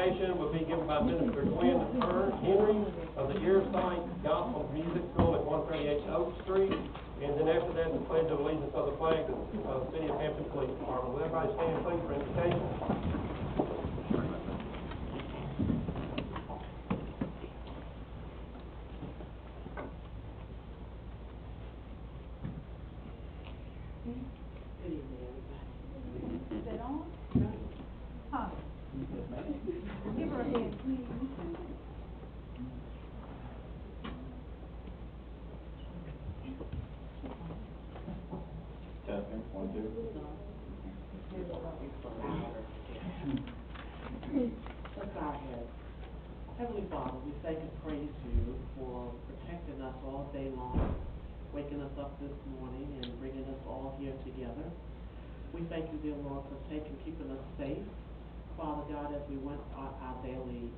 presentation will be given by Minister Glenn Henry of the Earsight Gospel Music School at 138 Oak Street. And then after that, the Pledge of Allegiance of the flag of the City of Hampton Police Department. Will everybody stand please for invocation? Heavenly Father, we thank and praise you for protecting us all day long, waking us up this morning and bringing us all here together. We thank you, dear Lord, for keeping us safe. Father God, as we went on our daily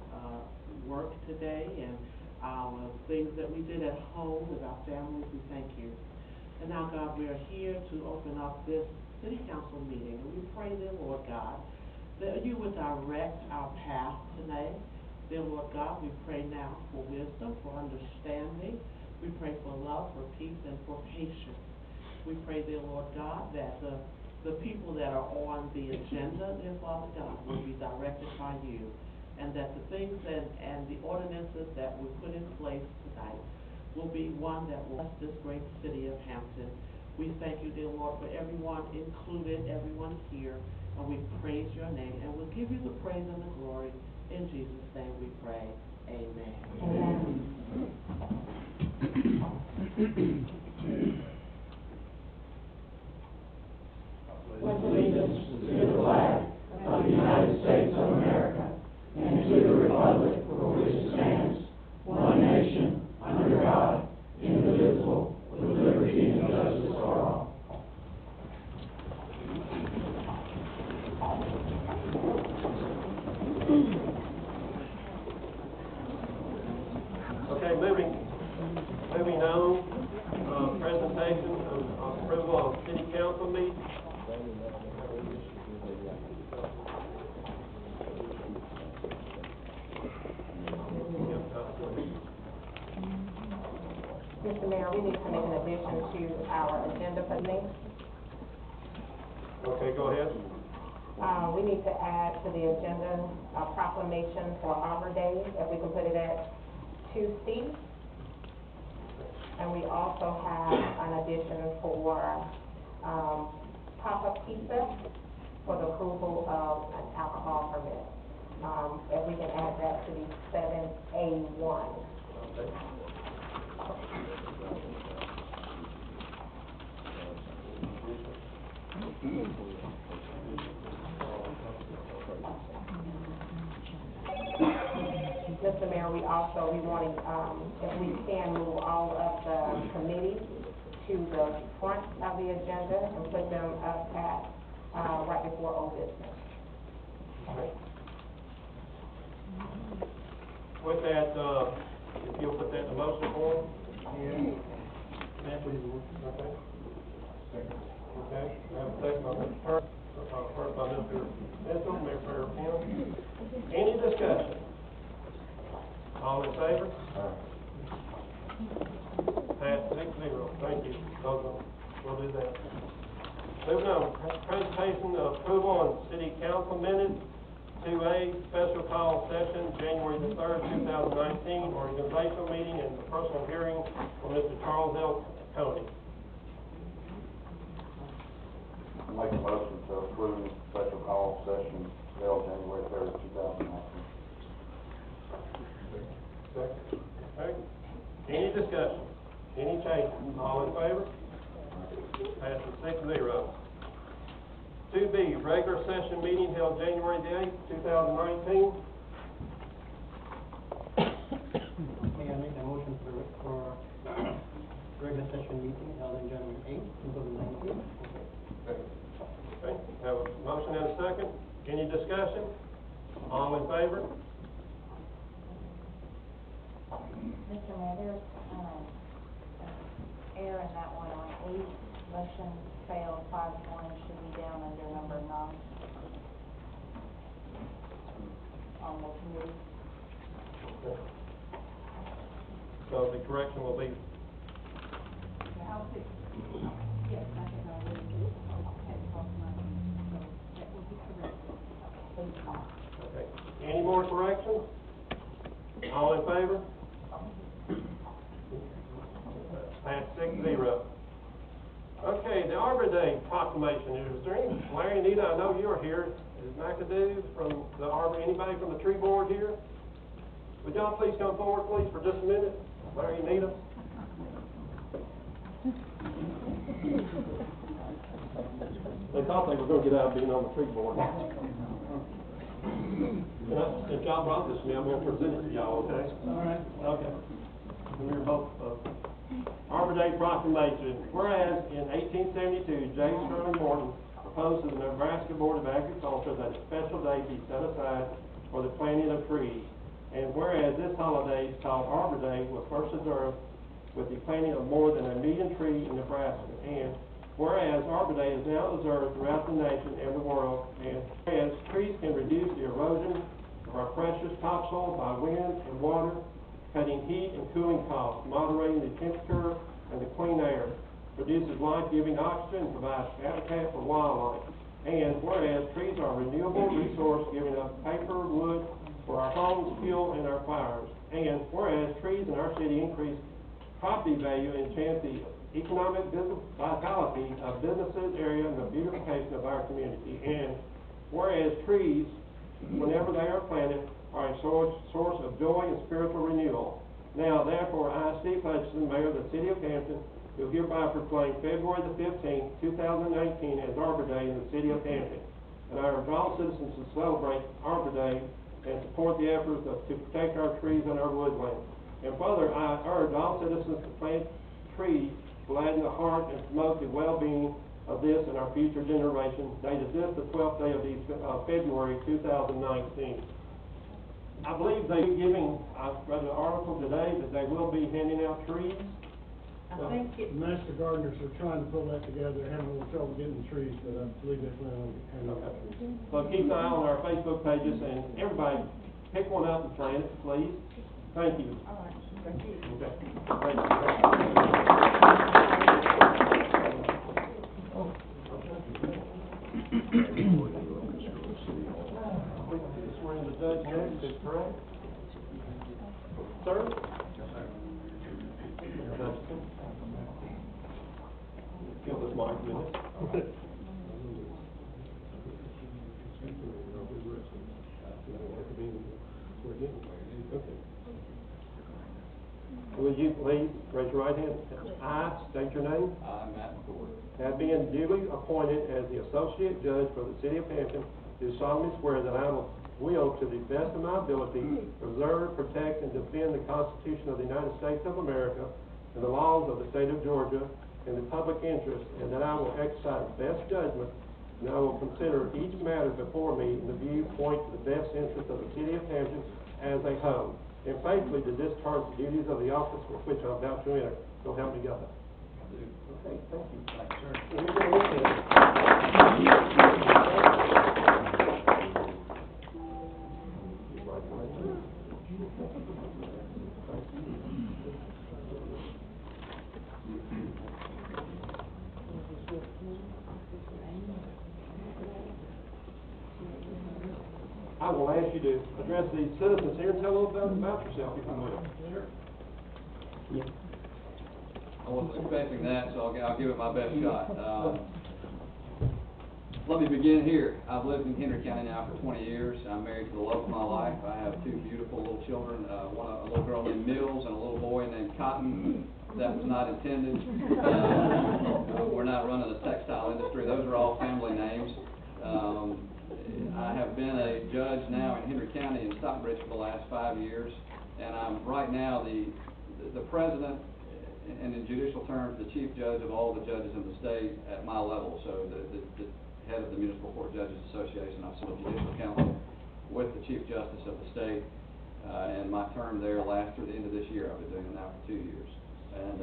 work today and our things that we did at home with our families, we thank you. And now, God, we are here to open up this city council meeting. And we pray, dear Lord God, that you would direct our path tonight. Dear Lord God, we pray now for wisdom, for understanding. We pray for love, for peace, and for patience. We pray, dear Lord God, that the people that are on the agenda, dear Father God, will be directed by you, and that the things and the ordinances that we put in place tonight will be one that will bless this great city of Hampton. We thank you, dear Lord, for everyone included, everyone here, and we praise your name, and we'll give you the praise and the glory. In Jesus' name we pray. Amen. Pledge allegiance to the flag of the United States of America and to the republic for which it stands, one nation, under God, indivisible, with liberty and justice for all. Okay, moving on, presentation of approval of city council meeting. Mr. Mayor, we need to make an addition to our agenda for me. Okay, go ahead. We need to add to the agenda a proclamation for Arbor Day, if we can put it at 2C. And we also have an addition for pop-up pizza for the approval of an alcohol permit. If we can add that to the 7A1. Okay. Mr. Mayor, we want to, if we can, move all of the committees to the front of the agenda and put them up at right before old business. Okay. With that, if you'll put that in the motion form. Yeah. Okay. Okay. I have a second by Mr. Turk, first by Mr. Mitchell, Mayor Pro Tem. Any discussion? All in favor? Passed 6-0. Thank you. We'll do that. Moving on, presentation of approval on city council minutes. 2A, special call session, January the 3rd, 2019, organizational meeting and personal hearing for Mr. Charles L. Coney. Make a motion to approve special call session held January 3rd, 2019. Second. Okay. Any discussion? Any changes? All in favor? Passes 6-0. 2B, regular session meeting held January the 8th, 2019. May I make a motion for regular session meeting held on January 8th, 2019? Okay, have a motion and a second. Any discussion? All in favor? Mr. Mayor, there's error in that one on 8. Motion failed 5-1, should be down under number 9. on the committee. So the correction will be, I'll fix, yes, I think I already had it off my, so that will be corrected. okay. Any more corrections? All in favor? Passed 6-0. Okay, the Arbor Day proclamation, is there any, Larry, Anita, I know you're here, is McAdoo from the Arbor, anybody from the tree board here? Would y'all please come forward, please, for just a minute? Larry, Anita? They thought they were gonna get out of being on the tree board. If y'all brought this to me, I'm gonna present it to y'all, okay? All right. Okay. Come here, both. Arbor Day proclamation. Whereas in 1872, J. Sterling Morton proposed to the Nebraska Board of Agriculture that a special day be set aside for the planting of trees. And whereas this holiday, called Arbor Day, was first observed with the planting of more than 1 million trees in Nebraska. And whereas Arbor Day is now observed throughout the nation and the world, and whereas trees can reduce the erosion of our precious topsoil by wind and water, cutting heat and cooling costs, moderating the temperature and the clean air, produces life-giving oxygen, and provides habitat for wildlife. And whereas trees are a renewable resource, giving us paper, wood for our homes, fuel, and our fires. And whereas trees in our city increase property value and enhance the economic vitality of businesses, area, and the beautification of our community. And whereas trees, whenever they are planted, are a source of joy and spiritual renewal. Now, therefore, I, Steve Hutchinson, Mayor of the City of Hampton, do hereby proclaim February the 15th, 2019 as Arbor Day in the City of Hampton. And I urge all citizens to celebrate Arbor Day and support the efforts to protect our trees and our woodlands. And further, I urge all citizens to plant trees to gladden the heart and promote the well-being of this and our future generations. Dated this, the 12th day of February 2019. I believe they're giving, I've read an article today that they will be handing out trees. I think it, Master gardeners are trying to pull that together, having a little trouble getting the trees, but I believe they plan on handing out trees. So keep an eye on our Facebook pages, and everybody, pick one up and plant it, please. Thank you. all right, thank you. Okay. Thank you. Swearing the judge next, is correct? Sir? Give this mic with it. Will you please raise your right hand? I state your name. I, Matt McCord, Have been duly appointed as the Associate Judge for the City of Hampton, do solemnly swear that I will, to the best of my ability, preserve, protect, and defend the Constitution of the United States of America and the laws of the state of Georgia and the public interest, and that I will exercise best judgment, and I will consider each matter before me in the viewpoint to the best interest of the City of Hampton as a whole, and faithfully to discharge the duties of the office for which I'm about to enter. So help me God. Okay, thank you. thank you, sir. Let me get a look at it. I will ask you to address these citizens here and tell a little bit about yourself, if you will. Sure. I wasn't expecting that, so I'll give it my best shot. Let me begin here. I've lived in Henry County now for 20 years. I'm married to the love of my life. I have two beautiful little children, a little girl named Mills and a little boy named Cotton. That was not intended. We're not running a textile industry. Those are all family names. I have been a judge now in Henry County and Stockbridge for the last 5 years, and I'm right now the president, and in judicial terms, the chief judge of all the judges in the state at my level. So the head of the Municipal Court Judges Association. I'm still judicial counsel with the Chief Justice of the state, and my term there lasts through the end of this year. I've been doing it now for 2 years. And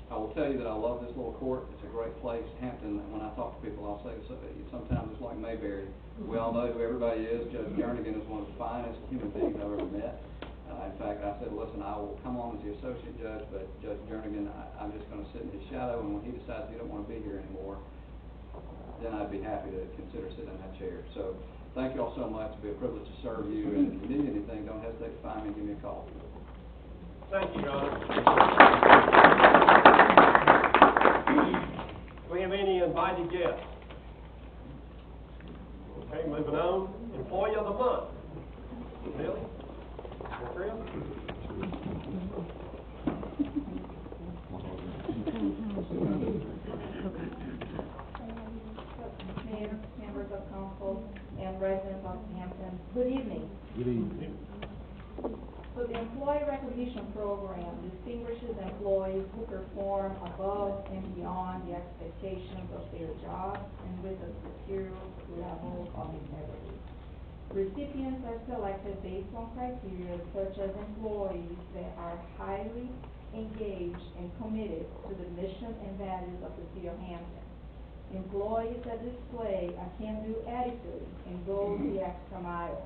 I will tell you that I love this little court. It's a great place. Hampton, when I talk to people, I'll say sometimes it's like Mayberry. We all know who everybody is. Judge Jernigan is one of the finest human beings I've ever met. In fact, I said, listen, I will come on as the associate judge, but Judge Jernigan, I'm just going to sit in his shadow, and when he decides he don't want to be here anymore, then I'd be happy to consider sitting in that chair. So thank you all so much. It'll be a privilege to serve you, and if you need anything, don't hesitate to find me and give me a call. Thank you, Ron. Do we have any invited guests? Okay, moving on. Employee of the month. Billy? Chris? Mayor, members of council, and residents of Hampton, good evening. Good evening. So the Employee Recognition Program distinguishes employees who perform above and beyond the expectations of their job and with a superior level of integrity. Recipients are selected based on criteria such as employees that are highly engaged and committed to the mission and values of the city of Hampton. Employees that display a can-do attitude and go the extra mile.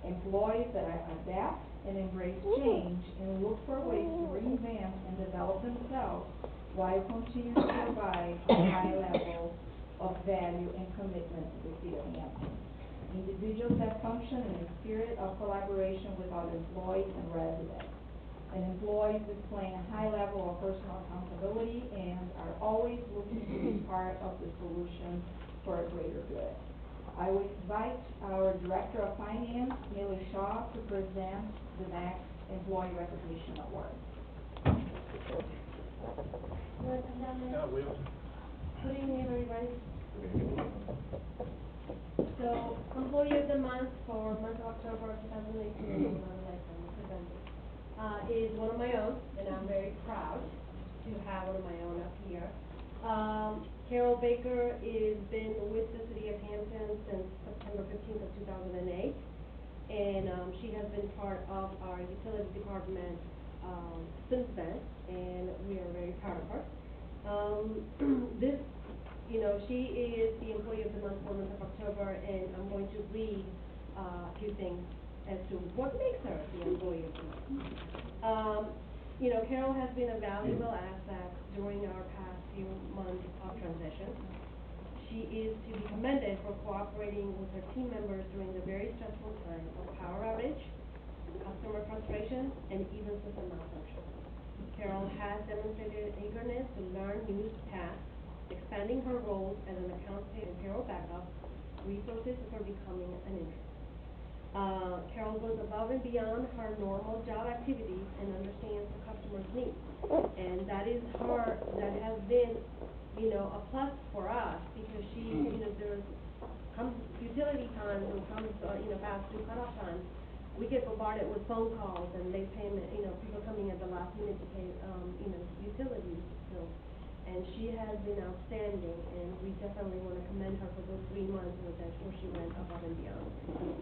Employees that adapt and embrace change and look for ways to reinvent and develop themselves while continuing to provide a high level of value and commitment to the city of Hampton. Individuals that function in a spirit of collaboration with other employees and residents. And employees displaying a high level of personal accountability and are always looking to be part of the solution for a greater good. I will invite our Director of Finance, Millie Shaw, to present the next Employee Recognition Award. Yeah, we will. Good evening, everybody. So, Employee of the Month for month of October 2018, is one of my own, and I'm very proud to have one of my own up here. Carol Baker has been with the City of Hampton since September 15th of 2008, and she has been part of our utility department since then, and we are very proud of her. She is the Employee of the Month for the month of October, and I'm going to read a few things as to what makes her the Employee of the Month. Carol has been a valuable asset during our past few months of transition. She is to be commended for cooperating with her team members during the very stressful time of power outage, customer frustration, and even system malfunction. Carol has demonstrated eagerness to learn new tasks, expanding her roles as an account and payroll backup, resources for becoming an intern. Carol goes above and beyond her normal job activities and understands the customer's needs. And that has been, a plus for us because there's utility times and past due cutoff times, we get bombarded with phone calls and late payment, people coming at the last minute to pay, utilities. And she has been outstanding, and we definitely want to commend her for those 3 months where she went above and beyond.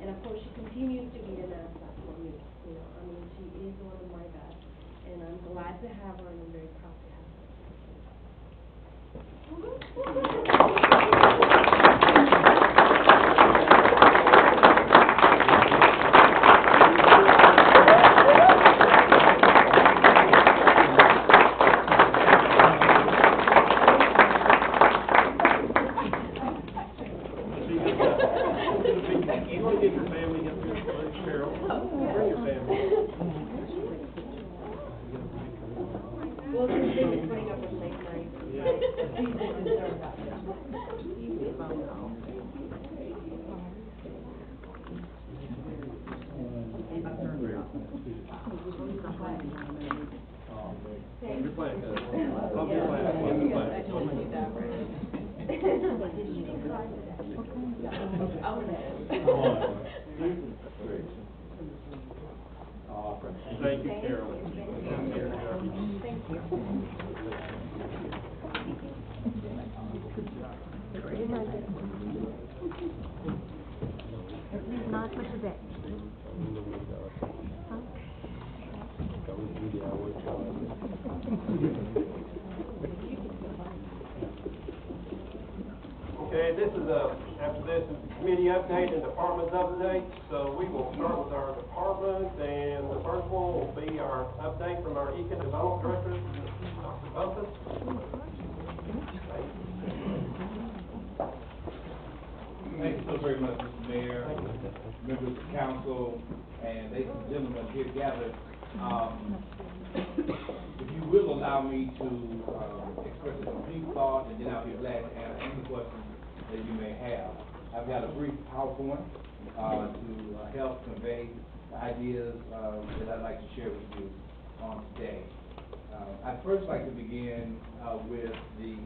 And of course, she continues to be an asset for me. She is one of my best, and I'm glad to have her, and I'm very proud to have her. You want to get your family up here, Carol? Bring your family. Well, this is putting up with late night. Yeah. She's been concerned about that. Your plan, I'll be Thank you, Carol. Thank you. Not for today. Okay, this is after this is the committee update and departments update. So we will start with our departments, and the first one will be our update from our Economic Development Director, Dr. Bumpus. Thank you so very much, Mr. Mayor, members of the council, and ladies and gentlemen here gathered. If you will allow me to express a complete thought, and then I'll be glad to answer any questions that you may have. I've got a brief PowerPoint to help convey the ideas that I'd like to share with you on today. I'd first like to begin with the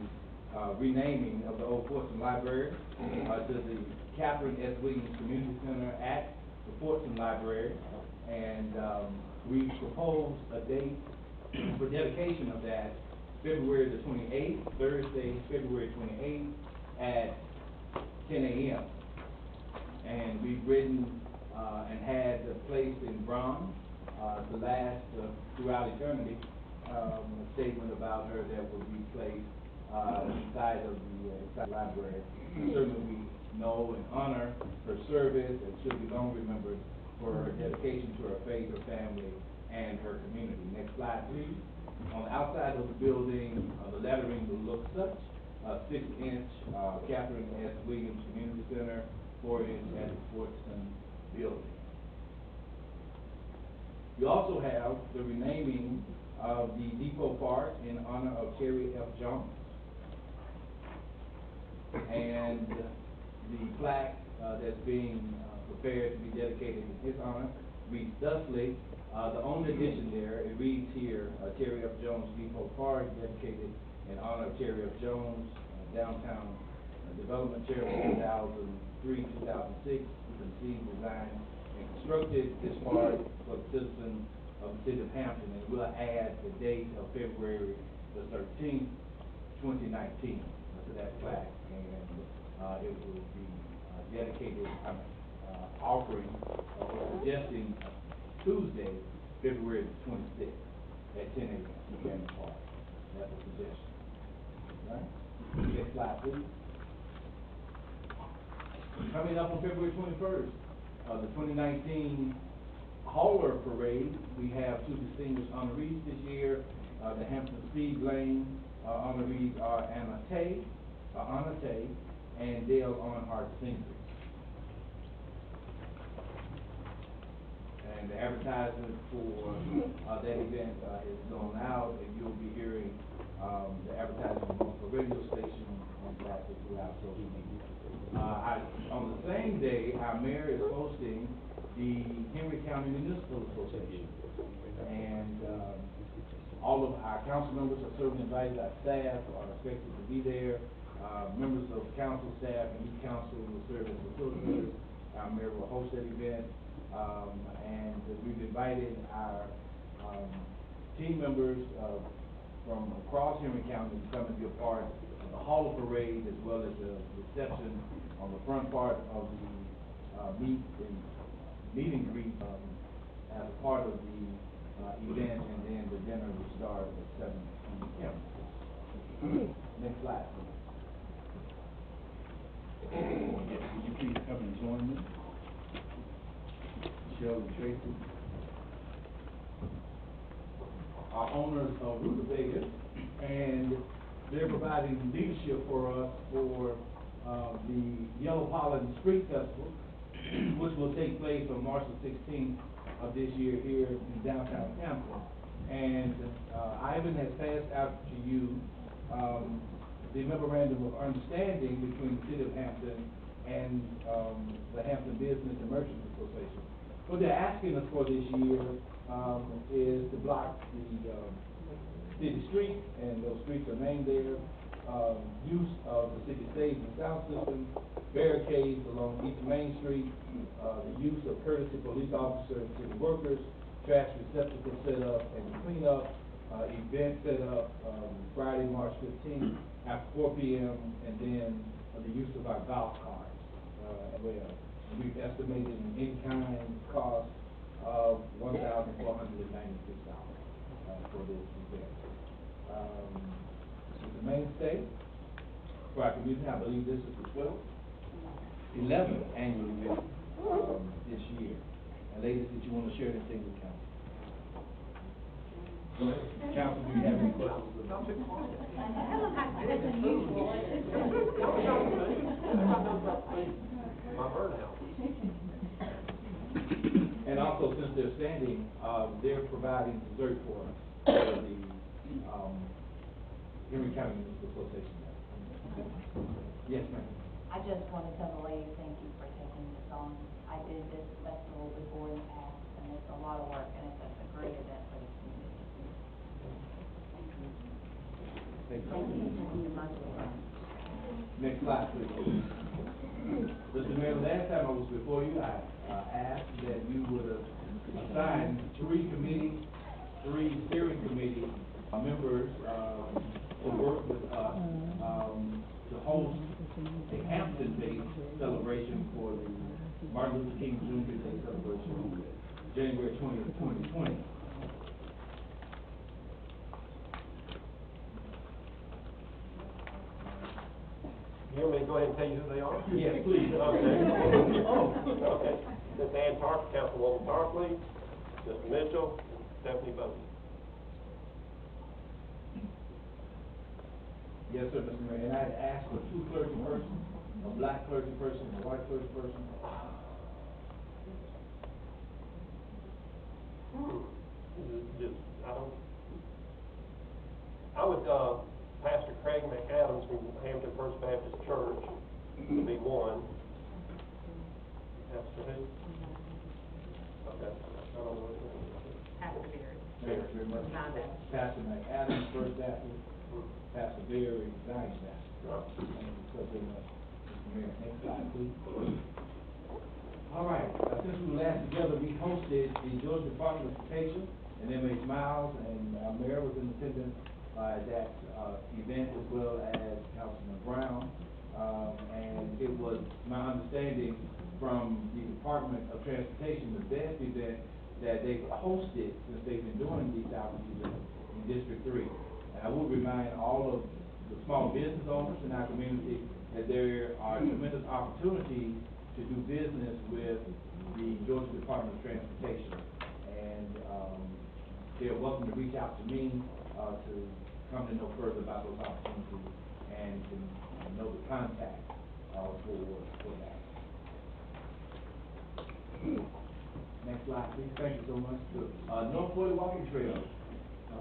renaming of the old Fortson Library to the Catherine S. Williams Community Center at the Fortson Library, and we proposed a date for dedication of that, February the 28th, Thursday, February 28th at 10 a.m. And we've written and had placed in bronze to last throughout eternity a statement about her that will be placed inside of the library. Certainly we know and honor her service, and she'll be long remembered for her dedication to her faith, her family, and her community. Next slide, please. On the outside of the building, the lettering will look such: 6-inch Catherine S. Williams Community Center, 4-inch at the Fortson building. We also have the renaming of the Depot Park in honor of Terry F. Jones. And the plaque that's being prepared to be dedicated in his honor reads thusly. The only addition there, it reads here, Terry F. Jones Depot Park, dedicated in honor of Terry F. Jones, Downtown Development Chairman, 2003-2006, who conceived, designed, and constructed this park for the citizens of the city of Hampton. And we'll add the date of February the 13th, 2019 to that plaque, and it will be dedicated, offering, or suggesting Tuesday, February 26th at 10 a.m. in Cannon Park. That's a suggestion. All right? Next slide, please. Coming up on February 21st, the 2019 Hauler Parade, we have two distinguished honorees this year. The Hampton Speed Lane honorees are Anna Tay and Dale Earnhardt Senior. And the advertisement for that event is going out, and you'll be hearing the advertisement on the radio station and throughout social media. On the same day, our mayor is hosting the Henry County Municipal Association, and all of our council members are certainly invited. Our staff are expected to be there. Members of council staff and youth council will serve as facilitators. Our mayor will host that event. And we've invited our team members from across Henry County to come and be a part of the Hall of Parade, as well as the reception on the front part of the meet and greet as a part of the event, and then the dinner will start at 7 p.m. Next slide, please. Yes, would you please come and join me? Michelle and Tracy, are owners of Rutabaga, and they're providing leadership for us for the Yellow Pollen Street Festival, which will take place on March the 16th of this year here in downtown Hampton. And Ivan has passed out to you the memorandum of understanding between the City of Hampton and the Hampton Business and Merchants Association. What they're asking us for this year is to block the city streets, and those streets are named there, use of the city stage and sound system, barricades along East Main Street, the use of courtesy police officers and city workers, trash receptacle set up and clean up, event set up Friday, March 15th after 4 p.m., and then the use of our golf carts as well. We've estimated an in-kind cost of $1,496. for this event. It's the mainstay for our community. I believe this is the 11th annual event, this year. And ladies, did you want to share anything with council? Go ahead. Council, do you have any questions? That's unusual. My burnout. And also, since they're standing, they're providing dessert for us, for the, Henry County Municipal Association. Yes, ma'am. I just want to tell the ladies, thank you for taking this on. I did this festival before in the past, and it's a lot of work, and it's a great event for the community. Thank Thank you. you. Next slide, please. Mr. Mayor, last time I was before you, I asked that you would assign three steering committee members to work with us to host a Hampton-based celebration for the Martin Luther King Jr. Day celebration, January 20th, 2020. You want me to go ahead and tell you who they are? Yes, please. Okay. Okay. Ms. Ann Tarp, Councilwoman Tarpley, Mr. Mitchell, Stephanie Bowden. Yes, sir, Mr. Mayor, and I had asked for two clergy persons, a black clergy person and a white clergy person. I would, Pastor Craig McAdams from Hampton First Baptist Church would be one. Pastor who? Okay, I don't know what it is. Pastor Beard. Thank you very much. Zion Baptist. Pastor McAdams, First Baptist, Pastor Berry, Zion Baptist. Thank you so very much, Mr. Mayor. Next slide, please. All right, since we were last together, we hosted the Georgia Department of Education, and M.A. Miles, and Mayor was in attendance at that event, as well as Councilman Brown. And it was my understanding from the Department of Transportation, the best event that they've hosted since they've been doing these outreach events in District 3. And I will remind all of the small business owners in our community that there are tremendous opportunities to do business with the Georgia Department of Transportation. And they're welcome to reach out to me to come to know further about those opportunities and to know the contact for that. Next slide, please. Thank you so much. North Florida Walking Trail.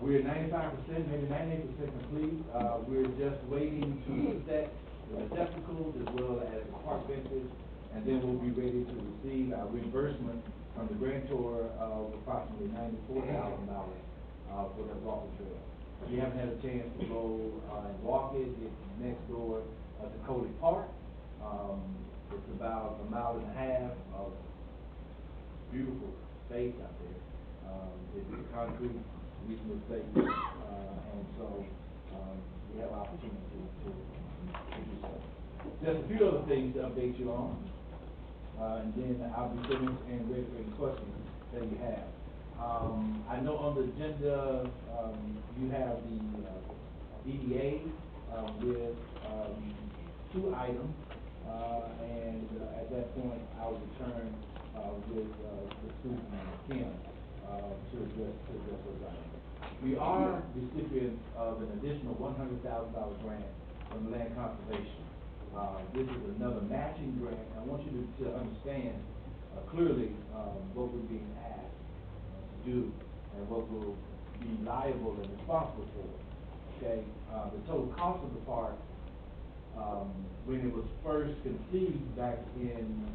We're 95%, maybe 98% complete. We're just waiting to set the receptacles as well as the park benches, and then we'll be ready to receive our reimbursement from the grantor of approximately $94,000 for that walking trail. If you haven't had a chance to go and walk it, it's next door to Cody Park. It's about 1.5 miles of beautiful space out there. It's concrete, reasonable space, and so we have opportunity to do so. There's a few other things to update you on, and then I'll be finished and ready for any questions that you have. I know on the agenda, you have the EDA with 2 items, and at that point, I'll return with Susan and Kim to address those items. We are recipients of an additional $100,000 grant from the Land Conservation. This is another matching grant. I want you to understand clearly what we're being asked to do and what we'll be liable and responsible for. Okay, the total cost of the park, when it was first conceived back in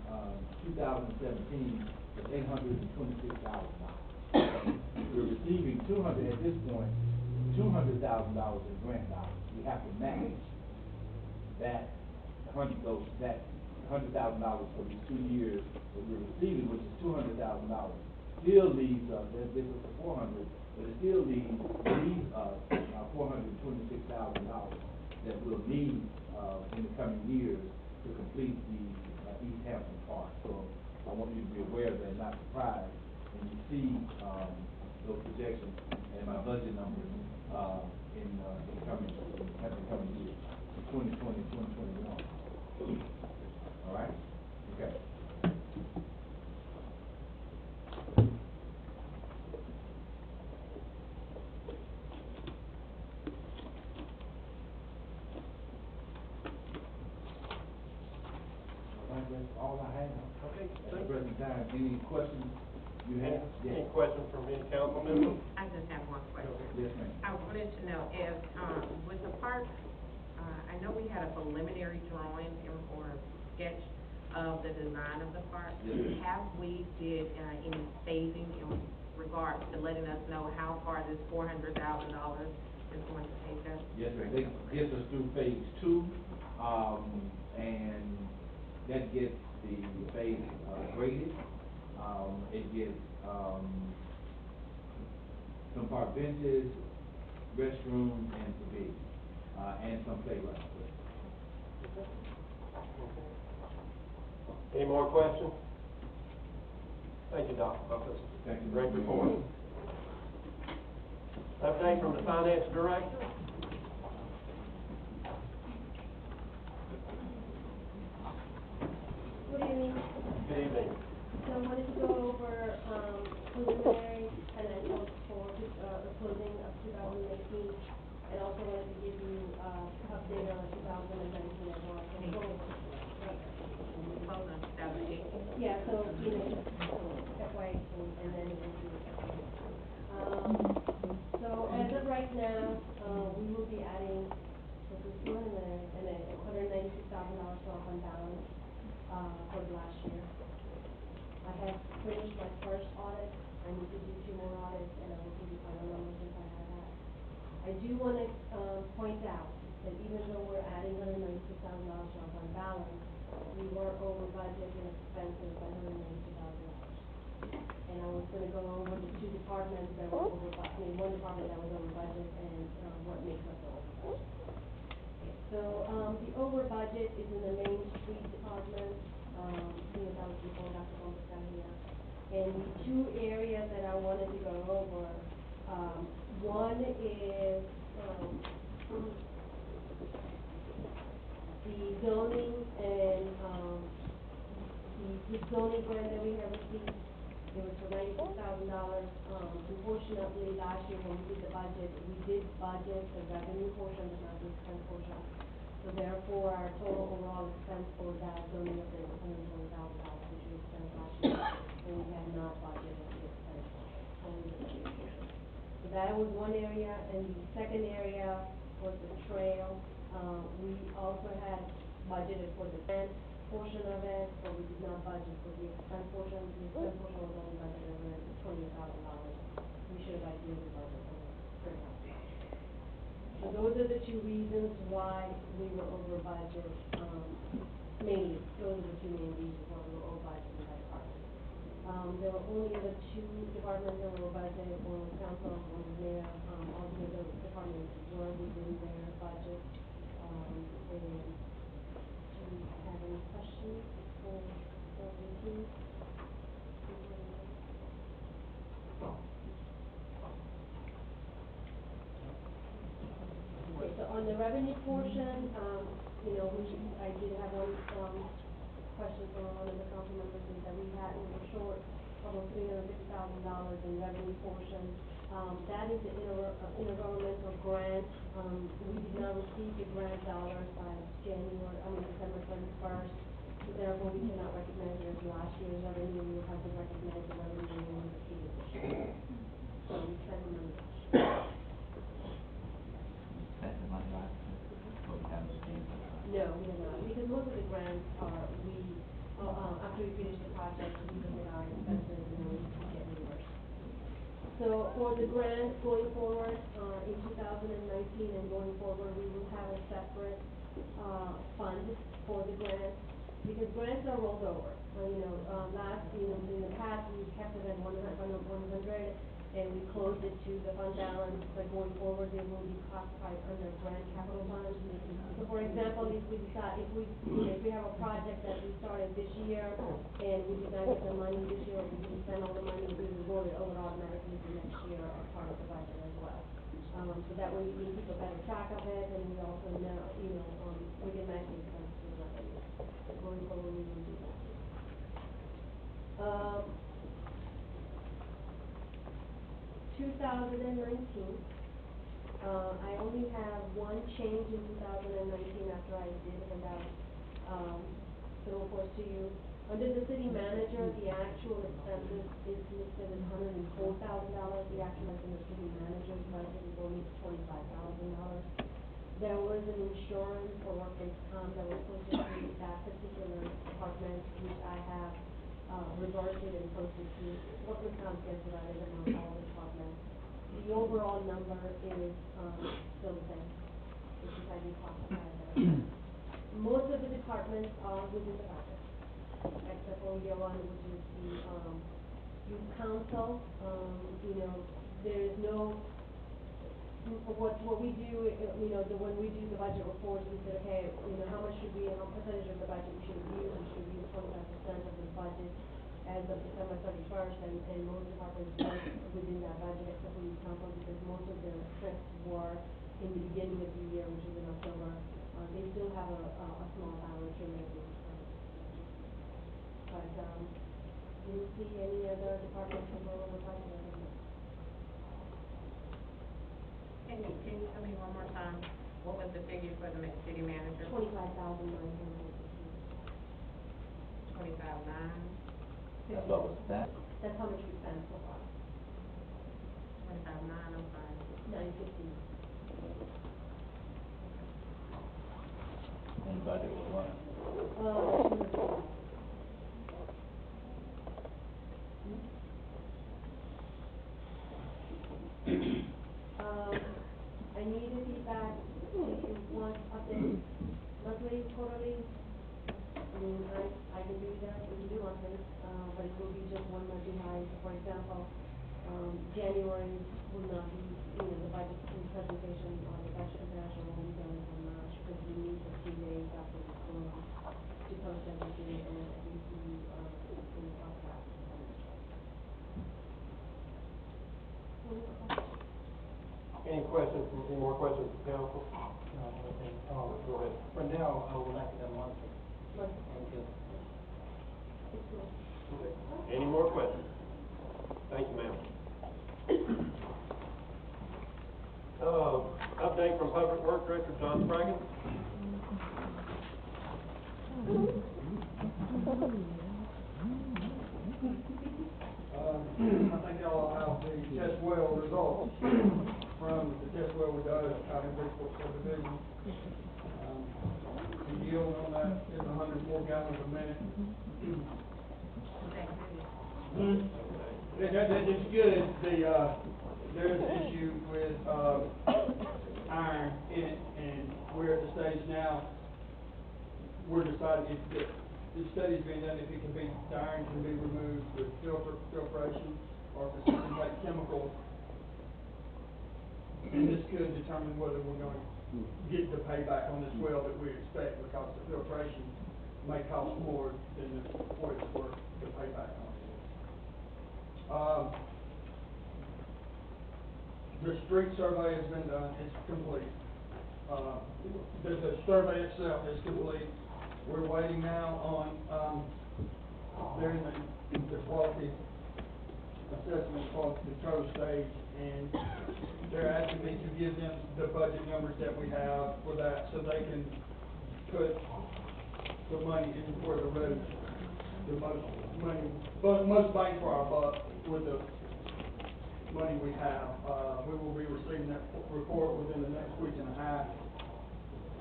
2017, was $826,000. We're receiving at this point, $200,000 in grant dollars. We have to match that $100,000 for these 2 years that we're receiving, which is $200,000. Still leaves us, there's business for $400,000, but it still leaves us $426,000 that we'll need in the coming years to complete the East Hampton Park. So I want you to be aware of that, not surprised when you see those projections. And my our budget numbers, in coming years, 2020, 2021. All right? Okay. All right, that's all I have. Okay, At the present time, any questions you have? Any Yes. questions from any council member? I just have one question. Yes, ma'am. I wanted to know if, with the park, I know we had a preliminary drawing or sketch of the design of the park. Yes. Have we did, any phasing in regards to letting us know how far this $400,000 is going to take us? Yes, ma'am. They gets us through phase 2, and that gets the phase, graded. It gets, some park benches, restrooms, and pavilion, and some playgrounds. Any more questions? Thank you, Dr. Buckles. Thank you. Great report. Update from the finance director. Good evening. Good evening. So I wanted to go over, preliminary financials for, the closing of 2019, and also wanted to give you, update on 2019 as well. Hold on, 2018. Yeah, so, you know, FY and then into so as of right now, we will be adding, this is preliminary, and then $196,000 to our fund balance, for the last year. I have finished my first audit. I need to do 2 more audits, and I will give you final numbers once I have that. I do want to, point out that even though we're adding $196,000 to our fund balance, we were over budget in expenses by $192,000. And I was gonna go over the 2 departments that were over, one department that was over budget and, what makes us over budget. Okay, so, the over budget is in the Main Street department, that was before Dr. Gomes got here. And the 2 areas that I wanted to go over, one is, the zoning and, the zoning grant that we have received. It was for $96,000. Unfortunately, last year when we did the budget, we did budget the revenue portion, but not the expense portion. So therefore, our total overall expense for that zoning update was $120,000, which we spent last year, and we had not budgeted the expense portion, only the revenue portion. So that was one area, and the second area was the trail. We also had budgeted for the grant portion of it, but we did not budget for the expense portion. The expense portion was only budgeted at $28,000. We should have ideally budgeted for $30,000. So those are the 2 reasons why we were over budget, mainly. Those are the 2 main reasons why we were over budget in that department. There were only the 2 departments that were over budget, one was council, one was mayor. All the other departments were within their budget. And do you have any questions for 2018? Okay, so on the revenue portion, you know, I did have one, question from one of the council members, is that we were short almost $350,000 in revenue portion. That is the intergovernmental grant. We did not receive the grant dollars by December 31st. So therefore, we cannot recognize it as last year's revenue. We will have to recognize the revenue when we receive it this year. So we spent the money this year. Spent the money last year, but we haven't received it. No, we have not, because most of the grants are, after we finish the project, we submit our expenses and then we get reimbursed. So for the grants going forward, in 2019 and going forward, we will have a separate, fund for the grants, because grants are rolled over. In the past, we kept it at 100, and we closed it to the fund balance, but going forward, they will be classified under grant capital funds. So for example, if we have a project that we started this year, and we did not get the money this year, or we didn't spend all the money, we will roll it over automatically to next year as part of the budget as well. So that way we keep a better track of it, and we also know, we can match the expenses with revenue. Going forward, we will do that. 2019, I only have one change in 2019 after I did hand out, the reports to you. Under the city manager, the actual expenses is listed at $104,000. The actual is in the city manager's budget is only $25,000. There was an insurance for workers' comp that was posted to that particular department, which I have, reverted and posted to. Workers' comp gets divided among all the departments. The overall number is, still the same, which is I declassified them. Most of the departments are within the budget, except for one, which is the, youth council. There is no, what we do, when we do the budget reports, we said, okay, how much should we, how percentage of the budget we should use, we should use 25% of the budget as of December 31st, and most departments work within that budget, except for youth council, because most of their trips were in the beginning of the year, which is in October. They still have a small balance remaining. But, do you see any other departments from below the budget? Can you tell me one more time, what was the figure for the city manager? 25,950. 25,900? That's what was that. That's how much we spent so far. 25,900, I'm sorry. 950. And the budget was what? I need a feedback, if you want updates, monthly, quarterly. I can do that, we can do monthly, but it will be just 1 month behind. So for example, January will not be, the budget presentation or the budget comparison will be done until March, because we need 15 days after the storm to post everything and at least we talk about it. Any questions, any more questions from council? Go ahead. For now, I would like them monthly. Monthly. Thank you. Any more questions? Thank you, ma'am. Update from Public Works Director John Spraggins. I think y'all have the test well results from the test well we done out in Bridgeport subdivision. The yield on that is 104 gallons a minute. It's good. There's an issue with, iron in it, and we're at the stage now, we're deciding if the study's being done, if it can be, the iron can be removed with filtration, or if it's something like chemicals. And this could determine whether we're going to get the payback on this well that we expect, because the filtration may cost more than what it's worth, the payback on it. The street survey has been done, it's complete. The survey itself is complete. We're waiting now on, they're in the quality assessment, quality control stage, and they're asking me to give them the budget numbers that we have for that, so they can put the money in for the road, the most money, but most bang for our buck with the money we have. We will be receiving that report within the next week and a half.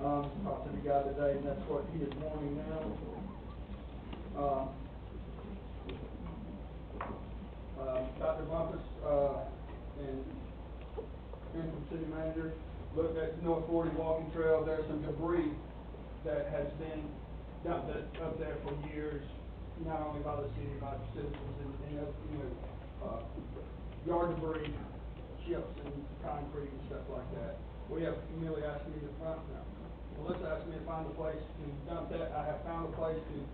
Talked to the guy today, and that's what he is wanting now. Dr. Bumpus, and interim city manager looked at North 40 walking trail. There's some debris that has been dumped up there for years, not only by the city, by the citizens, and yard debris, chips and concrete and stuff like that. We have Millie asked me to find, Melissa asked me to find a place to dump that. I have found a place to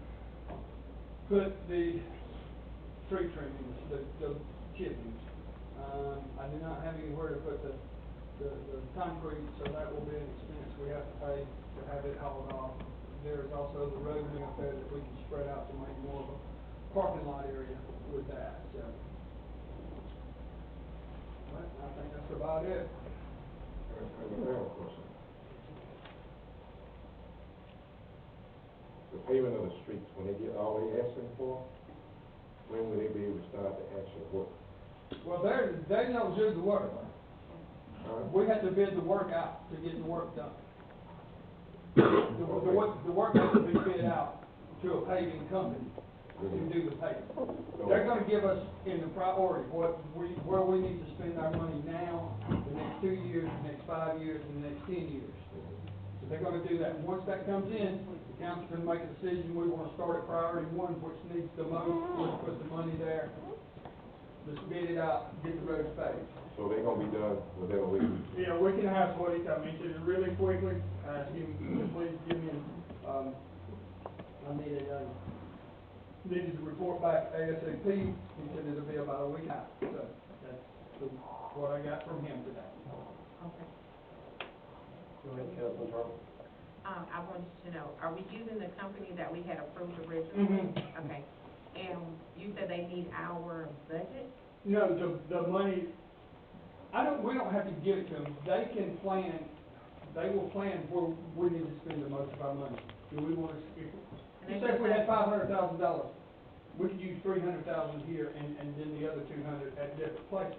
put the tree trimmings, the chippings. I do not have anywhere to put the the concrete, so that will be an expense we have to pay to have it hauled off. There is also the roadway up there that we can spread out to make more of a parking lot area with that, so. But I think that's about it. The paving of the streets, when they get all they asking for, when will they be able to start the actual work? Well, they don't do the work. We have to bid the work out to get the work done. The work has to be bid out to a paving company to do the paving. They're gonna give us in the priority, where we need to spend our money now, the next 2 years, the next 5 years, and the next 10 years. So they're gonna do that. Once that comes in, the council can make a decision, we wanna start at priority one, which needs the most, let's put the money there. Let's bid it out, get the roads paved. So they gonna be done within a week? Yeah, we can have what he told me, he said it really quickly, ask him to please give me, I needed to report back ASAP, he said it'll be about a week out, so that's what I got from him today. Okay. Go ahead, Councilman Tarver. I wanted to know, are we using the company that we had approved originally? Okay, and you said they need our budget? No, the money, we don't have to give it to them, they can plan, they will plan where we need to spend the most of our money. Do we want to, say if we had $500,000, we could use $300,000 here and then the other 200 at different places.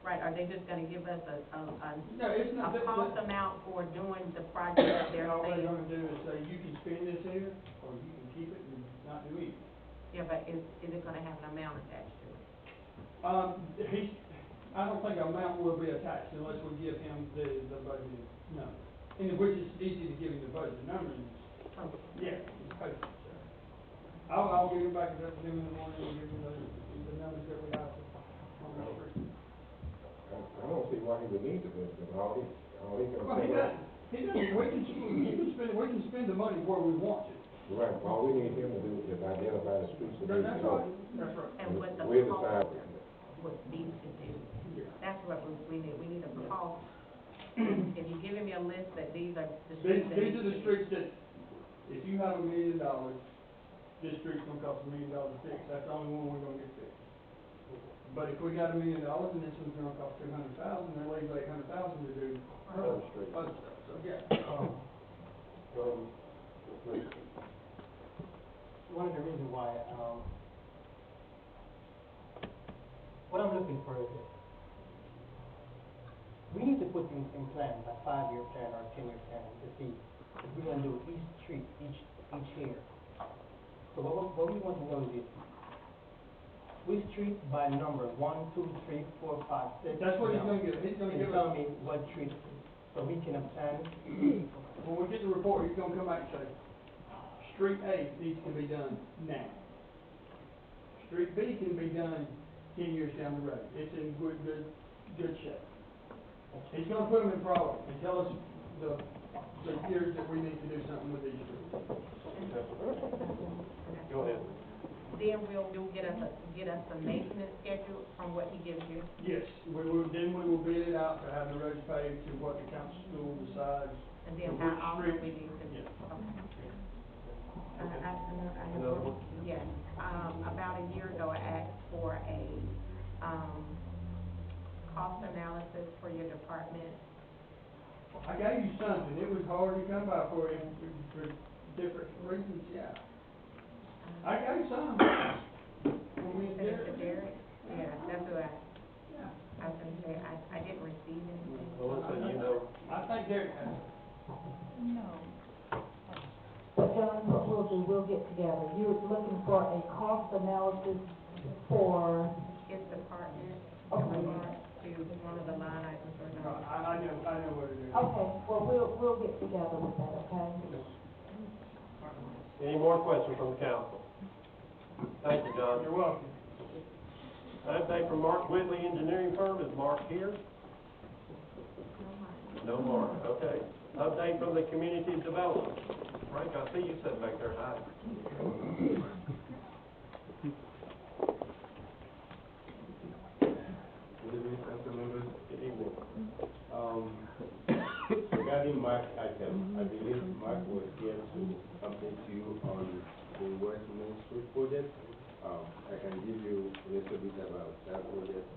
Right, are they just gonna give us No, it's not. a cost amount for doing the project that they're All they're saying? gonna do is say, you can spend this here, or you can keep it and not do anything. Yeah, but is it gonna have an amount attached to it? I don't think an amount will be attached unless we give him the budget, no. And which is easy to give him the budget numbers. Yeah, it's posted, so. I'll give him back to them in the morning and give him the numbers that we have on the street. I don't see why he would need to do it, all he can Well, he doesn't, we can spend the money where we want to. Right, all we need him to do is identify the streets that That's need to right, go. that's right. And what the We'll cost, decide. what these to do? Yeah. That's what we need a cost. If you're giving me a list that these are the streets that. These are the streets that, if you have $1 million, this street's gonna cost $1 million to fix, that's the only one we're gonna get fixed. But if we got $1 million and this one's gonna cost $200,000, that leaves $800,000 to do other stuff, so, yeah. One of the reasons why, what I'm looking for is this. We need to put things in plan, a 5-year plan or a 10-year plan, to see if we're gonna do each street, each year. So what we want to know is this. Which streets by number, 1, 2, 3, 4, 5, 6. That's what he's gonna give, he's gonna give Tell us, me what streets, so we can plan. when we get the report, he's gonna come back and say, Street A needs to be done now. Street B can be done 10 years down the road, it's in good shape. He's gonna put them in priority and tell us the years that we need to do something with these streets. Go ahead. Then you'll get us a maintenance schedule from what he gives you? Yes, we will bid it out to have the roads paved to what the council school decides. And then for how which often we street- need to? Yeah. Okay. Another one? Yes, about a year ago, I asked for a, cost analysis for your department. I gave you something, it was hard to come by for you, for different reasons, yeah. I gave some. When we Send it to did it. Derek? Yeah, that's what Yeah. I was gonna say, I didn't receive anything. Melissa, you know, I think Derek has. No. But John, what we'll do, we'll get together. You're looking for a cost analysis for, His department, in Okay. regards to one of the line items or No, not. I know what it is. okay, well, we'll get together with that, okay? any more questions from the council? Thank you, John. You're welcome. Update from Mark Whitley Engineering Firm, is Mark here? No Mark, okay. Update from the Community Development. Frank, I see you sitting back there, hi. Good evening, council members. Good evening. Regarding Mark's item, I believe Mark was here to update you on the West Main Street project. I can give you a little bit about that project.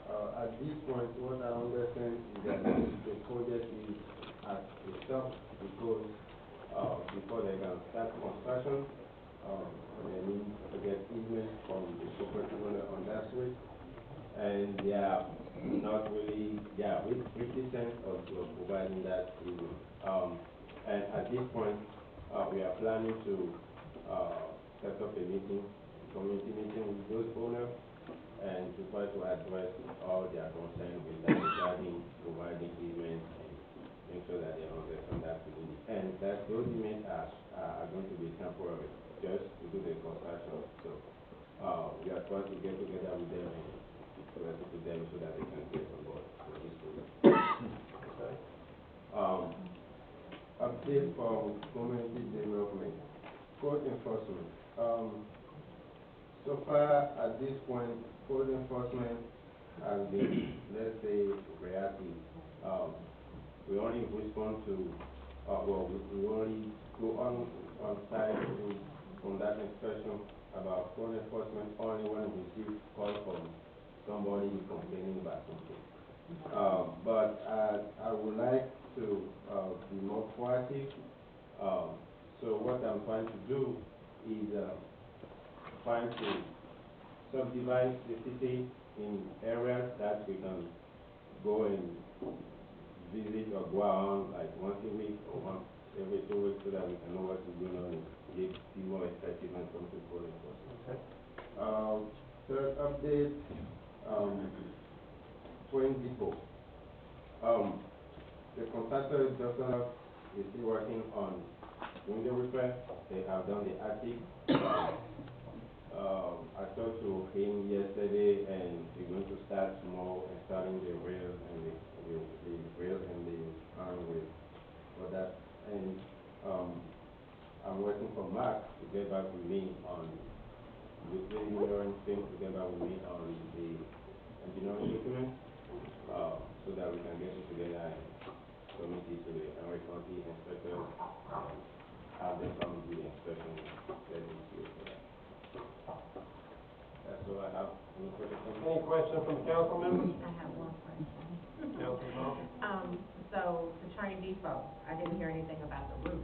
At this point, what I understand is that the project is at a stop because before they can start construction, they need to get easement from the property owner on that street. And they are not really, with reticent of providing that easement. And at this point, we are planning to set up a meeting, community meeting with those owners, and to try to address all their concerns with that regarding providing easement and make sure that they understand that community. And that those easements are going to be temporary, just to do the construction. So we are trying to get together with them and present to them so that they can get on board with this project. Update from community development, code enforcement. So far at this point, code enforcement has been, let's say, reactive. We only respond to, we only go on site to conduct inspection about code enforcement only when we receive call from somebody complaining about something. But I would like to be more proactive. So what I'm trying to do is trying to subdivide the city in areas that we can go and visit or go around like once a week or once every 2 weeks so that we can know what is going on and be more effective and come to code enforcement. Third update, Twin Depot. The contractor is still working on window repair. They have done the attic. I talked to him yesterday, and we're going to start tomorrow installing the rails and the rails and the iron rail for that. And I'm waiting for Mark to get back with me on the engineering thing, to get back with me on the engineering document, so that we can get it together and submit it to the Henry County inspector, have them come do the inspection, get it to you for that. That's all I have. Any questions from council members? I have one question. Councilman? So the train depot, I didn't hear anything about the roof.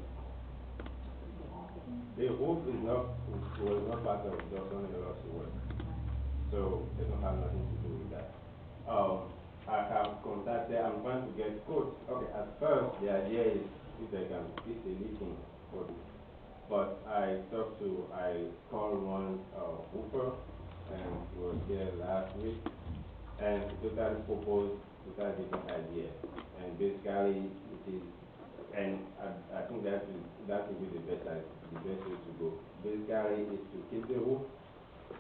The roof was not part of Johnson LLC work, so it don't have nothing to do with that. I have contacted, I'm trying to get quotes. Okay, at first the idea is if they can fix the leaking for it. But I called one roofer, and he was here last week, and he totally proposed totally different idea. And basically it is, and I think that will be the best way to go. Basically is to keep the roof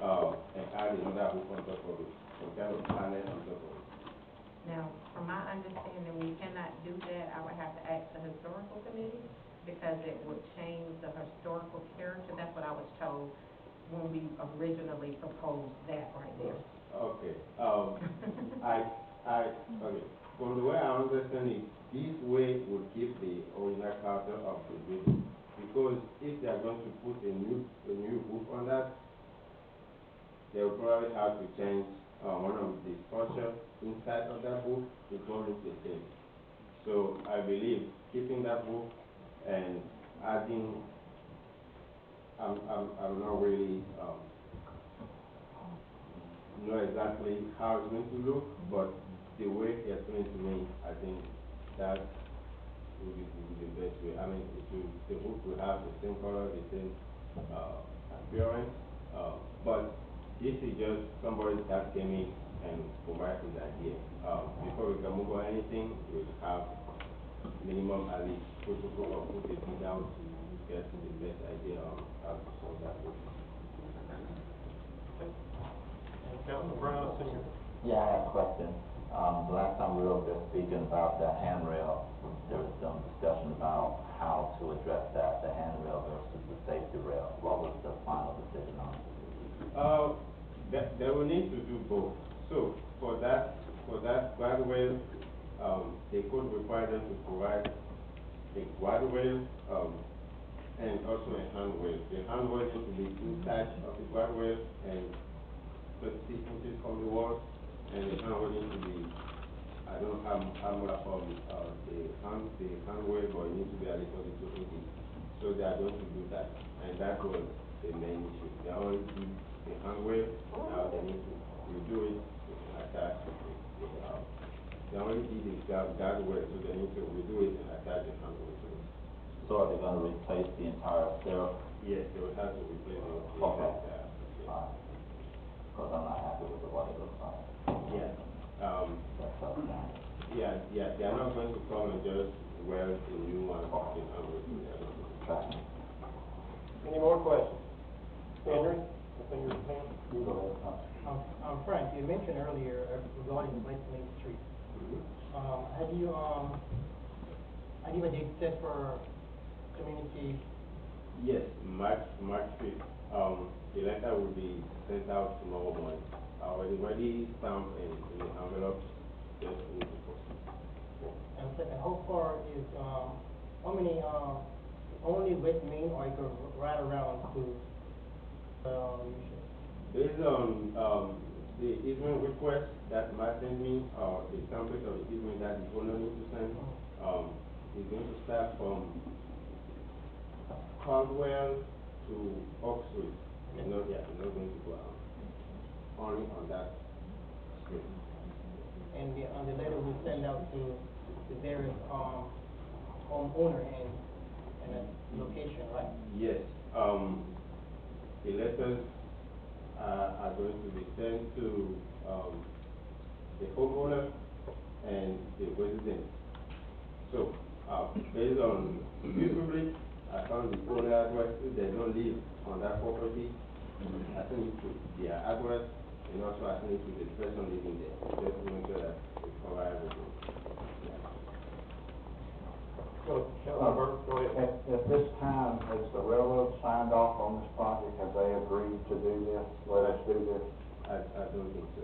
and add another roof on top of it, some kind of panel on top of it. Now, from my understanding, we cannot do that. I would have to ask the historical committee because it would change the historical character. That's what I was told when we originally proposed that right there. Okay. Okay. From the way I understand it, this way would keep the original character of the building. Because if they are going to put a new roof on that, they will probably have to change one of the structure inside of that roof to don't look the same. So I believe keeping that roof and adding, I'm not really know exactly how it's going to look, but the way they explained to me, I think that will be the best way. I mean, the roof will have the same color, the same appearance, but this is just somebody that came in and provided the idea. Before we can move on anything, we'll have minimum at least protocol or put a bid out to get the best idea on how to solve that problem. Councilman Brown, Senior. Yeah, I have a question. The last time we were over there speaking about the handrail, there was some discussion about how to address that, the handrail versus the safety rail. What was the final decision on it? They will need to do both. So for that guardrail, the code requires them to provide a guardrail, and also a handrail. The handrail needs to be 2 sides of the guardrail and 6 inches from the wall, and the handrail needs to be, I don't know how much from the handrail, but it needs to be at least 22 inches. So they are going to do that, and that was the main issue. They already did the handrail, now they need to redo it, attach it. They already did the guardrail, so they need to redo it and attach the handrail to it. So are they gonna replace the entire stair? Yes, they will have to replace the Okay. entire. Alright. Cause I'm not happy with the way it looks like. Yeah, That's up down. they are not going to come and just weld a new one off the handrail. Tracking. Any more questions? Henry, I think you're the hand. You go ahead. Frank, you mentioned earlier regarding West Main Street. Have you a date set for community? Yes, March 5th. The letter will be sent out tomorrow morning. Already stamped in the envelope, just need to post it. And second, how far is, how many, only West Main, or you could ride around to, Based on, the easement request that Matt sent me, the template of the easement that the owner needs to send, it's going to start from Caldwell to Oxford. It's not going to go only on that street. And on the letter we send out to the various, homeowner and a location, right? Yes, the letters are going to be sent to, the homeowner and the resident. So, based on usually, I found the owner address. If they don't live on that property, I send it to their address, and also I send it to the person living there, just to make sure that we cover everything. Go ahead. At this time, has the railroad signed off on this project? Have they agreed to do this, let us do this? I don't think so.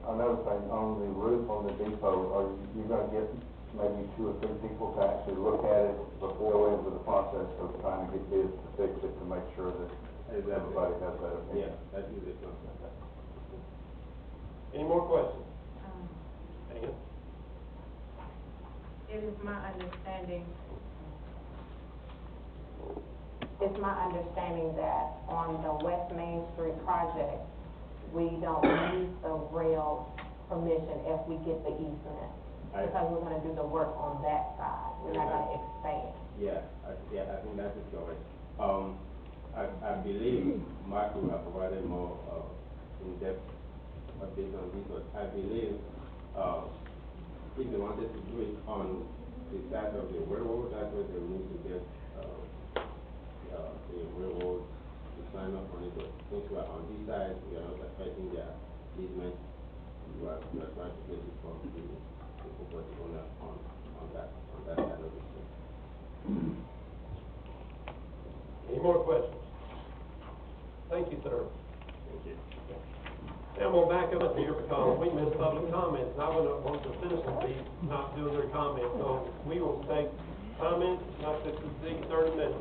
Another thing, on the roof on the depot, are you gonna get maybe 2 or 3 people to actually look at it before we go into the process of trying to get bids to fix it, to make sure that everybody has that opinion? Yeah, that is it. Any more questions? Any? It is my understanding, It's my understanding that on the West Main Street project, we don't need the rail permission if we get the easement. Because we're gonna do the work on that side, we're not gonna expand. I think that is correct. I believe Mark will have provided more, in-depth updates on this, but I believe, if they wanted to do it on the side of the railroad, that's where they need to get, the railroad to sign up on it. But since we are on this side, we are not affecting their easement. We are trying to get it from the property owner on that side of the street. Any more questions? Thank you, sir. Thank you. Now, I'm gonna back up here because we missed public comments, and I wouldn't want the citizens to be not doing their comments, so we will take comments, not to exceed 30 minutes.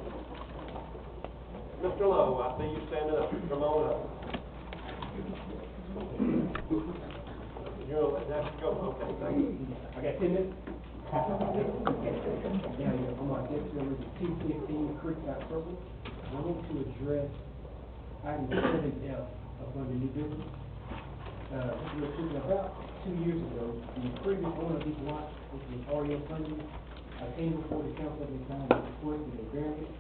Mr. Lowe, I see you standing up, come on up. You're gonna let that go, okay, thank you. I got 10 minutes? Yeah, I'm on this number 215 Creekside Circle. I want to address item 7F of the new business. About 2 years ago, the previous owner of these lots, which was REO funding, I came before the council at the time and requested a variance.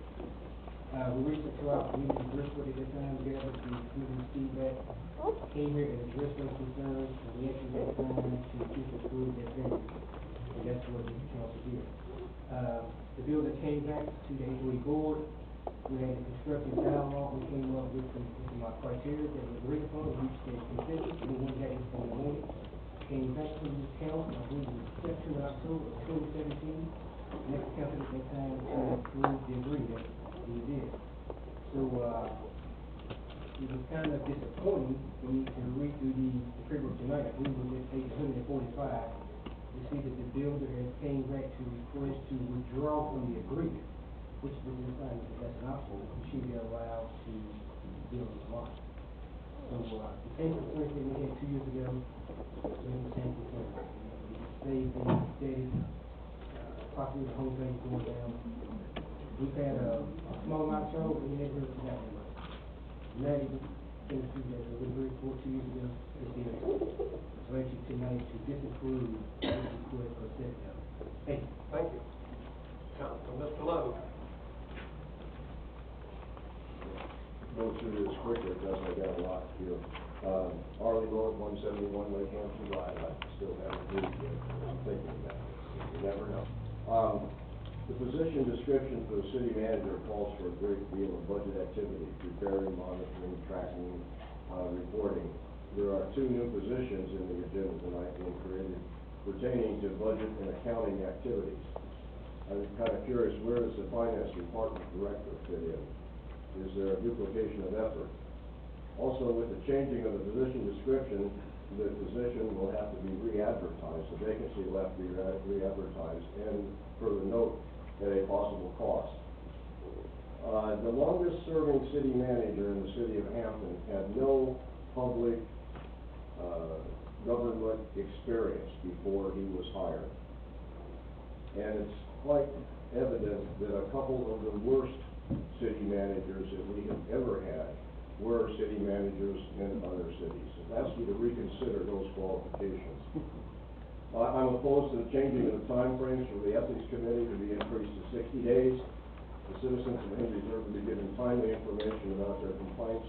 We reached out to our community in Bristol at the time, gathered the community feedback, came here and addressed those concerns, and we actually had time to approve that variance. And that's what the council did. The bill that came back to the HOA board, we had a constructive dialogue, we came up with some criteria that we agreed upon, we reached a consensus, we went back and wanted. Came back to this council, I believe it was September, October of 2017, next council at that time to approve the agreement, we did. So, it was kind of disappointing when you read through the paperwork tonight, I believe it was at page 145. You see that the builder has came back to request to withdraw from the agreement, which was inside, that's an option, he should be allowed to build his lot. So, the same concerns that we had 2 years ago, we have the same concerns. They've been steady, possibly the whole thing going down. We've had a small amount of trouble, but we never really got that much. Now, you can see that we agreed 2 years ago, it's here. So actually tonight to disapprove this request for step down. Thank you. Thank you. Mr. Lowe. Go through this quicker because I got a lot here. Harley Road, 171 Lake Hampton Drive, I still haven't moved yet, I'm thinking about it, you never know. The position description for the city manager calls for a great deal of budget activity, preparing, monitoring, tracking, reporting. There are 2 new positions in the agenda tonight being created pertaining to budget and accounting activities. I'm kind of curious, where does the finance department director fit in? Is there a duplication of effort? Also, with the changing of the position description, the position will have to be re-advertised. The vacancy will have to be re-advertised, and further note, at a possible cost. The longest-serving city manager in the city of Hampton had no public government experience before he was hired. And it's quite evident that a couple of the worst city managers that we have ever had were city managers in other cities. I've asked you to reconsider those qualifications. I'm opposed to the changing of the timeframes for the Ethics Committee to be increased to 60 days. The citizens of Maine deserve to be given timely information about their complaints.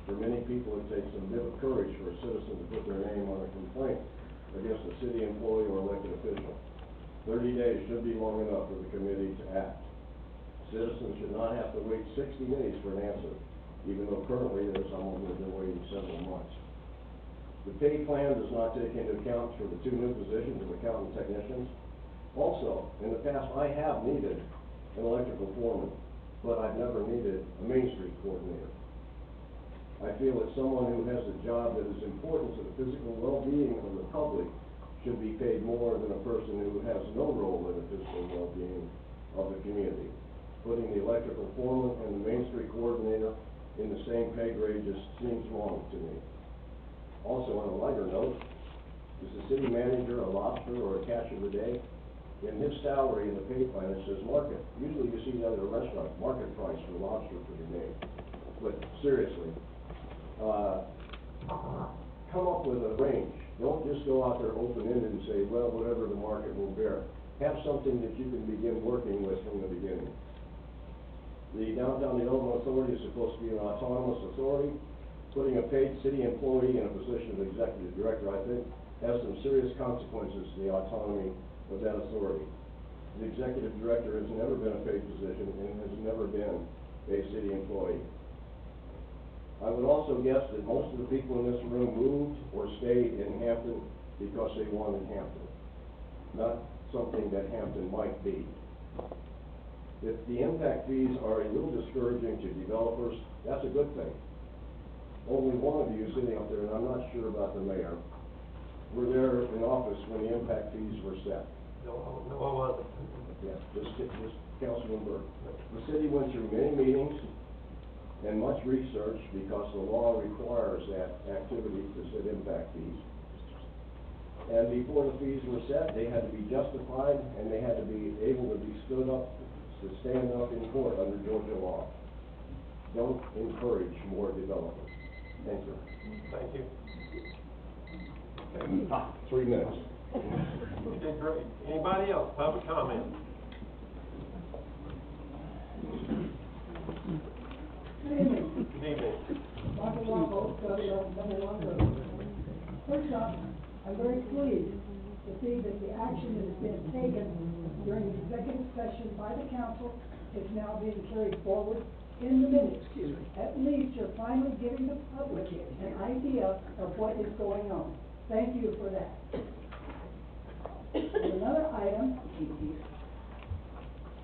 For many people, it takes a bit of courage for a citizen to put their name on a complaint against a city employee or elected official. 30 days should be long enough for the committee to act. Citizens should not have to wait 60 days for an answer, even though currently there's someone who has been waiting several months. The pay plan does not take into account for the 2 new positions of accountant technicians. Also, in the past, I have needed an electrical foreman, but I've never needed a Main Street coordinator. I feel that someone who has a job that is important to the physical well-being of the public should be paid more than a person who has no role in the physical well-being of the community. Putting the electrical foreman and the Main Street coordinator in the same pay grade just seems wrong to me. Also, on a lighter note, is the city manager a lobster or a catch of the day? In his salary in the pay plan, it says market. Usually you see that at a restaurant, market price for lobster for the day. But seriously, come up with a range. Don't just go out there open-ended and say, well, whatever the market will bear. Have something that you can begin working with from the beginning. The Downtown Development Authority is supposed to be an autonomous authority. Putting a paid city employee in a position of executive director, I think, has some serious consequences to the autonomy of that authority. The executive director has never been a paid position and has never been a city employee. I would also guess that most of the people in this room moved or stayed in Hampton because they wanted Hampton, not something that Hampton might be. If the impact fees are a little discouraging to developers, that's a good thing. Only one of you sitting up there, and I'm not sure about the mayor, were there in office when the impact fees were set. No, I wasn't. Yeah, just Councilman Burke. The city went through many meetings and much research because the law requires that activity to set impact fees. And before the fees were set, they had to be justified and they had to be able to be stood up, to stand up in court under Georgia law. Don't encourage more development. Thank you. Thank you. 3 minutes. You did great. Anybody else? Public comment? Good evening. Good evening. Michael Waffle, number 1 road. First off, I'm very pleased to see that the action that has been taken during the executive session by the council is now being carried forward in the minutes. At least you're finally giving the public an idea of what is going on. Thank you for that. And another item,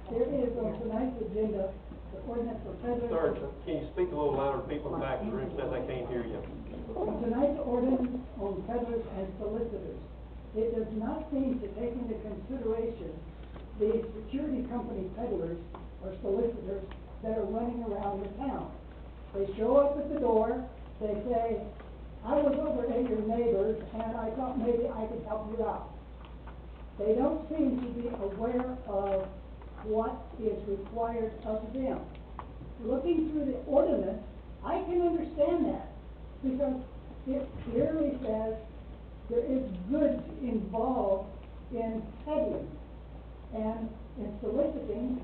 there is on tonight's agenda the ordinance for peddlers. Sir, can you speak a little louder? People in the back of the room said they can't hear you. Tonight's ordinance on peddlers and solicitors, it does not seem to take into consideration the security company peddlers or solicitors that are running around the town. They show up at the door, they say, I was over at your neighbor's and I thought maybe I could help you out. They don't seem to be aware of what is required of them. Looking through the ordinance, I can understand that, because it clearly says there is goods involved in peddling and in soliciting.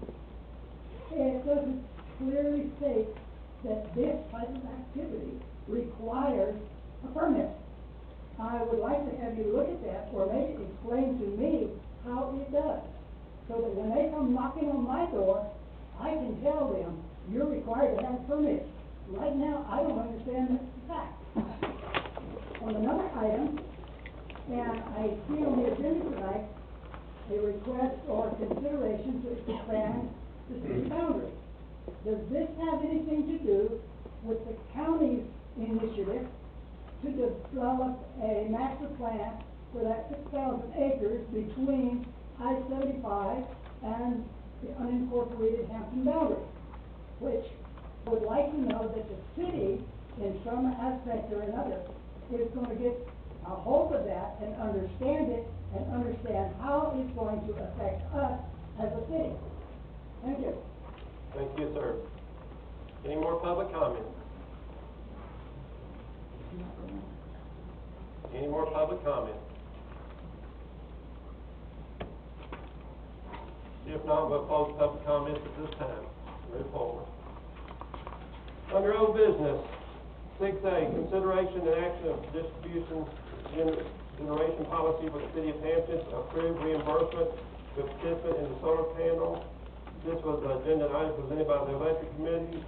It doesn't clearly state that this type of activity requires a permit. I would like to have you look at that, or maybe explain to me how it does, so that when they come knocking on my door, I can tell them, you're required to have a permit. Right now, I don't understand the fact. On another item, and I see on the agenda tonight, a request or consideration to expand the city boundary. Does this have anything to do with the county's initiative to develop a master plan for that 6,000 acres between I-75 and the unincorporated Hampton boundary, which I would like to know that the city, in some aspect or another, is going to get a hold of that and understand it and understand how it's going to affect us as a city. Thank you. Thank you, sir. Any more public comments? Any more public comments? If not, we'll close public comments at this time. Move forward. Under old business, 6A, consideration and action of distribution generation policy for the city of Hampton, approved reimbursement to participant in the solar panel. This was an agenda item presented by the electric committee.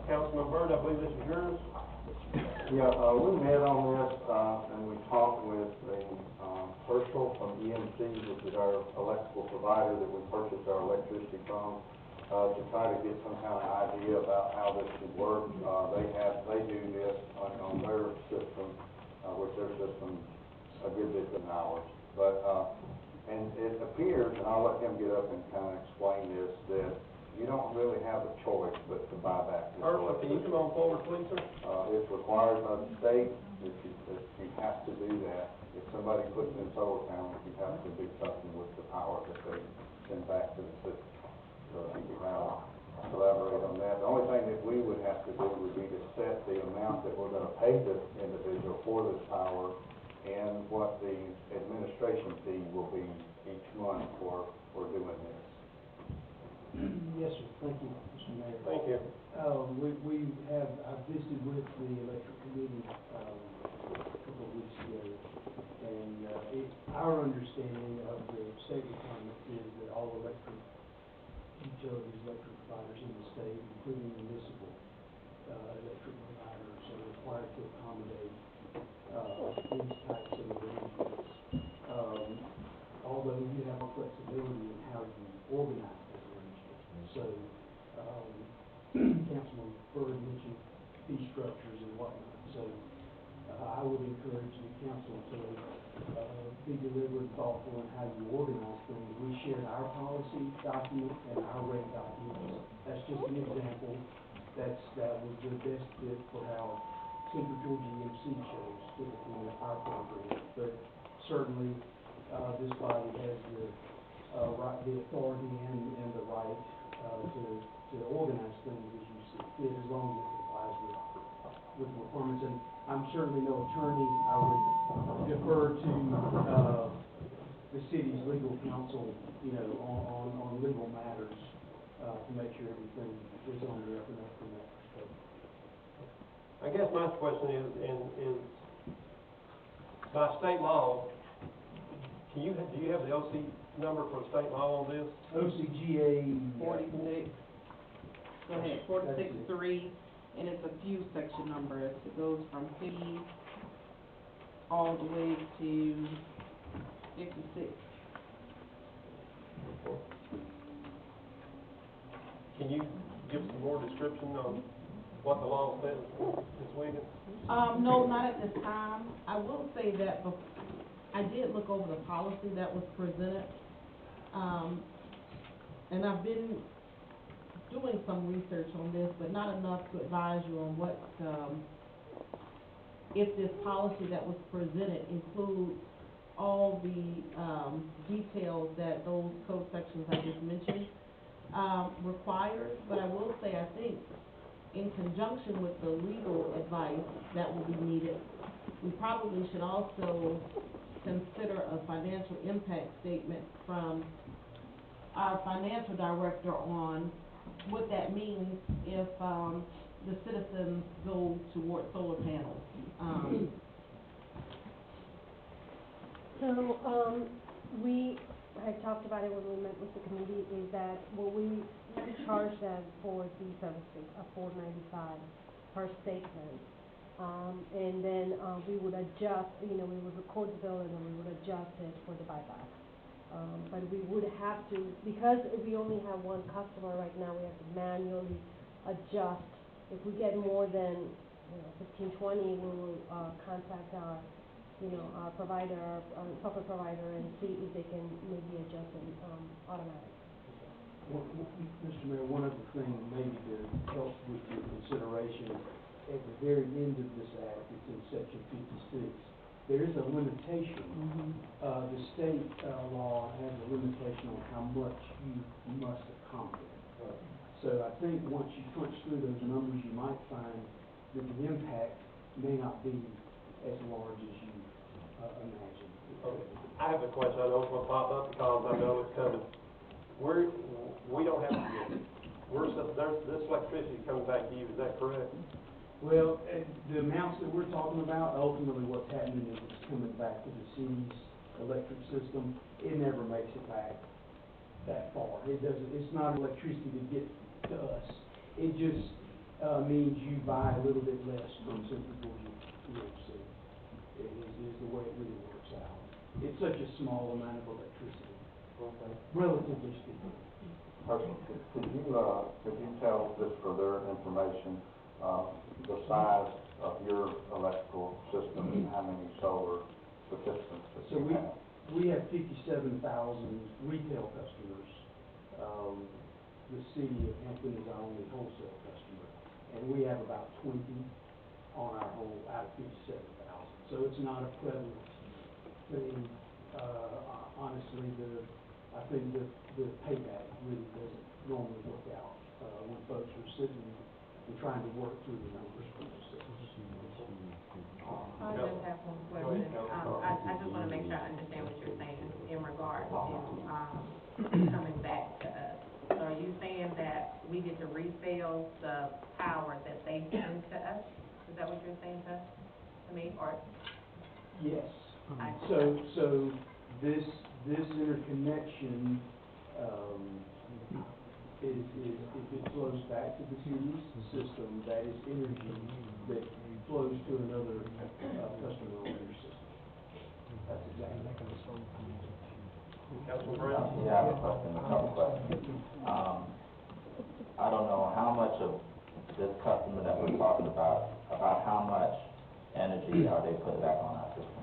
Councilman Byrd, I believe this is yours. Yeah, we met on this, and we talked with the, Herschel from EMC, which is our electrical provider that we purchase our electricity from, to try to get some kind of idea about how this should work. They do this on their system, which their system a good bit than ours. But, and it appears, and I'll let him get up and kind of explain this, that you don't really have a choice but to buy back this Herschel, electricity. can you come on forward, please, sir? It's required by the state that you have to do that. If somebody puts in solar panels, you have to do something with the power that they send back to the system. So if you can collaborate on that. The only thing that we would have to do would be to set the amount that we're gonna pay this individual for this power and what the administration fee will be each month for doing this. Yes, sir. Thank you, Mr. Mayor. Thank you. I've visited with the electric committee, a couple of weeks ago, and, our understanding of the state requirements is that all electric utilities, electric providers in the state, including municipal, electric providers, are required to accommodate, these types of arrangements. Although you have flexibility in how you organize that arrangement. So, Councilman Byrd mentioned fee structures and whatnot. So, I would encourage the council to, be deliberate and thoughtful in how you organize things. We shared our policy document and our rate documents. That's just an example. That was the best fit for how Central Georgia EMC chose to implement our program. But certainly, this body has the authority and the right, to organize things as you see fit, as long as it complies with requirements. And I'm certainly no attorney. I would defer to, the city's legal counsel, on legal matters, to make sure everything is on the up and up from that perspective. I guess my question is by state law, do you have the OC number for state law on this? OCGA 46. Go ahead, 46.3, and it's a few section numbers. It goes from fees all the way to 56. Can you give some more description on what the law says, Ms. Wiggins? No, not at this time. I will say that I did look over the policy that was presented. And I've been doing some research on this, but not enough to advise you on what, if this policy that was presented includes all the, details that those code sections I just mentioned, requires. But I will say, I think, in conjunction with the legal advice that will be needed, we probably should also consider a financial impact statement from our financial director on what that means if, the citizens go toward solar panels. So, we had talked about it when we met with the committee, is that what we charge them for the services of $4.95 per statement. And then, we would adjust, we would record the bill and then we would adjust it for the buyback. But we would have to, because we only have one customer right now, we have to manually adjust. If we get more than, 15, 20, we will, contact our, our provider, our software provider, and see if they can maybe adjust it, automatically. Mr. Mayor, one other thing maybe to help with your consideration, at the very end of this act, it's in section 56, there is a limitation. The state law has a limitation on how much you must accommodate. So I think once you punch through those numbers, you might find that the impact may not be as large as you imagine. I have a question, I know it's gonna pop up because I know it's coming. We don't have to get it. This electricity coming back to you, is that correct? Well, the amounts that we're talking about, ultimately what's happening is it's coming back to the city's electric system. It never makes it back that far. It doesn't, it's not electricity to get to us. It just, means you buy a little bit less from Central Georgia EMC. Is the way it really works out. It's such a small amount of electricity, relatively speaking. Could you tell, just for their information, the size of your electrical system and how many solar participants that you have? We have 57,000 retail customers. The city of Hampton is our only wholesale customer, and we have about 20 on our whole out of 57,000. So it's not a prevalent thing. Honestly, I think the payback really doesn't normally work out when folks are sitting and trying to work through the numbers for themselves. I just have one question. I just want to make sure I understand what you're saying in regards to coming back to us. So are you saying that we get to resell the power that they send to us? Is that what you're saying to me, or? Yes. So this interconnection, is if it flows back to the city's system, that is energy that flows to another customer on your system. That's exactly like a solar panel. Councilman Brown? Yeah, I have a question, a couple questions. I don't know how much of this customer that we're talking about how much energy are they putting back on our system?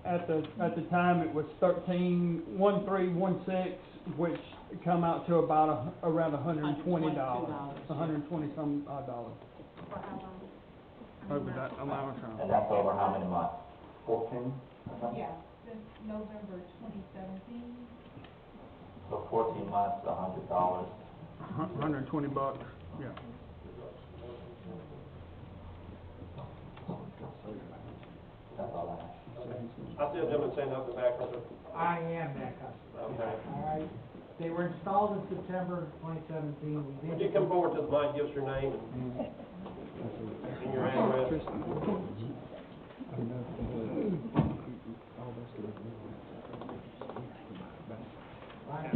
At the time, it was 13,1316, which come out to about around $120, $120 some dollars. For how long? Over that amount of time. And that's over how many months? 14? Yeah, since November 2017. So 14 months, $100. $120, yeah. That's all I have. I see a gentleman saying up in the back, Mr. I am that customer. Okay. All right. They were installed in September 2017. Would you come forward to the mic, give us your name and your address? Line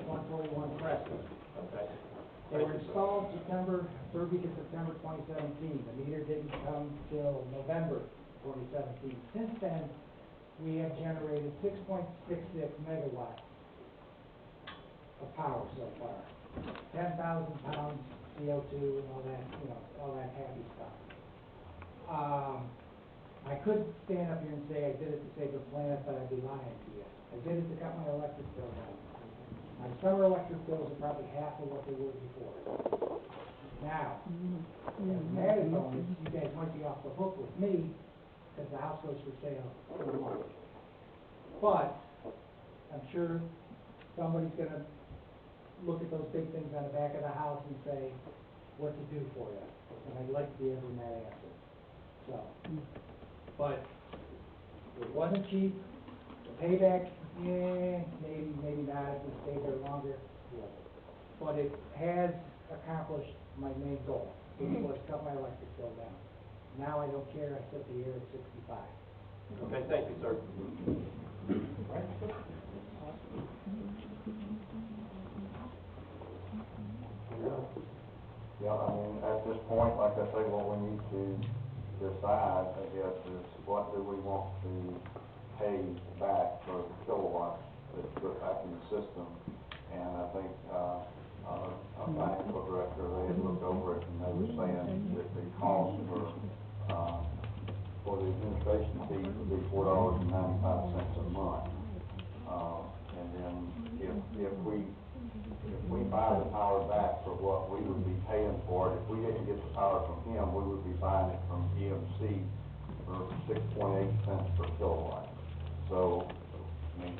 141 Preston. Okay. They were installed third week of September 2017. The meter didn't come till November 2017. Since then, we have generated 6.66 megawatts of power so far. 10,000 pounds CO2 and all that, you know, all that happy stuff. I could stand up here and say I did it to save the planet, but I'd be lying to you. I did it to cut my electric bill down. My summer electric bills are probably half of what they were before. Now, as an added bonus, you guys might be off the hook with me, because the house goes for sale in a month. But, I'm sure somebody's gonna look at those big things on the back of the house and say, what to do for you, and I'd like to be able to that answer. So, but it wasn't cheap. The payback, yeah, maybe not if we stayed there longer. But it has accomplished my main goal, which was cut my electric bill down. Now I don't care. I set the air at 65. Okay, thank you, sir. Yeah, I mean, at this point, like I say, what we need to decide, I guess, is what do we want to pay back for the kilowatts that's put back in the system? And I think, our financial director, they had looked over it and they were saying that the cost for the administration fee would be $4.95 a month. And then if we buy the power back for what we would be paying for it, if we didn't get the power from him, we would be buying it from EMC for 6.8 cents per kilowatt. So, I mean,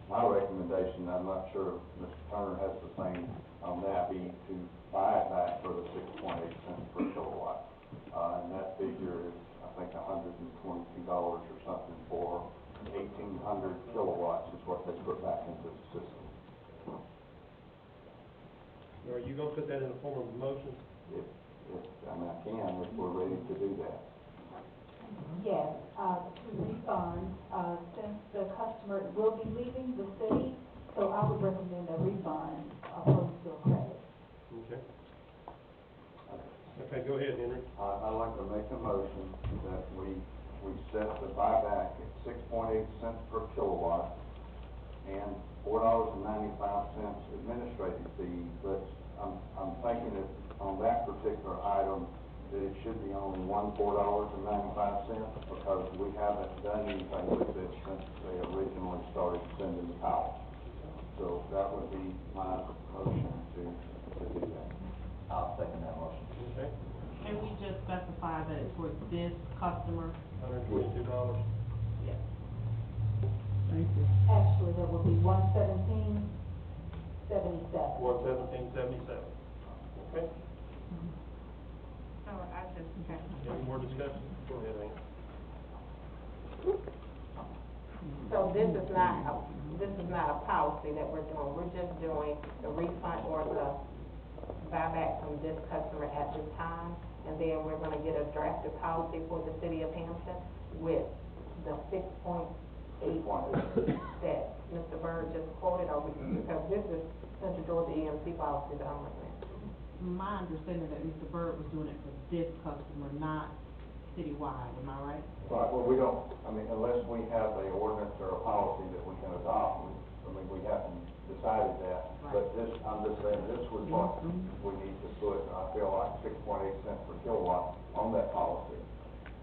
my recommendation, I'm not sure if Mr. Turner has the same on that, be to buy it back for the 6.8 cents per kilowatt. And that figure is, I think, $122 or something for 1,800 kilowatts is what they put back into the system. Are you gonna put that in the form of a motion? I mean, I can if we're ready to do that. Yes, to refund, since the customer will be leaving the city, so I would recommend a refund opposed to a credit. Okay. Okay, go ahead, Henry. I'd like to make a motion that we set the buyback at 6.8 cents per kilowatt and $4.95 administrative fee, but I'm thinking that on that particular item, that it should be only $4.95 because we haven't done anything with it since they originally started sending the power. So that would be my motion to do that. I'll second that motion. Okay. Can we just specify that it's for this customer? $122. Yes. Thank you. Actually, that would be $117.77. $117.77. Okay. So I just, Any more discussion? Go ahead, Ann. So this is not a policy that we're doing, we're just doing the refund or the buyback from this customer at this time, and then we're gonna get a drafted policy for the city of Hampton with the 6.8 that Mr. Byrd just quoted, because this is Central Georgia EMC policy that I'm looking at. My understanding that Mr. Byrd was doing it for this customer, not citywide, am I right? Right, well, we don't, I mean, unless we have a ordinance or a policy that we can adopt, we haven't decided that. Right. But this, I'm just saying, this was what we need to put, I feel like 6.8 cents per kilowatt on that policy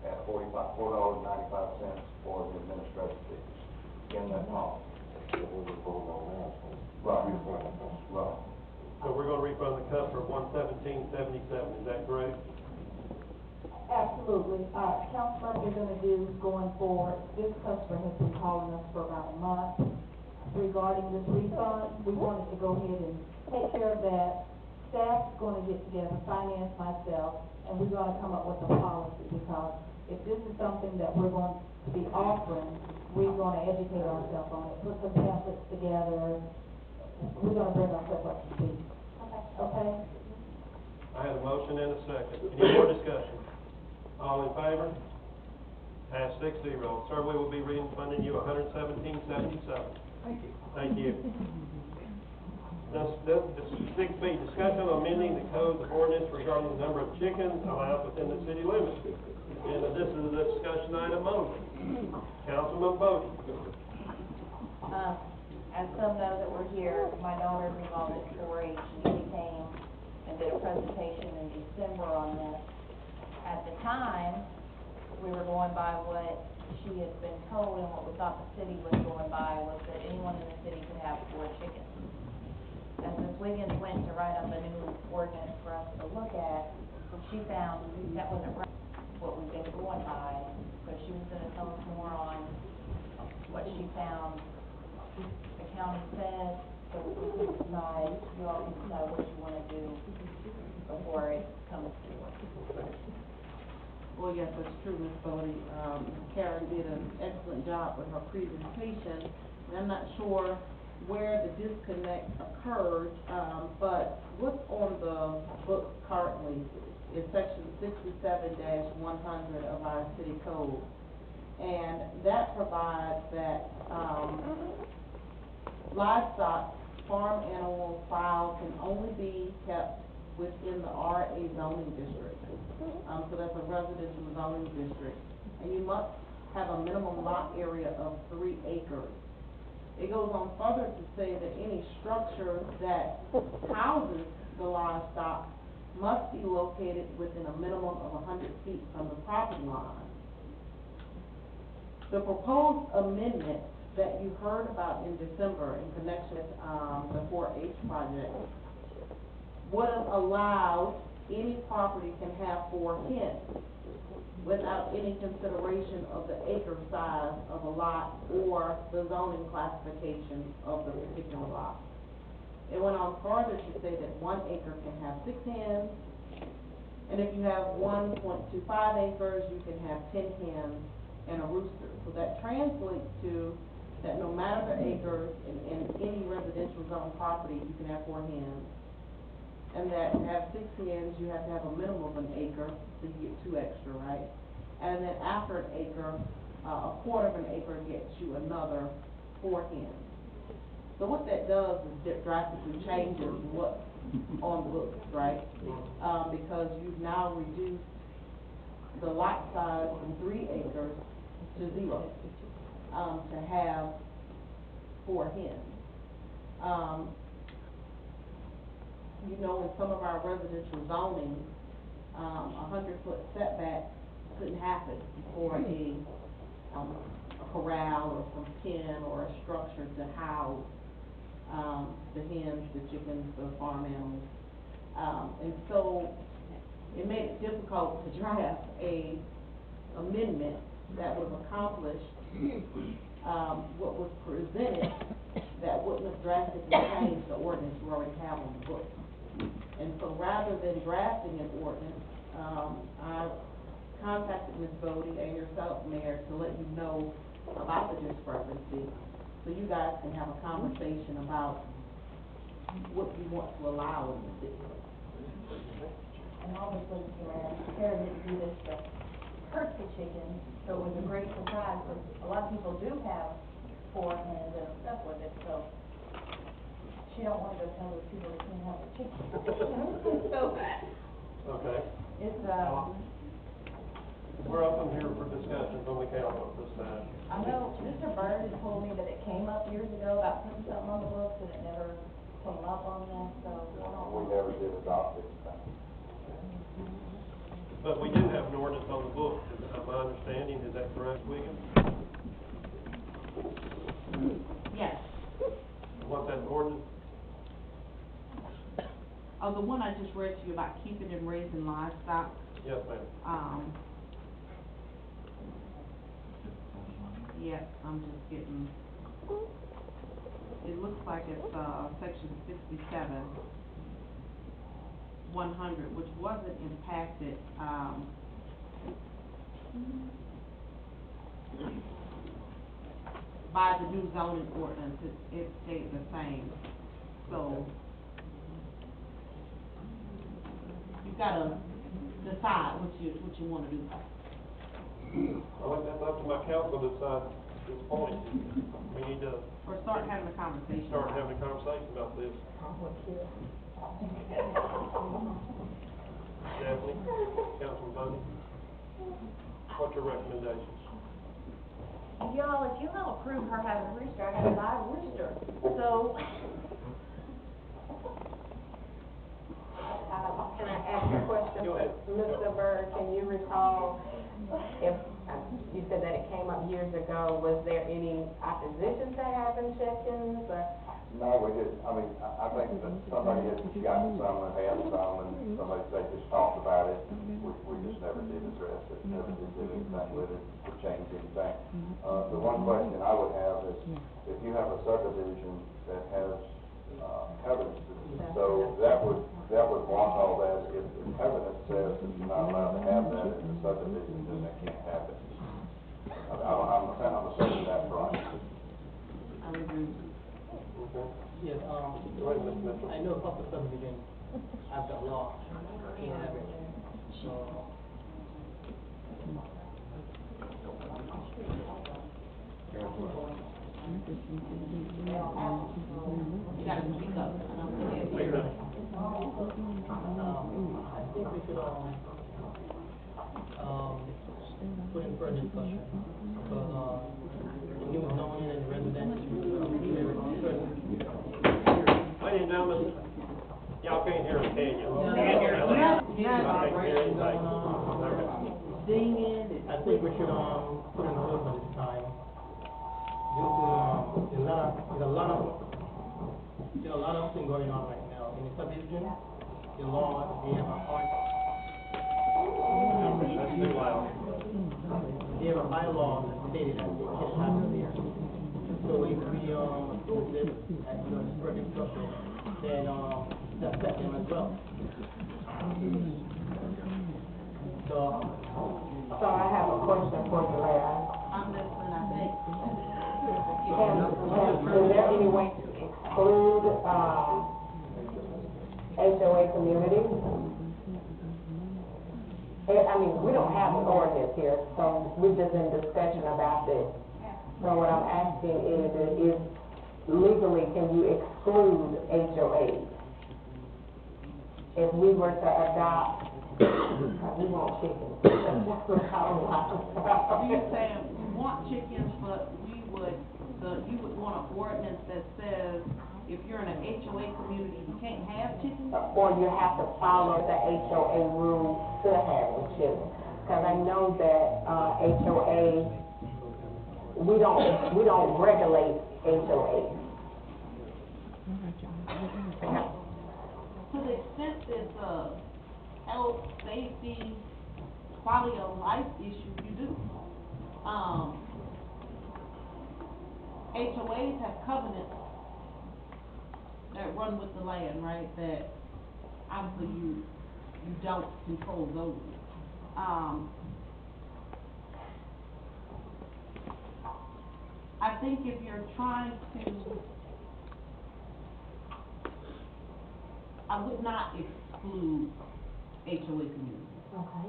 at $4.95 for the administrative fees in that policy. Right, right. So we're gonna refund the customer $117.77, is that correct? Absolutely. Councilman, we're gonna do going forward, this customer has been calling us for about a month regarding this refund. We wanted to go ahead and take care of that. Staff's gonna get together, finance, myself, and we're gonna come up with a policy, because if this is something that we're going to be offering, we're gonna educate ourselves on it, put some pamphlets together. We're gonna bring ourselves up to speed. Okay? I have a motion and a second. Any more discussion? All in favor? Pass 6-0. Sir, we will be refunding you $117.77. Thank you. Thank you. Now, 6B, discussion on amending the code of ordinance regarding the number of chickens allowed within the city limits. And this is a discussion item only. Councilman Bodie. As some know that we're here, my daughter's involved in 4-H, and she became and did a presentation in December on this. At the time, we were going by what she had been told, and what we thought the city was going by was that anyone in the city could have 4 chickens. As Ms. Wiggins went to write up a new ordinance for us to look at, she found that wasn't right, what we've been going by, so she was gonna tell us more on what she found the county said, so we can decide, you all can decide what you wanna do before it comes to us. Well, yes, that's true, Ms. Bodie. Karen did an excellent job with her presentation, and I'm not sure where the disconnect occurred, but what's on the book currently is section 67-100 of our city code. And that provides that, livestock, farm animal files can only be kept within the RA zoning district. So that's a residential zoning district. And you must have a minimum lot area of 3 acres. It goes on further to say that any structure that houses the livestock must be located within a minimum of 100 feet from the property line. The proposed amendment that you heard about in December in connection with the 4-H project would have allowed any property can have 4 hens without any consideration of the acre size of a lot or the zoning classification of the particular lot. It went on further to say that 1 acre can have 6 hens, and if you have 1.25 acres, you can have 10 hens and a rooster. So that translates to that no matter the acres in any residential zone property, you can have 4 hens. And that to have 6 hens, you have to have a minimum of an acre, so you get 2 extra, right? And then after an acre, a quarter of an acre gets you another 4 hens. So what that does is drastically changes what's on the books, right? Because you've now reduced the lot size from 3 acres to 0, to have 4 hens. You know, in some of our residential zoning, 100-foot setback couldn't happen for a corral or some pen or a structure to house the hens, the chickens, the farm animals. And so it made it difficult to draft a amendment that would have accomplished what was presented that wouldn't have drastically changed the ordinance you already have on the books. And so rather than drafting an ordinance, I contacted Ms. Bodie and yourself, Mayor, to let you know about the discrepancy, so you guys can have a conversation about what you want to allow in the city. And obviously, Karen didn't do this to hurt the chickens, so it was a great surprise, because a lot of people do have 4 hens and stuff with it, so she don't want to go tell those people they can't have the chickens. So, Okay. it's, We're open here for discussions on the council at this time. I know Mr. Byrd told me that it came up years ago about putting something on the books, and it never came up on this, so I don't know. We never did adopt it. But we do have an ordinance on the book, is my understanding, is that correct, Wiggins? Yes. What's that ordinance? The one I just read to you about keeping and raising livestock. Yes, ma'am. Yes, I'm just getting, it looks like it's, section 67-100, which wasn't impacted, by the new zoning ordinance. It stayed the same. So, you gotta decide what you wanna do. Well, that's up to my council to decide at this point. We need to Or start having a conversation. start having a conversation about this. Stephanie, Councilman Bodie, what's your recommendations? Y'all, if you all approve her having a rooster, I gotta buy a rooster, so I can I ask a question? Go ahead. Mr. Byrd, can you recall if, you said that it came up years ago, was there any opposition to having check-ins, or? No, we didn't, I mean, I think that somebody had gotten some and had some, and somebody, they just talked about it. We just never did address it, never did do anything with it to change anything. The one question I would have is, if you have a subdivision that has, covenants, so that would block all that. If the covenant says that you're not allowed to have that in the subdivision, then that can't happen. I'm assuming that's right. I agree. Yes, I know a couple of subdivisions have the law, can't have it, so. You gotta speak up. I don't think it's here. I think we should, put in further discussion, because, the new zoning and residential, Ladies and gentlemen, y'all can't hear us, can you? No. Can't hear us. No. I can't hear anything. Singing. I think we should, put an ordinance this time, due to, there's a lot of things going on right now in the subdivision, the law, they have a hard. That's too loud. They have a bylaw that stated that they can't have it there. So if we, approve this, as per instruction, then, that's that them as well. So I have a question for you, Larry. I'm listening, I think. Is there any way to exclude, HOA communities? I mean, we don't have an ordinance here, so we're just in discussion about this. So what I'm asking is legally, can you exclude HOAs? If we were to adopt, we want chickens. You saying we want chickens, but you would want an ordinance that says if you're in an HOA community, you can't have chickens? Or you have to follow the HOA rules to have chickens. Because I know that, HOA, we don't regulate HOAs. To the extent it's a health, safety, quality of life issue, you do. HOAs have covenants that run with the land, right, that obviously you don't control those. I think if you're trying to, I would not exclude HOA communities. Okay.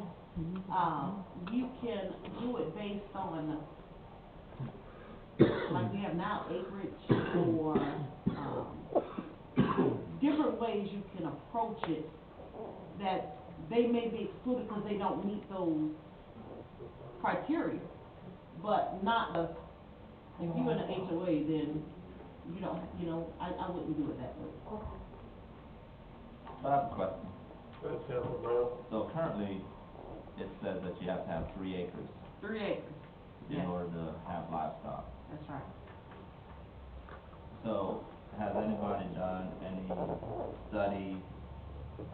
You can do it based on, like we have now, acreage or, different ways you can approach it that they may be excluded because they don't meet those criteria, but not the, if you're in an HOA, then you don't, I wouldn't do it that way. So I have a question. Go ahead, Councilman Brown. So currently, it says that you have to have 3 acres 3 acres. in Yes. order to have livestock. That's right. So, has anybody done any study,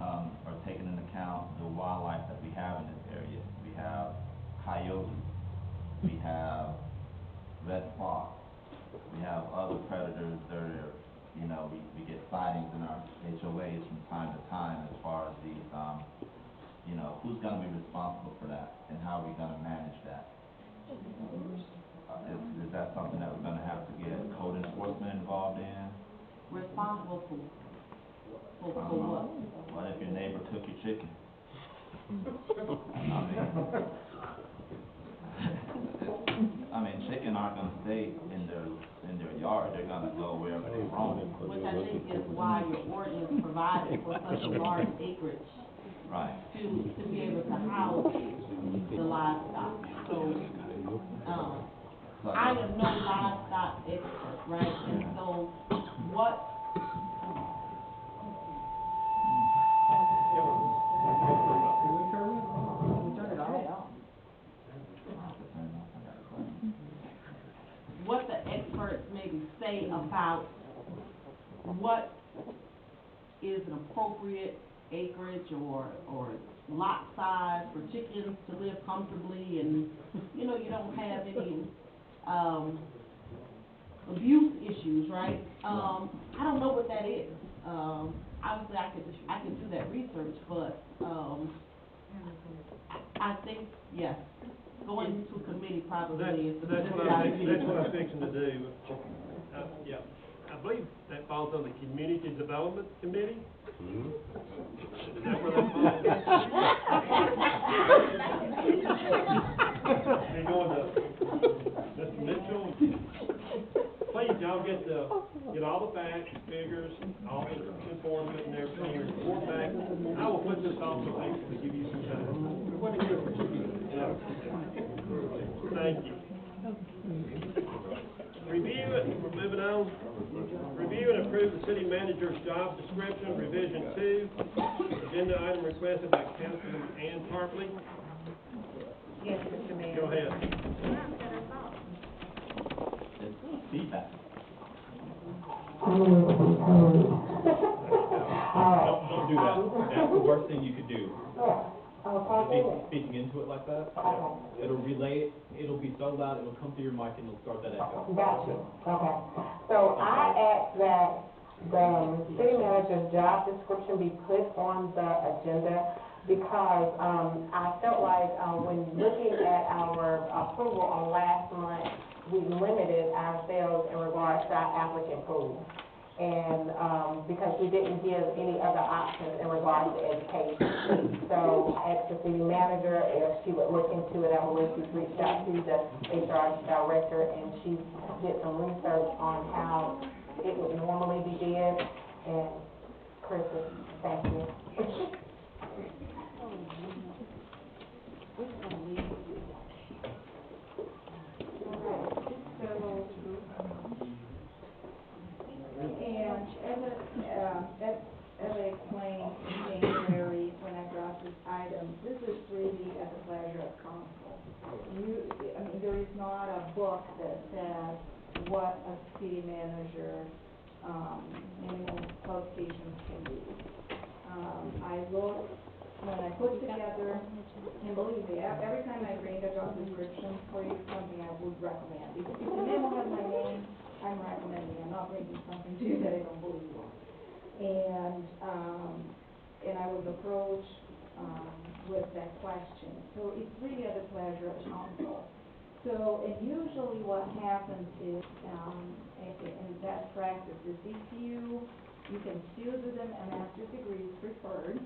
or taken into account the wildlife that we have in this area? We have coyotes, we have red fox, we have other predators that are, we get sightings in our HOAs from time to time as far as these, who's gonna be responsible for that, and how are we gonna manage that? Is that something that we're gonna have to get code enforcement involved in? Responsible for what? What if your neighbor took your chicken? I mean, chicken aren't gonna stay in their yard, they're gonna go wherever they roam. Which I think is why your ordinance provided for such a large acreage. Right. To be able to house the livestock. So, I am no livestock expert, right? And so, say about what is an appropriate acreage or lot size for chickens to live comfortably and, you know, you don't have any, abuse issues, right? I don't know what that is. Obviously I could do that research, but, I think, yes, going to committee probably is the That's best what I'm idea. fixing to do. Yeah, I believe that falls on the Community Development Committee. Is that where that falls? We're going to Mr. Mitchell. Please, y'all get all the facts, figures, all the information and everything, report back. I will put this off so thanks to give you some time. What a good yeah. Thank you. Review it, we're moving on. Review and approve the city manager's job description, revision 2. Agenda item requested by Councilman Ann Tarpley. Yes, Mr. Mayor. Go ahead. Feedback. Don't do that. That's the worst thing you could do. Speaking into it like that. It'll relay it. It'll be so loud it'll come through your mic and it'll start that echo. Gotcha. Okay. So I asked that the city manager's job description be put on the agenda because I felt like when looking at our approval on last month, we limited ourselves in regards to our applicant pool. And because we didn't give any other options in regards to education. So I asked the city manager if she would look into it. I believe she's reached out to the HR director and she did some research on how it would normally be did. And Chris, thank you. As I explained in January when I brought this item, this is really at the pleasure of council. There is not a book that says what a city manager, minimum qualifications can do. I looked, when I put together, and believe me, every time I bring a job description for you, something I would recommend. If the memo has my name, I'm recommending, I'm not bringing something to you that I don't believe in. And I was approached with that question. So it's really at the pleasure of council. So, and usually what happens is, in best practice is if you can still do them a master's degree is preferred.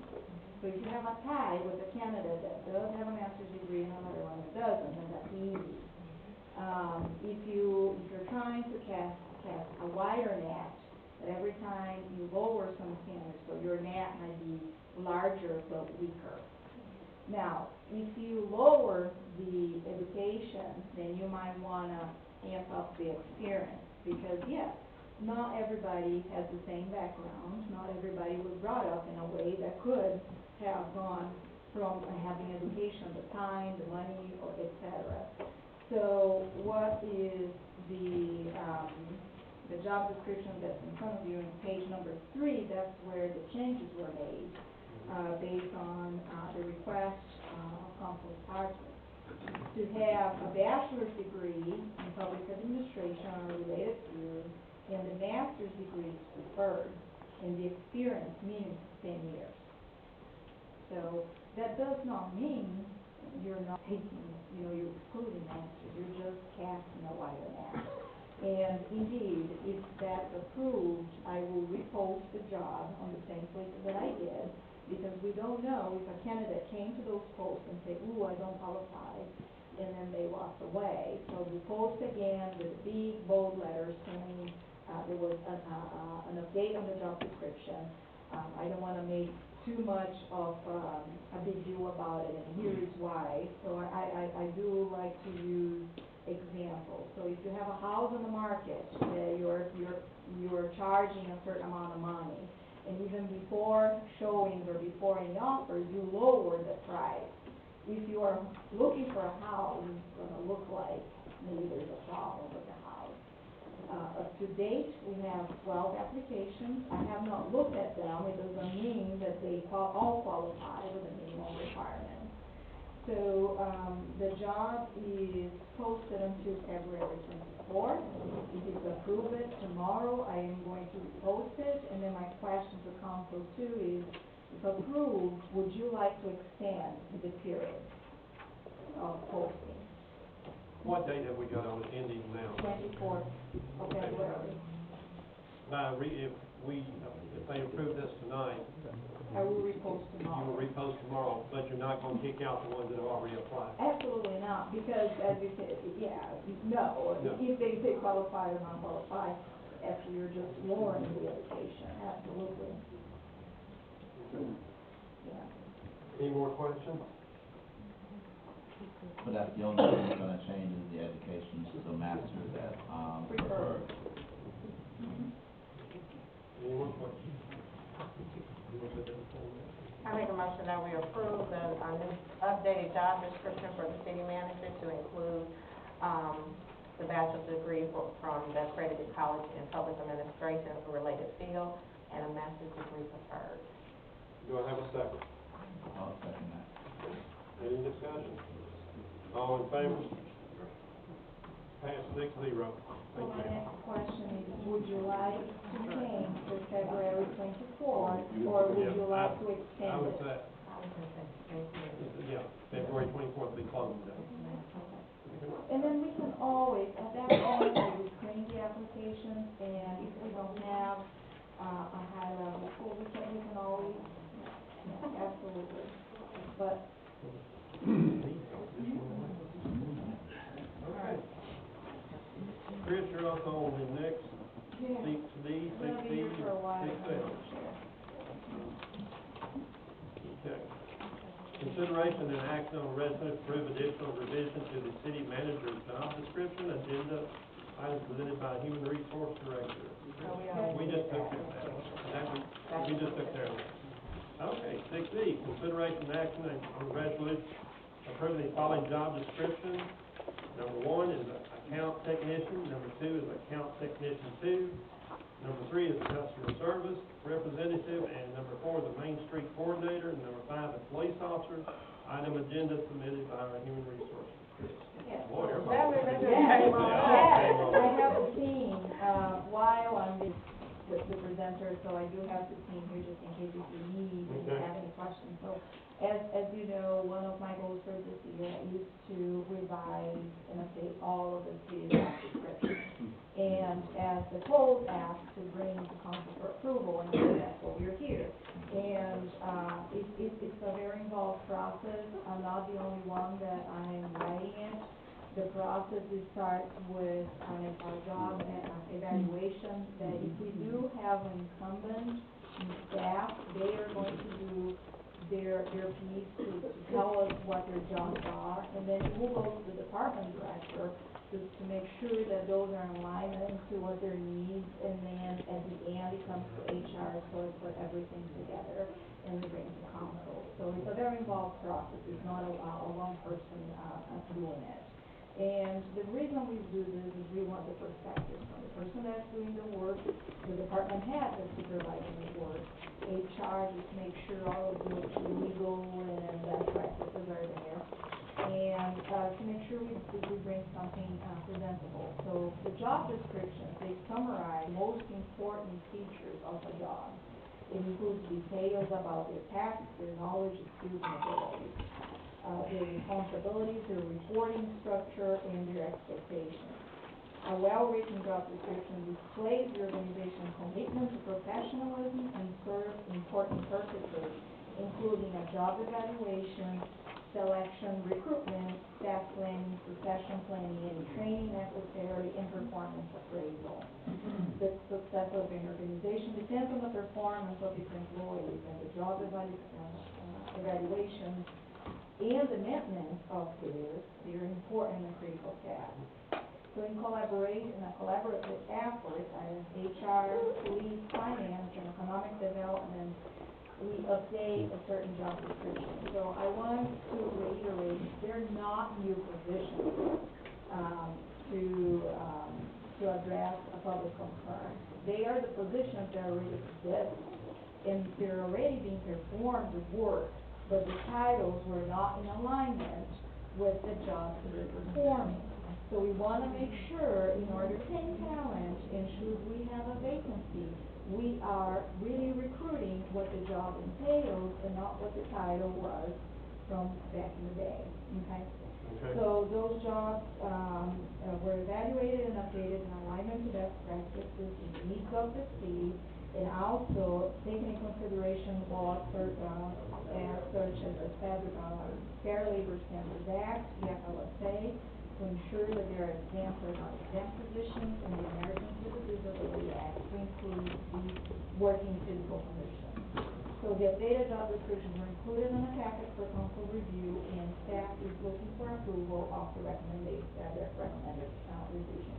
So if you have a tie with a candidate that does have a master's degree and another one that doesn't, then that's easy. If you're trying to cast a wider net, that every time you lower some standards, so your net might be larger but weaker. Now, if you lower the education, then you might want to amp up the experience because, yes, not everybody has the same background. Not everybody was brought up in a way that could have gone from having education, the time, the money, or etc. So what is the job description that's in front of you in page number 3, that's where the changes were made based on the request of council's department. To have a bachelor's degree in public administration or related field, and the master's degree is preferred, and the experience means 10 years. So that does not mean you're not taking, you're excluding masters, you're just casting a wider net. And indeed, if that's approved, I will repost the job on the same places that I did, because we don't know if a candidate came to those posts and said, ooh, I don't qualify, and then they walked away. So we post again with big, bold letters saying there was an update on the job description. I don't want to make too much of a big deal about it, and here is why. So I do like to use examples. So if you have a house on the market that you're charging a certain amount of money, and even before showings or before any offers, you lower the price. If you are looking for a house, it's going to look like maybe there's a problem with the house. To date, we have 12 applications. I have not looked at them. It doesn't mean that they all qualify with the minimum requirements. So, the job is posted until February 24th. If it's approved tomorrow, I am going to post it. And then my question to council too is, if approved, would you like to extend the period of posting? What date have we got on it ending now? 24th of February. If they approve this tonight, I will repost you tomorrow. will repost tomorrow, but you're not gonna kick out the ones that have already applied. Absolutely not, because as you said, no, No. if they say qualify or not qualify, actually you're just lowering the education, absolutely. Yeah. Any more questions? But that's the only thing that's gonna change is the education to the master's at, preferred. Any more questions? I make a motion that we approve the, new updated job description for the city manager to include, the bachelor's degree from the accredited college in public administration for related field and a master's degree preferred. Do I have a second? I'll second that. Any discussion? All in favor? Pass 6-0. So my next question is, would you like to change the February 24th, or would you like to extend I would it? say, yeah, February 24th, be closing day. And then we can always, at that point, we screen the applications, and if we don't have, a high level school, we can always, absolutely. But, Okay. Chris, you're also on the next, 6D, I'm gonna be here for a while. 6L. Okay. Consideration and action on resolution to approve additional revision to the city manager's job description, agenda, items presented by Human Resource Director. We just took care of that. We just took care of that. Okay, 6E, consideration and action on resolution approving the following job description. Number 1 is account technician, number 2 is account technician 2, number 3 is customer service representative, and number 4 is a Main Street coordinator, and number 5 is police officer. Item agenda submitted by our human resources. yes. Boy, Yes, everybody- yes, I have a team, while I'm the presenter, so I do have the team here just in case if you need, if you have any questions. So, as you know, one of my goals for this year is to revise and update all of the city job descriptions. And as the code asks, to bring to council for approval, and so that's what we're here. And, it's a very involved process. I'm not the only one that I'm writing it. The process starts with our job evaluation, that if we do have an incumbent staff, they are going to do their piece to tell us what their jobs are, and then it will go to the department director to make sure that those are in alignment to what their needs, and then at the end, it comes to HR, so it put everything together and we bring it to council. So it's a very involved process. It's not a one person doing it. And the reason we do this is we want the perspective from the person that's doing the work, the department head that's supervising the work, HR, just make sure all of the legal and best practices are there, and to make sure we bring something presentable. So the job descriptions, they summarize most important features of the job. It includes details about their tasks, their knowledge, skills, and abilities. Their responsibilities, their reporting structure, and their expectations. A well-written job description displays the organization's commitment to professionalism and serves important purposes, including a job evaluation, selection, recruitment, staff planning, succession planning, and training necessary, and performance appraisal. The success of an organization depends on the performance of its employees, and the job evaluation and the maintenance of they're important and critical tasks. So in collaborative effort, HR, police, finance, and economic development, we update a certain job description. So I want to reiterate, they're not new positions to to address a public concern. They are the positions that already exist, and they're already being performed with work, but the titles were not in alignment with the jobs that they're performing. So we want to make sure, in order to retain talent, and should we have a vacancy, we are really recruiting what the job entails and not what the title was from back in the day, okay? Okay. So those jobs, were evaluated and updated in alignment to best practices and the needs of the city, and also taking in consideration laws such as the Fair Labor Standards Act, the FLSA, to ensure that there are exempt or non-exempt positions, and the Americans with a Disability Act to include the working physical conditions. So the updated job descriptions are included in the packet for council review, and staff is looking for approval of the recommended revision.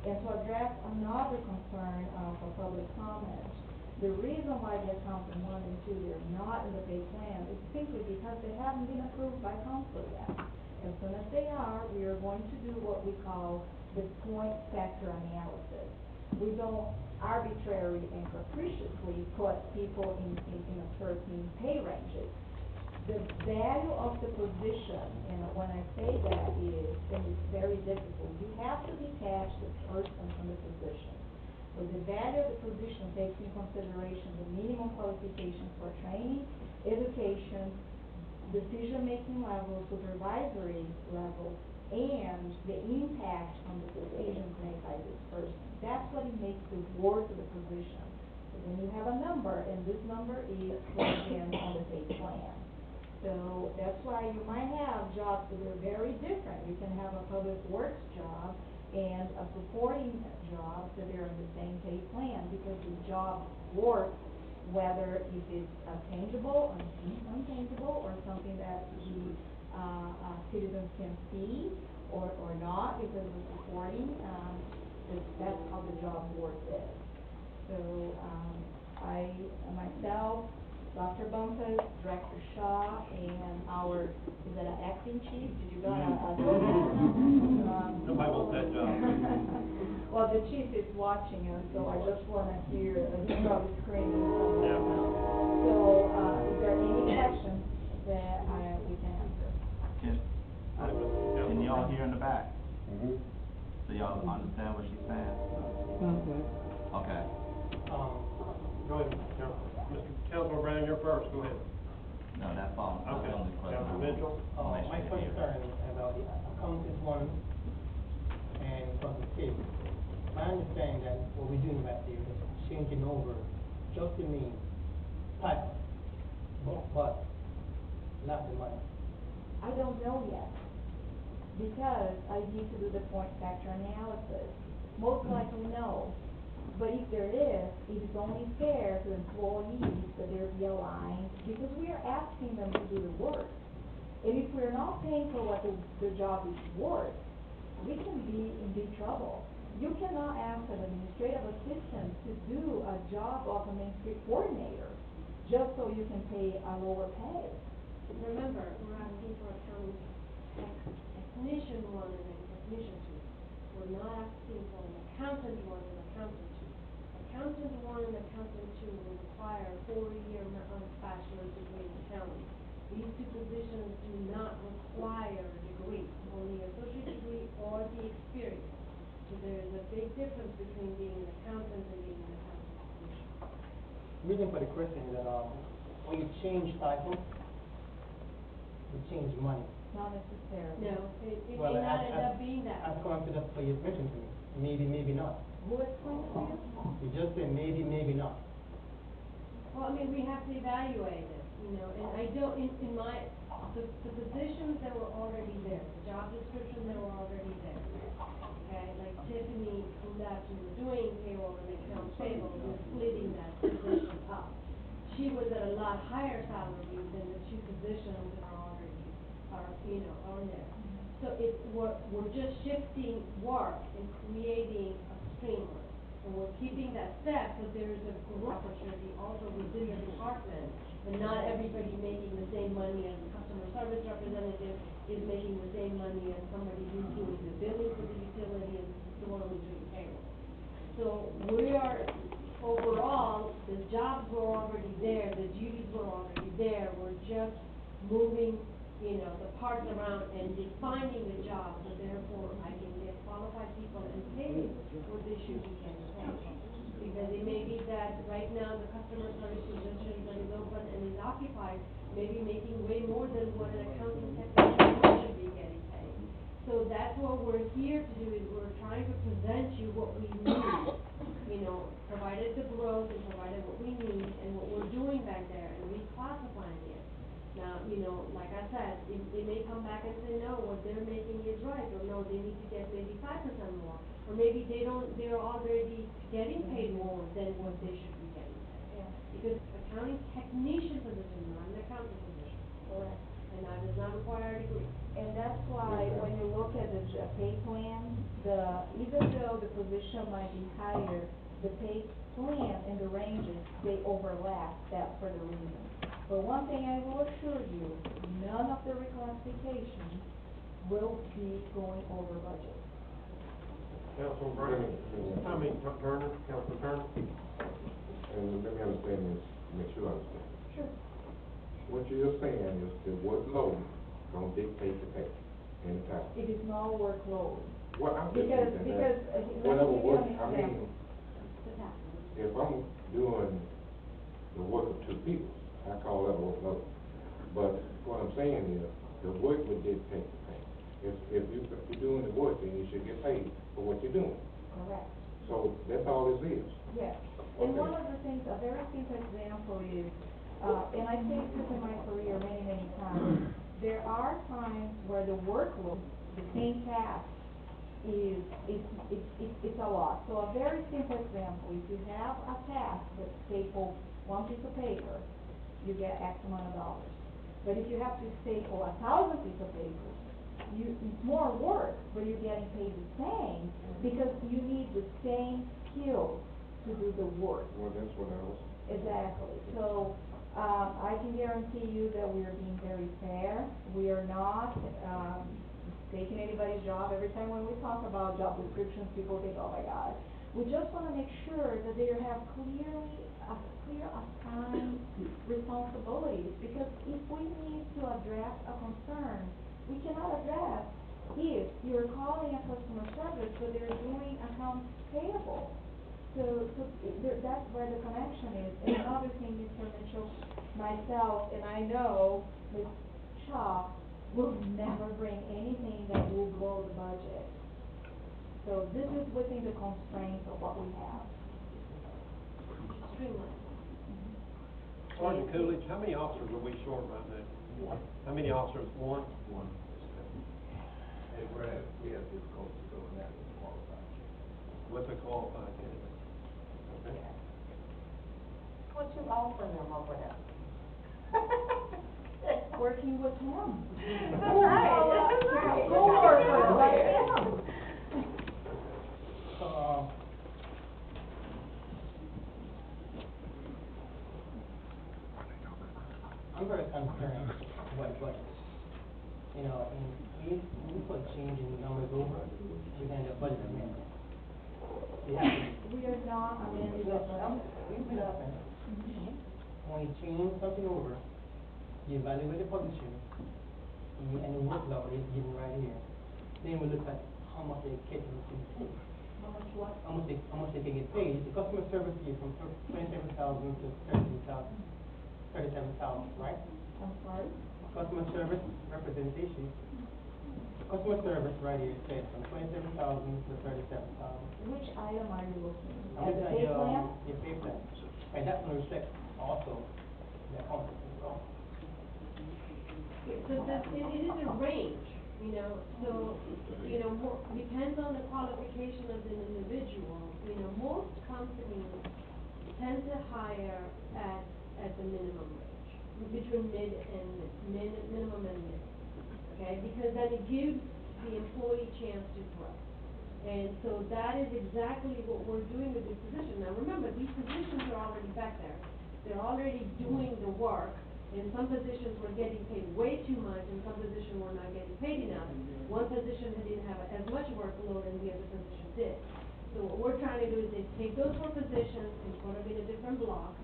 And to address another concern for public comment, the reason why the accountant 1 and 2 they're not in the pay plan is simply because they haven't been approved by council yet. As soon as they are, we are going to do what we call the point factor analysis. We don't arbitrarily and capriciously put people in a certain pay ranges. The value of the position, and when I say that is, and it's very difficult, you have to detach the person from the position. So the value of the position takes in consideration the minimum qualifications for training, education, decision-making level, supervisory level, and the impact on the decisions made by this person. That's what it makes the worth of the position. So then you have a number, and this number is plugged in on the pay plan. So that's why you might have jobs that are very different. You can have a public works job and a supporting job that are in the same pay plan, because the job works, whether if it's tangible, intangible, or something that the citizens can see or not because of supporting, that's how the job work is. So I myself, Dr. Bumpus, Director Shaw, and our, is that an acting chief? Did you got a Nobody wants that job. Well, the chief is watching us, so I just want to hear, he's probably screaming somewhere. So, is there any questions that we can answer? Can y'all hear in the back? So y'all understand what she's saying? Okay. Go ahead, Mr. Councilman Brown, you're first, go ahead. No, that's all. Okay. Councilman Mitchell? My concern about the accountant 1 and from the state. My understanding that what we're doing back there is changing over just the name, title, but not the money. I don't know yet, because I need to do the point factor analysis. Most likely no, but if there is, it is only fair to employees that there be aligned, because we are asking them to do the work. And if we're not paying for what the job is worth, we can be in big trouble. You cannot ask an administrative assistant to do a job of a Main Street coordinator just so you can pay a lower pay. Remember, we're asking for accounting technician 1 and a technician 2. We're not asking for an accountant 1 and accountant 2. Accountant 1 and accountant 2 will require a 4-year bachelor's degree in accounting. These two positions do not require a degree, only associate degree or the experience. So there is a big difference between being an accountant and being an accountant technician. The reason for the question is that when you change title, you change money. Not necessarily. No, it may not end up being that. I've come to that for your mention to me. Maybe, maybe not. Who explained to you? You just said maybe, maybe not. Well, I mean, we have to evaluate it, and I don't, the positions that were already there, the job descriptions that were already there, okay, like Tiffany, who left, who was doing payroll and accounts payable, was splitting that position up. She was at a lot higher salary than the 2 positions that are on there. So we're just shifting work and creating a streamline. And we're keeping that step, but there is a growth opportunity also within the department. And not everybody making the same money as a customer service representative is making the same money as somebody who's doing the billing for the utility and the one who's doing payroll. So we are, overall, the jobs were already there, the duties were already there, we're just moving, you know, the parts around and defining the job, so therefore I can get qualified people and pay what they should be getting paid. Because it may be that right now the customer service position that is open and is occupied, may be making way more than what an accounting technician should be getting paid. So that's what we're here to do, is we're trying to present you what we need, you know, provided the growth and provided what we need and what we're doing back there and reclassifying it. Now, you know, like I said, they may come back and say, no, what they're making is right, or no, they need to get maybe 5% more, or maybe they're already getting paid more than what they should be getting paid. Yeah. Because accounting technician position, not an accountant position. Correct. And that does not require a degree. And that's why when you look at the pay plan, even though the position might be higher, the pay plan and the ranges, they overlap. That's for the reason. But one thing I will assure you, none of the reclassifications will be going over budget. Councilman Brandon, Turner, Councilman Turner? And let me understand this, make sure I understand. Sure. What you're saying is that workload gonna dictate the pay and the time. It is no workload. Well, I'm just Because, thinking that. let me Whatever give you work, an I mean, example. if I'm doing the work of two people, I call that workload. But what I'm saying is, the work would dictate the pay. If you're doing the work, then you should get paid for what you're doing. Correct. So that's all this is. Yes. And one of the things, a very simple example is, and I faced this in my career many, many times, there are times where the workload, the same task, it's a lot. So a very simple example, if you have a task that staple one piece of paper, you get X amount of dollars. But if you have to staple 1,000 pieces of paper, it's more work, but you're getting paid the same because you need the same skills to do the work. Well, that's what I was. Exactly. So, I can guarantee you that we are being very fair. We are not, taking anybody's job. Every time when we talk about job descriptions, people think, oh my God. We just want to make sure that they have clear assigned responsibilities, because if we need to address a concern, we cannot address if you're calling a customer service, but they're doing accounts payable. So that's where the connection is. And another thing, Mr. Mitchell, myself, and I know Ms. Shaw will never bring anything that will blow the budget. So this is within the constraints of what we have. Streamline. Sergeant Coolidge, how many officers are we short right now? One. How many officers? One? One. And we have difficulty going that with qualified. With a qualified candidate. Okay. What you offering them over there? Working with him. That's right. Co-workers like him. I'm very concerned about budgets. You know, and we put change in numbers over, we end up budget amendment. We are not amending the budget. We've been up and when you change something over, you evaluate the position, and the workload is given right here. Then we look at how much they get to pay. How much what? How much they can get paid. The customer service fee from 27,000 to 37,000, right? I'm sorry? Customer service representation. Customer service right here says from 27,000 to 37,000. Which item are you looking at? I'm The looking pay plan? your pay plan. And that's going to reflect also the conference as well. So it is a range, you know, so, you know, depends on the qualification of the individual. You know, most companies tend to hire at the minimum range, between minimum and mid, okay? Because then it gives the employee chance to grow. And so that is exactly what we're doing with this position. Now remember, these positions are already back there. They're already doing the work. In some positions, we're getting paid way too much, in some positions, we're not getting paid enough. One position didn't have as much workload, and the other position this. So what we're trying to do is take those four positions and put them in a different block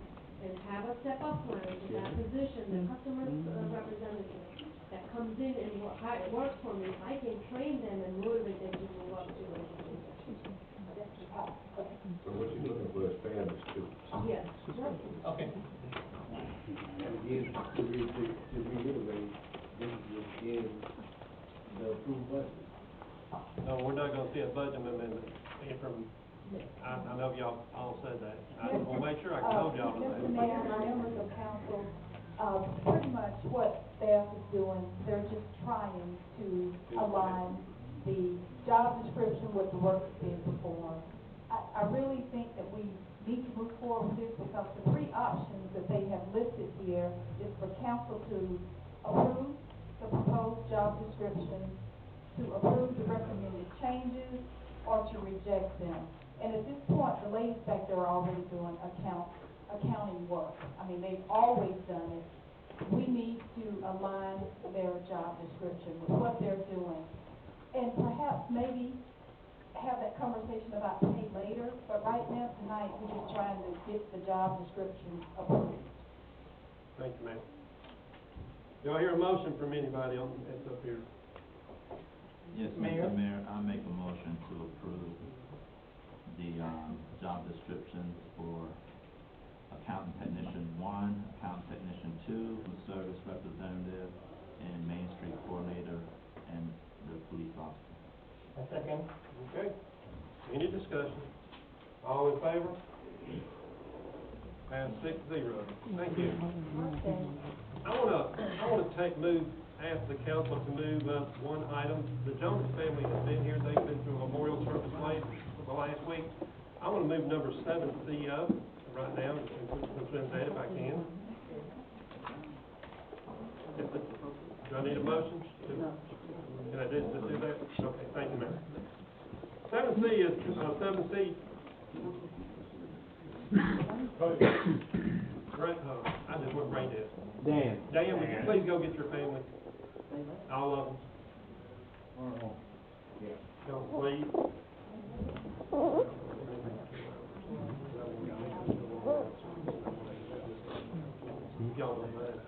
and have a step-up plan to that position, the customer representative that comes in and works for me. I can train them and motivate them to move up to a position. So what you're looking for is fairness too. Yes. Okay. And again, to reiterate, this is within the approved budget. No, we're not gonna see a budget amendment from, I know y'all all said that. I just wanna make sure I told y'all Mr. that. Mayor, members of council, pretty much what staff is doing, they're just trying to align the job description with the work that's being performed. I really think that we need to move forward with this because the three options that they have listed here is for council to approve the proposed job description, to approve the recommended changes, or to reject them. And at this point, the ladies back there are already doing accounting work. I mean, they've always done it. We need to align their job description with what they're doing. And perhaps maybe have that conversation about pay later, but right now, tonight, we're just trying to get the job description approved. Thank you, ma'am. Do I hear a motion from anybody on, that's up here? Yes, Mr. Mayor, I make a motion to approve the, job descriptions for accountant technician 1, accountant technician 2, food service representative, and Main Street coordinator, and the police officer. A second. Okay. Any discussion? All in favor? Pass 6-0. Thank you. I wanna ask the council to move up one item. The Jones family has been here, they've been through a memorial service for the last week. I wanna move number 7C up right now, since that if I can. Do I need a motion? Can I do that? Okay, thank you, ma'am. 7C is, 7C. Right, I just went right there. Dan, would you please go get your family? All of them. Go, please. Y'all don't mind.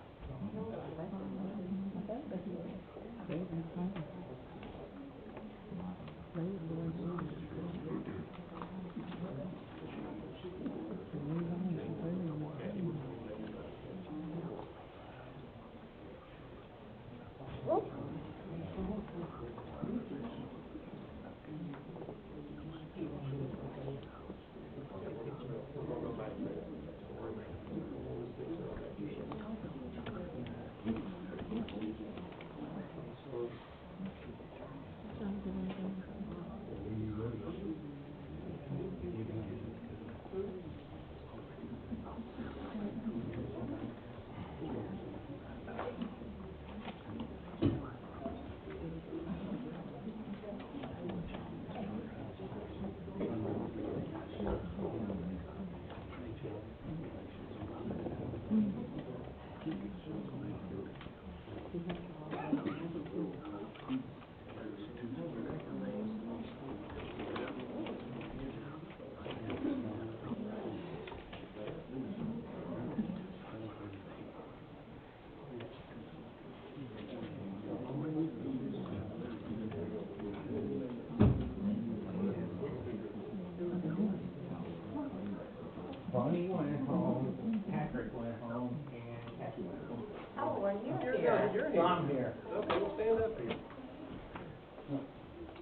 Bonnie went home, Patrick went home, and Kathy went home. Oh, well, you're You're here. here. I'm here. Okay, well, stand up here.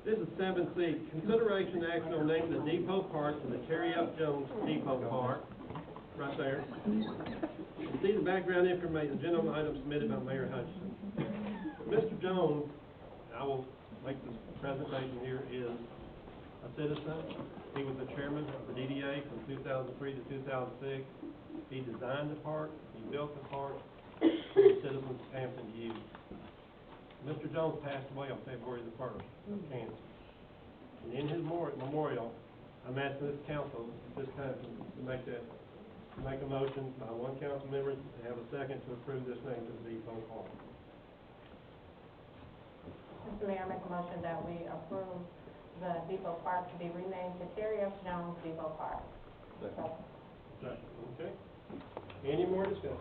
This is 7C, consideration action on naming the depot park to the Terry F. Jones Depot Park, right there. See the background information, agenda item submitted by Mayor Hutchison. Mr. Jones, I will make this presentation here, is a citizen. He was the chairman of the DDA from 2003 to 2006. He designed the park, he built the park, for the citizens of Hampton to use. Mr. Jones passed away on February the 1st of cancer. And in his memorial, I'm asking this council this time to make a motion by one council member to have a second to approve this name to the depot park. Mr. Mayor, I make a motion that we approve the Depot Park to be renamed to Terry F. Jones Depot Park. Second, okay. Any more discussion?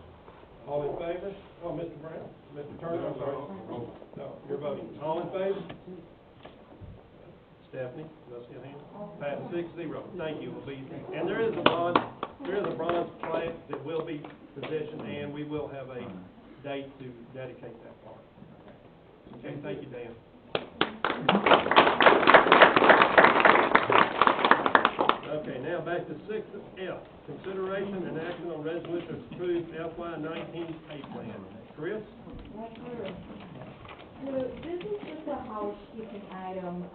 All in favor? Oh, Mr. Brown, Mr. Turner, I'm sorry. No, you're voting. All in favor? Stephanie, did I see a hand? Pat, 6-0. Thank you, and there is a bronze plaque that will be positioned, and we will have a date to dedicate that park. Okay, thank you, Dan. Okay, now back to 6F, consideration and action on resolution to approve FY19 pay plan. Chris? Yes, sir. So this is just a housekeeping item.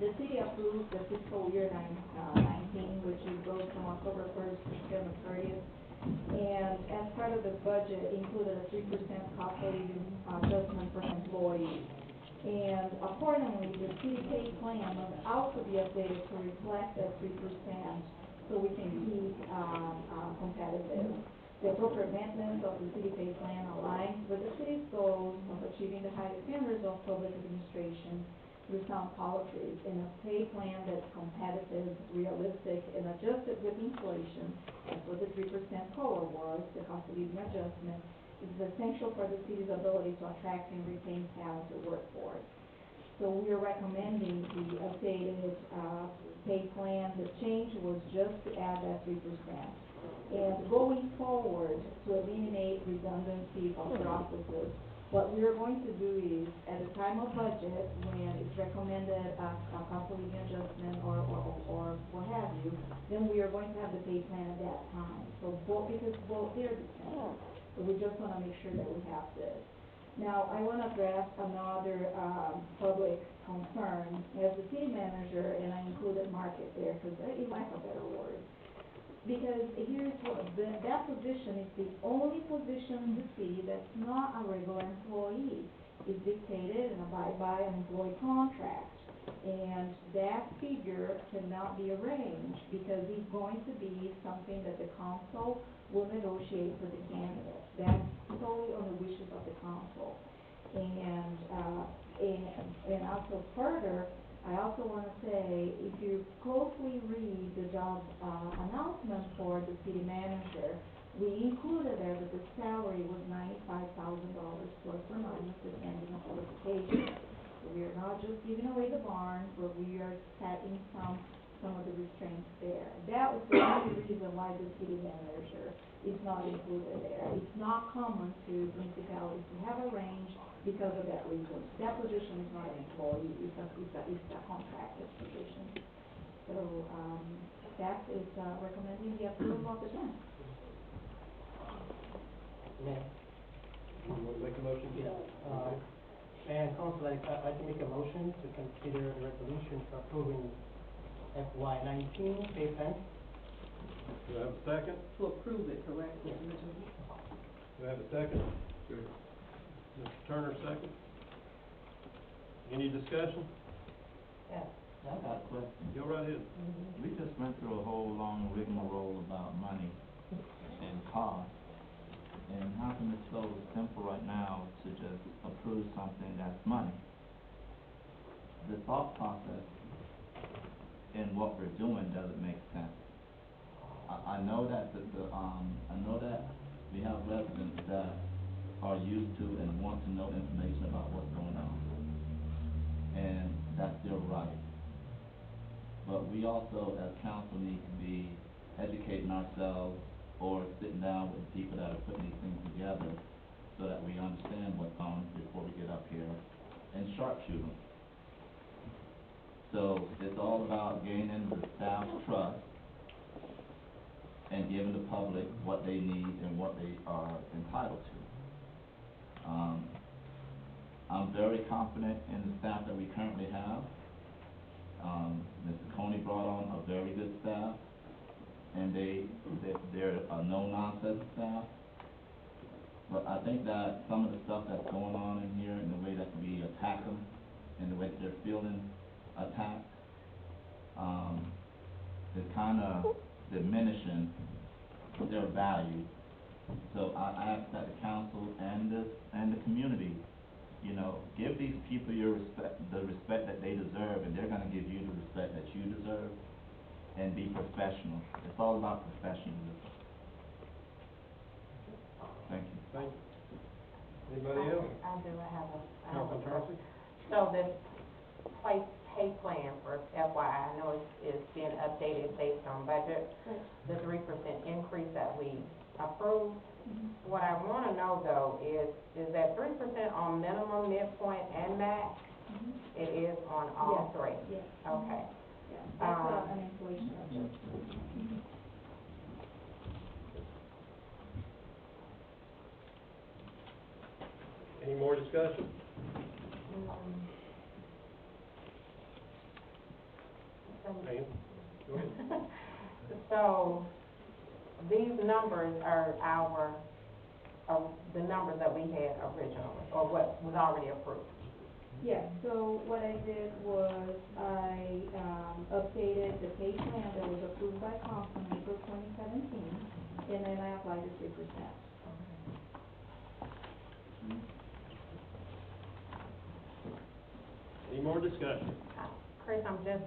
The city approved the fiscal year 19, which is goes from October 1st to September 30th. And as part of the budget, included a 3% cost of living adjustment for employees. And accordingly, the city pay plan must also be updated to reflect that 3% so we can keep competitive. The appropriate maintenance of the city pay plan aligns with the city's goals of achieving the highest standards of public administration through sound policies, and a pay plan that's competitive, realistic, and adjusted with inflation, as what the 3% COLA was, the cost of living adjustment, is essential for the city's ability to attract and retain talented workforce. So we are recommending the updated pay plan. The change was just to add that 3%. And going forward, to eliminate redundancies of processes, what we are going to do is, at the time of budget, when it's recommended a cost of living adjustment or what have you, then we are going to have the pay plan at that time. So because both they're the same. So we just want to make sure that we have this. Now, I want to address another public concern. As the city manager, and I included market there, because it lack a better word. Because here's what, that position is the only position in the city that's not a regular employee. It's dictated and abide by an employee contract. And that figure cannot be arranged because it's going to be something that the council will negotiate for the candidate. That's solely on the wishes of the council. And also further, I also want to say, if you closely read the job announcement for the city manager, we included there that the salary was $95,000 plus or minus, depending on qualifications. So we are not just giving away the barn, but we are setting some of the restraints there. That was the only reason why the city manager is not included there. It's not common to municipalities to have a range because of that reason. That position is not an employee, it's a contracted position. So, staff is recommending the approval of the plan. Yeah. You want to make a motion? Yeah. And council, I can make a motion to consider the resolution for approving FY19 pay plan. Do I have a second? To approve it, correct? Yes. Do I have a second? Sure. Mr. Turner, second. Any discussion? Yes. I got a question. Go right ahead. We just went through a whole long rigmarole about money and cost. And how come it's so simple right now to just approve something that's money? The thought process in what we're doing doesn't make sense. I know that I know that we have residents that are used to and want to know information about what's going on. And that's their right. But we also, as council, need to be educating ourselves or sitting down with people that are putting these things together so that we understand what's on before we get up here and sharpshoot them. So it's all about gaining the staff's trust and giving the public what they need and what they are entitled to. I'm very confident in the staff that we currently have. Mr. Coney brought on a very good staff, and they're a no-nonsense staff. But I think that some of the stuff that's going on in here and the way that we attack them and the way that they're feeling attacked is kind of diminishing their value. So I ask that the council and the community You know, give these people your respect, the respect that they deserve, and they're gonna give you the respect that you deserve, and be professional. It's all about professionalism. Thank you. Thank you. Anybody else? I do, I have a Councilman Tracy? So this pay plan for FYI, I know it's been updated based on budget, the 3% increase that we approved. What I wanna know though is that 3% on minimum, midpoint, and max? It is on all Yes, three? yes. Okay. Yeah, that's an inflation adjustment. Any more discussion? Ma'am, go ahead. So, these numbers are the numbers that we had originally, or what was already approved? Yes, so what I did was I, updated the pay plan that was approved by council in April 2017, and then I applied the 3%. Any more discussion? Chris, I'm just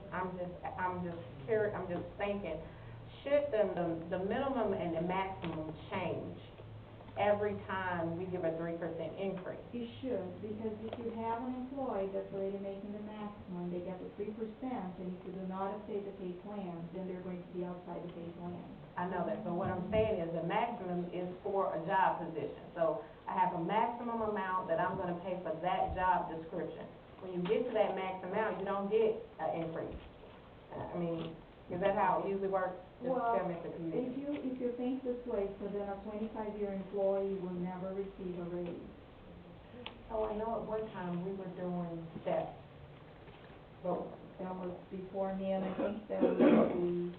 curious, I'm just thinking, should the minimum and the maximum change every time we give a 3% increase? You should, because if you have an employee that's already making the maximum, they get the 3%, and if you do not update the pay plan, then they're going to be outside the pay plan. I know that, but what I'm saying is the maximum is for a job position. So I have a maximum amount that I'm gonna pay for that job description. When you get to that max amount, you don't get an increase. I mean, is that how it usually works? Just Well, tell me if if you think this way, so then a 25-year employee will never receive a raise. Oh, I know at one time we were doing steps. But that was before me, and I think that was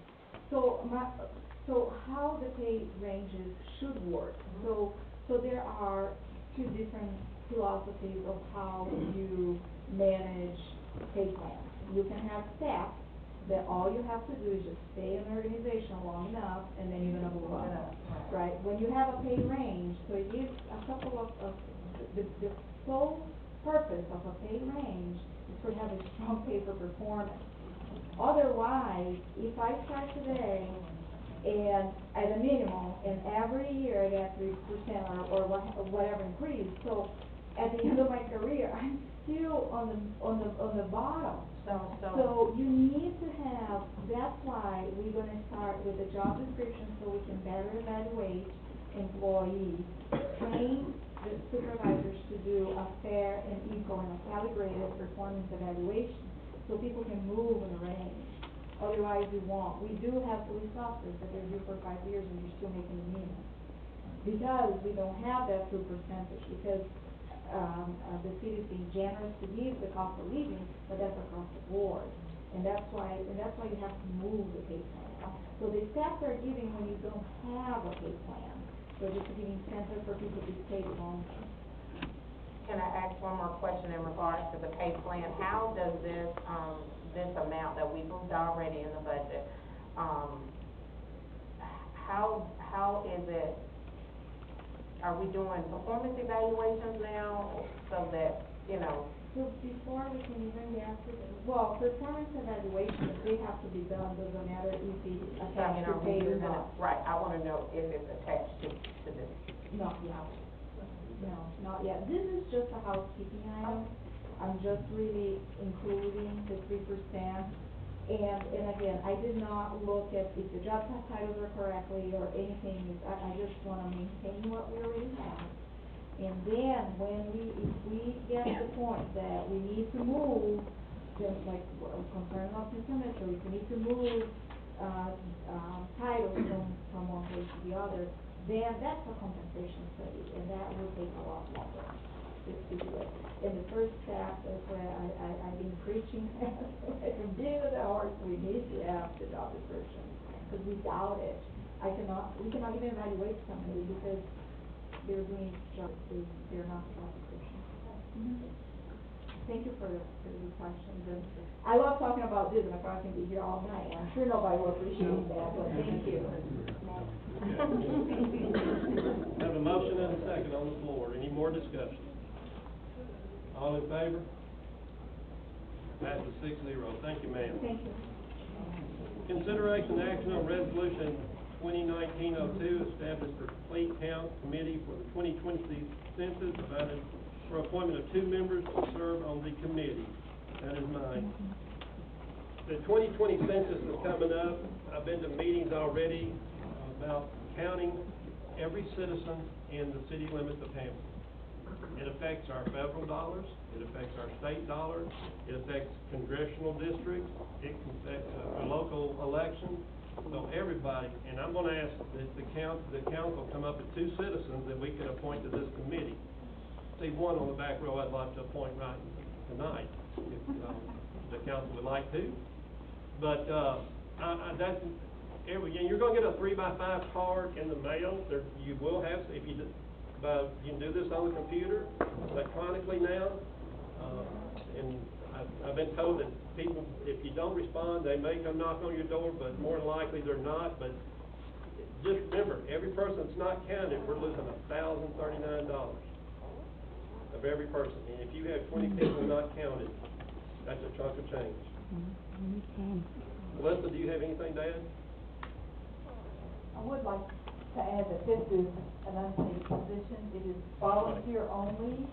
so how the pay ranges should work. So there are two different philosophies of how you manage pay plans. You can have staff that all you have to do is just stay in the organization long enough, and then you're gonna move up, right? When you have a pay range, so it gives a couple of the sole purpose of a pay range is to have a strong pay for performance. Otherwise, if I start today and at a minimum, and every year I get 3% or whatever increase, so at the end of my career, I'm still on the bottom. So you need to have, that's why we're gonna start with the job description so we can better evaluate employees, train the supervisors to do a fair and equal and a calibrated performance evaluation so people can move in the range. Otherwise, we won't. We do have police officers that they're due for 5 years and you're still making the minimum. Because we don't have that true percentage, because the city is being generous to give the cost of living, but that's across the board. And that's why you have to move the pay plan. So the steps are giving when you don't have a pay plan. So just giving incentive for people to stay long term. Can I ask one more question in regards to the pay plan? How does this amount that we moved already in the budget, how is it, are we doing performance evaluations now so that, you know? So before we can even get to, performance evaluations, they have to be done, doesn't matter if it's attached to pay or not. Right, I wanna know if it's attached to this. Not yet. No, not yet. This is just a housekeeping item. I'm just really including the 3%. And again, I did not look at if the job titles are correctly or anything. I just want to maintain what we already have. And then if we get to the point that we need to move, just like concerning of Mr. Mitchell, if we need to move titles from one place to the other, then that's a compensation study, and that will take a lot longer to do it. In the first step, that's where I've been preaching from being at the horse, we need to have the job description, because without it, we cannot even evaluate somebody because they're doing jobs, they're not job description. Thank you for the questions, and I love talking about this, and I probably can be here all night. I'm sure nobody will appreciate that, but thank you. Have a motion and a second on the floor. Any more discussion? All in favor? Passes 6-0. Thank you, ma'am. Thank you. Consideration and action on resolution 2019-02, establish the complete count committee for the 2020 census, provided for appointment of 2 members to serve on the committee. That is mine. The 2020 census is coming up. I've been to meetings already about counting every citizen in the city limits of Hampton. It affects our federal dollars, it affects our state dollars, it affects congressional districts, it affects local elections. So everybody, and I'm gonna ask that the council come up with 2 citizens that we can appoint to this committee. See, one on the back row I'd like to appoint right tonight, if the council would like to. But that's, you're gonna get a 3x5 card in the mail. You will have, if you do, but you can do this on the computer electronically now. And I've been told that people, if you don't respond, they may come knock on your door, but more than likely they're not. But just remember, every person that's not counted, we're losing $1,039 of every person. And if you have 20 people not counted, that's a chunk of change. Melissa, do you have anything to add? I would like to add that this is an unpaid position. It is volunteer only.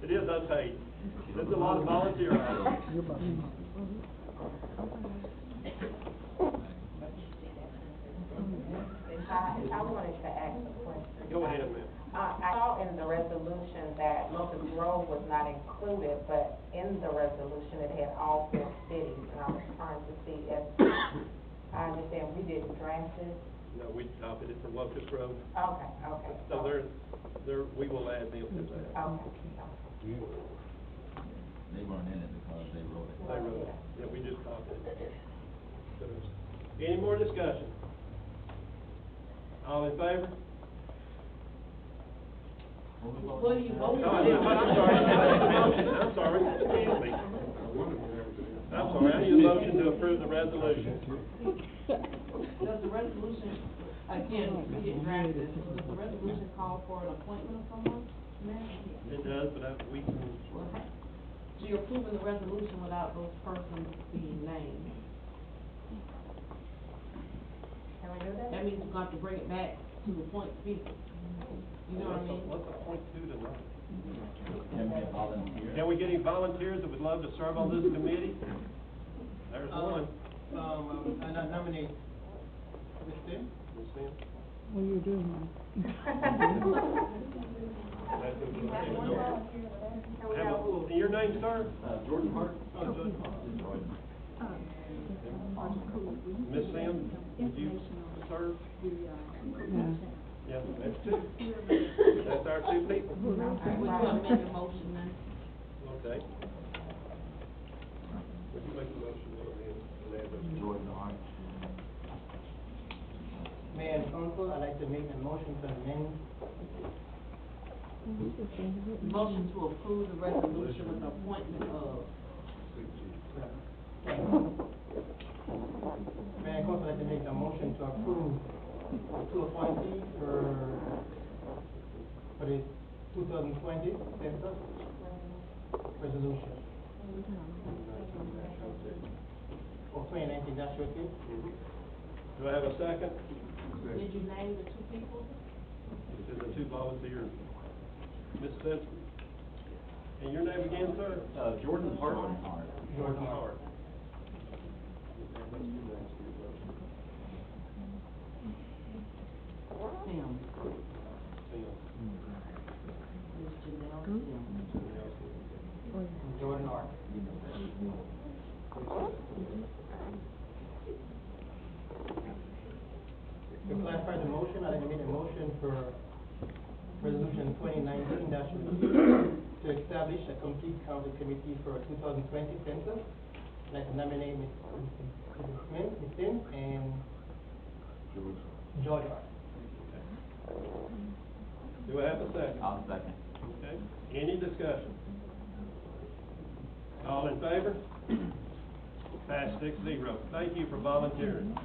It is unpaid. There's a lot of volunteer hours. I wanted to ask a question. Go ahead, ma'am. I saw in the resolution that Locust Grove was not included, but in the resolution it had all 4 cities, and I was trying to see if, I understand we didn't draft it. No, we copied it from Locust Grove. Okay. So we will add them to that. Okay. They weren't in it because they wrote it. They wrote it. Yeah, we just copied it. Any more discussion? All in favor? What do you vote No, on? I'm sorry. Excuse me. I'm sorry, I need a motion to approve the resolution. Does the resolution, again, we get drafted, does the resolution call for an appointment of someone? It does, but we can, So you're approving the resolution without those persons being named? Can we do that? That means we're going to have to bring it back to appoint people. You know what I mean? let's appoint 2 tonight. Can we volunteer? Can we get any volunteers that would love to serve on this committee? There's one. I nominate Ms. Tim. Ms. Sim? What are you doing now? And your name, sir? Jordan Hart. Oh, Jordan Hart. Ms. Sim, would you serve? Yeah, that's 2. That's our 2 people. Would you amend the motion then? Okay. Would you make the motion, go ahead, and add those? Jordan Hart. Mayor and council, I'd like to make a motion to amend. Motion to approve the resolution with the appointment of. Mayor and council, I'd like to make a motion to approve 2 appointees for the 2020 census resolution. Of 2019-13. Do I have a second? Did you name the 2 people? This is the 2 volunteers. Ms. Simpson. And your name again, sir? Jordan Hart. Jordan Hart. Tim. Jordan Hart. To clarify the motion, I'd like to make a motion for resolution 2019-2 to establish a complete county committee for 2020 census. I'd like to nominate Ms. Sim, and George Hart. Do I have a second? I'll second. Okay. Any discussion? All in favor? Passed 6-0. Thank you for volunteering.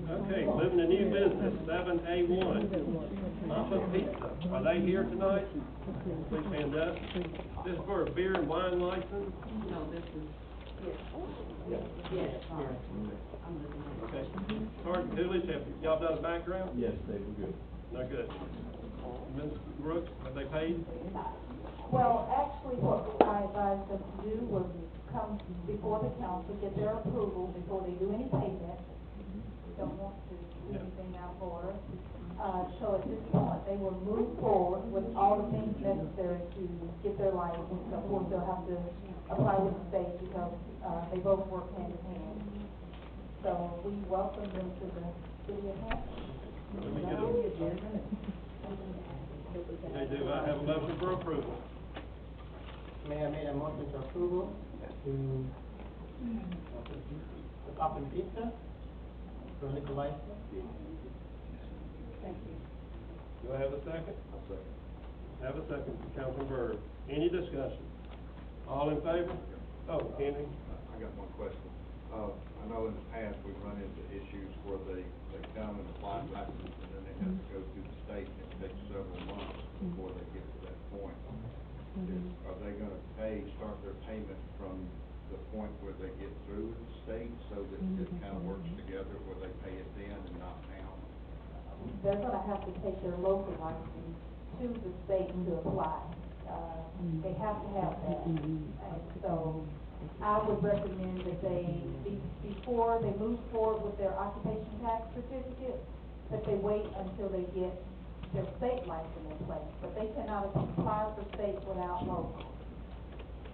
Okay, moving to new business, 7A1, Papa Pizza. Are they here tonight? Please stand up. This is for a beer and wine license? No, this is, yes, sorry. I'm looking at it. Okay. Sergeant Coolidge, have y'all done a background? Yes, they were good. No good. Ms. Brooks, have they paid? Well, actually, what I advised them to do was come before the council, get their approval before they do any payment. We don't want to do anything out of order. So at this point, they will move forward with all the things necessary to get their license. Of course, they'll have to apply with the state because, they both work hand in hand. So we welcome them to the city of Hampton. Let me get a, okay, do I have a motion for approval? Mayor made a motion to approval to, the Papa Pizza for liquor license. Thank you. Do I have a second? I'll second. Have a second, Councilman Byrd. Any discussion? All in favor? Oh, Kenny? I got one question. I know in the past we've run into issues where they come and apply for license and then they have to go through the state and it takes several months before they get to that point. Are they gonna start their payment from the point where they get through the state so that it kind of works together where they pay it then and not now? They're gonna have to take their local license to the state to apply. They have to have that. And so I would recommend that they, before they move forward with their occupation tax certificate, that they wait until they get their state license in place. But they cannot apply for state without local.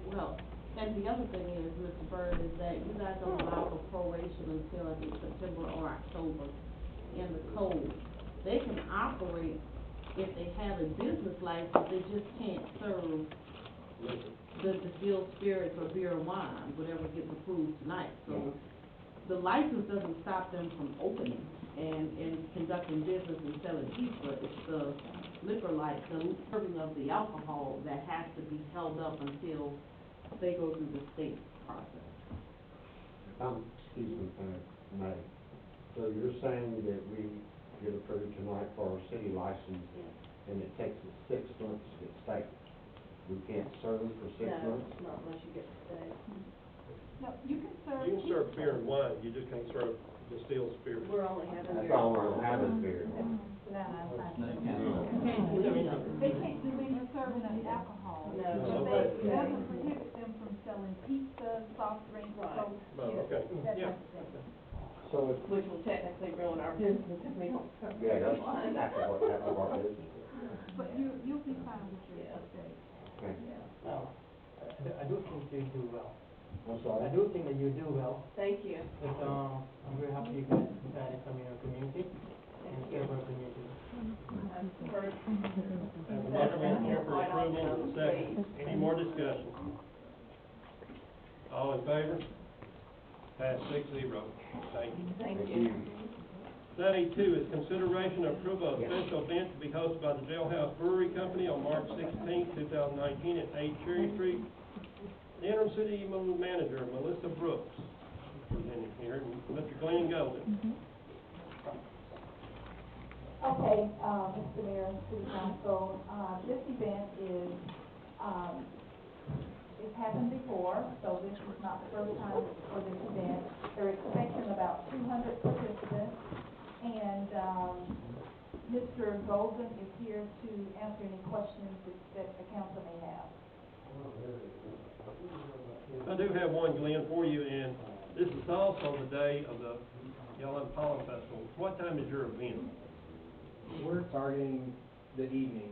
Well, and the other thing is, Mr. Byrd, is that you guys don't allow for proration until, I think, September or October in the code. They can operate if they have a business license, they just can't serve the distilled spirits or beer and wine, whatever gets approved tonight. So the license doesn't stop them from opening and conducting business and selling pizza. It's the liquor license, the serving of the alcohol that has to be held up until they go through the state process. Excuse me, May. So you're saying that we get approved tonight for our city license, and it takes us 6 months to get state? We can't serve them for 6 months? No, not unless you get the state. No, you can serve. You can serve beer and wine, you just can't serve distilled spirits. We're only having beer. That's all we're gonna have is beer. They can't do any serving of alcohol. No. It doesn't prohibit them from selling pizza, soft drinks, Right. soda, Okay. that Yeah. type of thing. So it's, Which will technically ruin our business if we don't serve. yeah, that's exactly what happened with our business. But you'll be fine with your state. Thank you. I do think you do well. I'm sorry? I do think that you do well. Thank you. But, I'm very happy you guys decided to come in our community and serve our community. Have a motion here for approval and a second. Any more discussion? All in favor? Pass 6-0. Thank you. Thank you. 72 is consideration of approval of special event to be hosted by the Jailhouse Brewery Company on March 16, 2019 at 8 Cherry Street. The interim city manager, Melissa Brooks, is presenting here, and Mr. Glenn Golden. Okay, Mr. Mayor and City Council, this event is, it's happened before, so this is not the first time for this event. They're expecting about 200 participants, and, Mr. Golden is here to answer any questions that the council may have. I do have one, Glenn, for you, and this is also the day of the Yellow Pollen Festival. What time is your event? We're targeting the evening,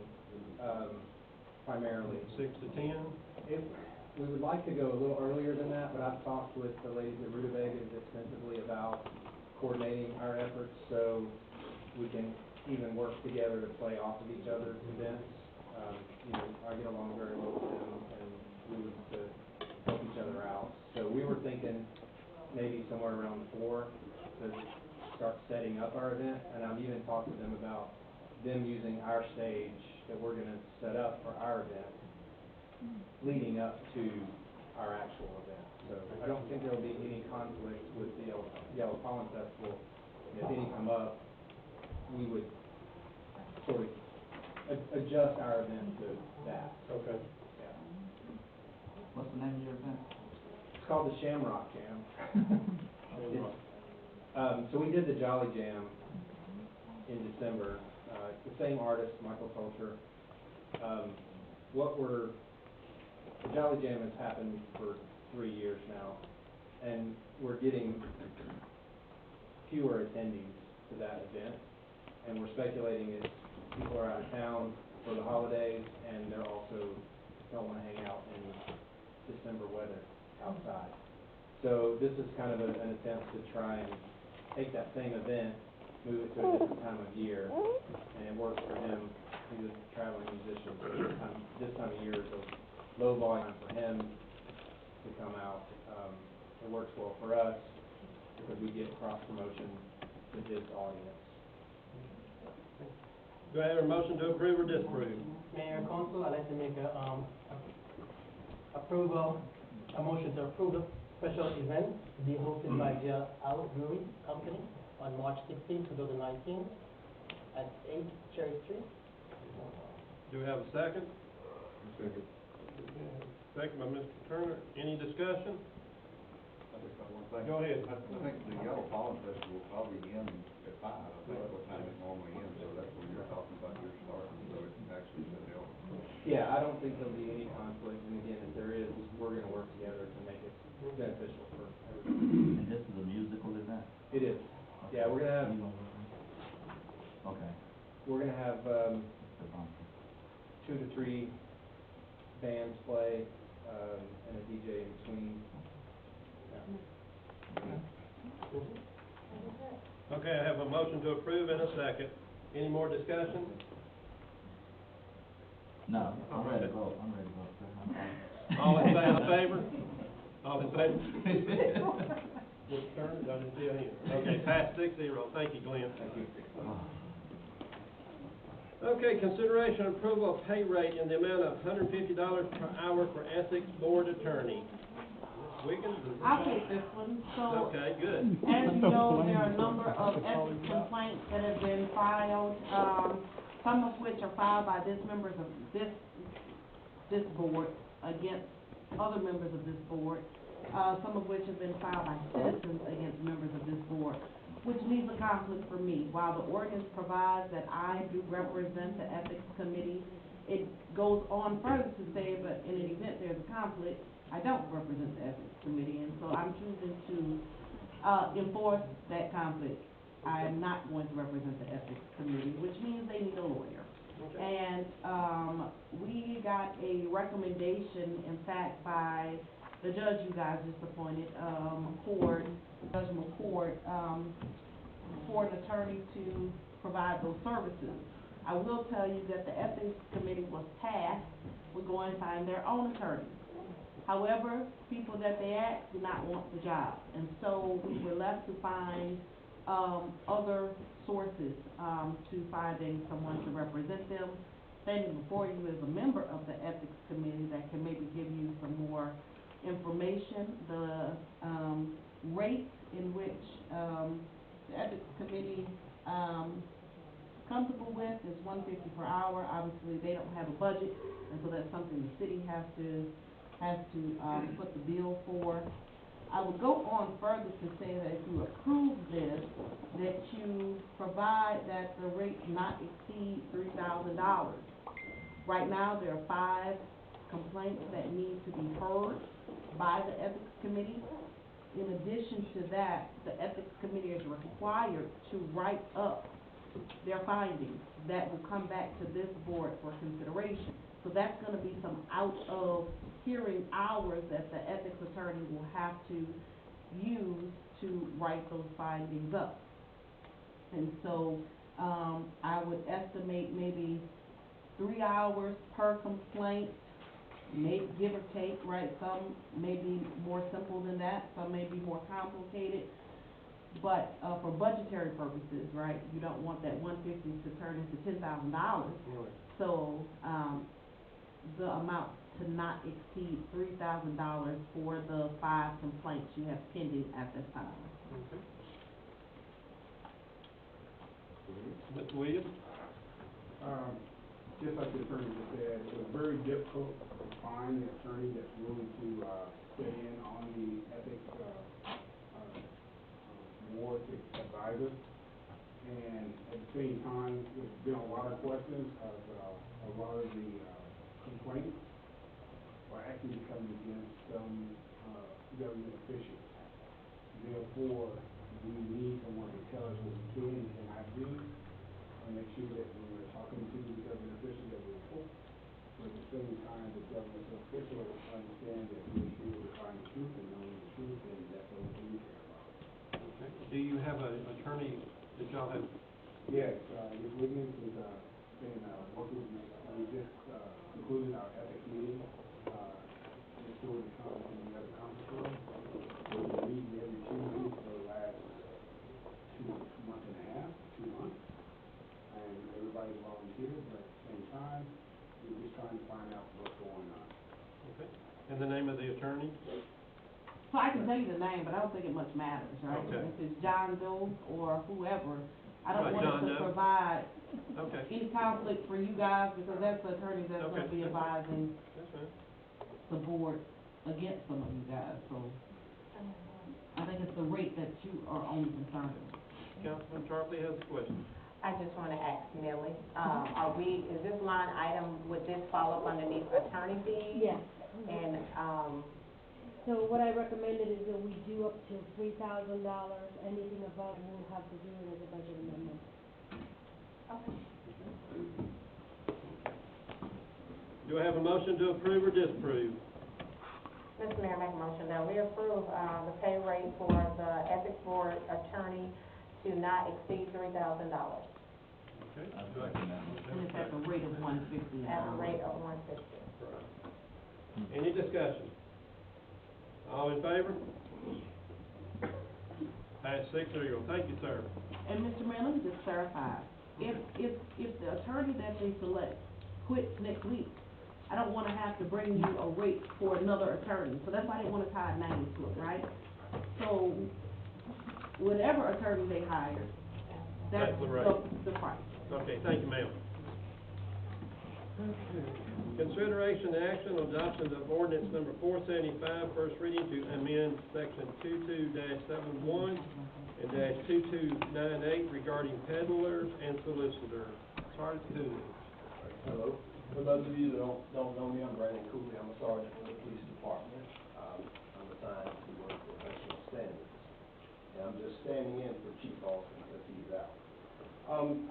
primarily. 6 to 10? We would like to go a little earlier than that, but I've talked with the ladies at Rutabagas extensively about coordinating our efforts so we can even work together to play off of each other's events. I get along very well with them, and we would to help each other out. So we were thinking maybe somewhere around 4 to start setting up our event, and I've even talked to them about them using our stage that we're gonna set up for our event leading up to our actual event. So I don't think there'll be any conflict with the Yellow Pollen Festival. If any come up, we would sort of adjust our event to that. Okay. Yeah. What's the name of your event? It's called the Shamrock Jam. So we did the Jolly Jam in December. It's the same artist, Michael Culture. The Jolly Jam has happened for 3 years now, and we're getting fewer attendees to that event. And we're speculating is people are out of town for the holidays, and they're also don't want to hang out in December weather outside. So this is kind of an attempt to try and take that same event, move it to a different time of year, and it works for him. He's a traveling musician, so this time of year is a low volume for him to come out. It works well for us because we get cross promotion to his audience. Do I have a motion to approve or disapprove? Mayor, Council, I'd like to make a motion to approve the special event to be hosted by the Al Brewery Company on March 16, 2019 at 8 Cherry Street. Do we have a second? Second. Second by Mr. Turner. Any discussion? I just got one thing. Go ahead. I think the Yellow Pollen Festival will probably end at 5. I think that's what time it normally ends, so that's what you're talking about, you're starting, so it actually should help. Yeah, I don't think there'll be any conflict, and again, if there is, we're gonna work together to make it beneficial for everybody. And this is a musical event? It is. Yeah, we're gonna have, Okay. we're gonna have, 2 to 3 bands play, and a DJ in between. Okay, I have a motion to approve and a second. Any more discussion? No, I'm ready to vote, sir. All in favor? All in favor? Mr. Turner, I didn't see a hand. Okay, pass 6-0. Thank you, Glenn. Thank you. Okay, consideration and approval of pay rate in the amount of $150 per hour for ethics board attorney. Wiggins? I'll take this one. So, Okay, good. as you know, there are a number of ethics complaints that have been filed, some of which are filed by members of this board against other members of this board, some of which have been filed by citizens against members of this board, which leaves a conflict for me. While the ordinance provides that I do represent the ethics committee, it goes on further to say, but in an event there's a conflict, I don't represent the ethics committee, and so I'm choosing to enforce that conflict. I am not going to represent the ethics committee, which means they need a lawyer. Okay. And we got a recommendation, in fact, by the judge you guys just appointed, Judge McCord, for an attorney to provide those services. I will tell you that the ethics committee was tasked with going and find their own attorney. However, people that they asked did not want the job, and so we were left to find other sources to finding someone to represent them. Standing before you is a member of the ethics committee that can maybe give you some more information. The rate in which the ethics committee comfortable with is $150 per hour. Obviously, they don't have a budget, and so that's something the city has to put the bill for. I would go on further to say that if you approve this, that you provide that the rate not exceed $3,000. Right now, there are 5 complaints that need to be heard by the ethics committee. In addition to that, the ethics committee is required to write up their findings that will come back to this board for consideration. So that's going to be some out of hearing hours that the ethics attorney will have to use to write those findings up. And so I would estimate maybe 3 hours per complaint, maybe give or take, right? Some may be more simple than that, some may be more complicated. But for budgetary purposes, right, you don't want that $150 to turn into $10,000. So the amount to not exceed $3,000 for the 5 complaints you have pending at this time. Okay. Mr. Williams? Just like the attorney just said, it was very difficult to find an attorney that's willing to, stay in on the ethics, board advisor. And at the same time, there's been a lot of questions of, a lot of the, complaints are actually coming against some, government officials. Therefore, we need someone to tell us what we can and cannot do, and make sure that when we're talking to the government officials that we're full, but at the same time, the government officials understand that we're here to find the truth and knowing the truth, and that's the only thing we care about. Okay. Do you have an attorney that y'all have? Yes, Ms. Wiggins has, been, working with me. We just, concluded our ethics meeting, just doing the conference, we have a conference room. We've been meeting every Tuesday for the last 2 months and a half, 2 months. And everybody's volunteered, but at the same time, we're just trying to find out what's going on. Okay. And the name of the attorney? So I can tell you the name, but I don't think it much matters, right? Okay. If it's John Doe or whoever, I don't Right, want John it to Doe. provide Okay. any conflict for you guys, because that's the attorney that's Okay. gonna be advising That's fine. the board against some of you guys, so I think it's the rate that you are only concerned with. Councilman Tarpley has a question. I just wanna ask Millie, is this line item, would this fall up underneath attorney fees? Yes. And, So what I recommended is that we do up to $3,000, anything above, we'll have to do it as a budget amendment. Do I have a motion to approve or disapprove? Mr. Mayor, make a motion that we approve, the pay rate for the ethics board attorney to not exceed $3,000 Okay. I Do I- second that motion. And it's at the rate of 150 an at a hour. rate of $150. Any discussion? All in favor? Pass 6-0. Thank you, sir. And Mr. Mayor, let me just clarify, if the attorney that they select quits next week, I don't wanna have to bring you a rate for another attorney, so that's why I didn't wanna tie names to it, right? So, whatever attorney they hire, that's That's the rate. the price. Okay, thank you, ma'am. Consideration and action on adoption of ordinance number 475, first reading to amend section 22-71 and -2298 regarding peddlers and solicitors. Sergeant Cooley. Hello. For those of you that don't know me, I'm Brandon Cooley. I'm a sergeant in the police department. I'm assigned to work professional standards. And I'm just standing in for Chief Austin because he's out.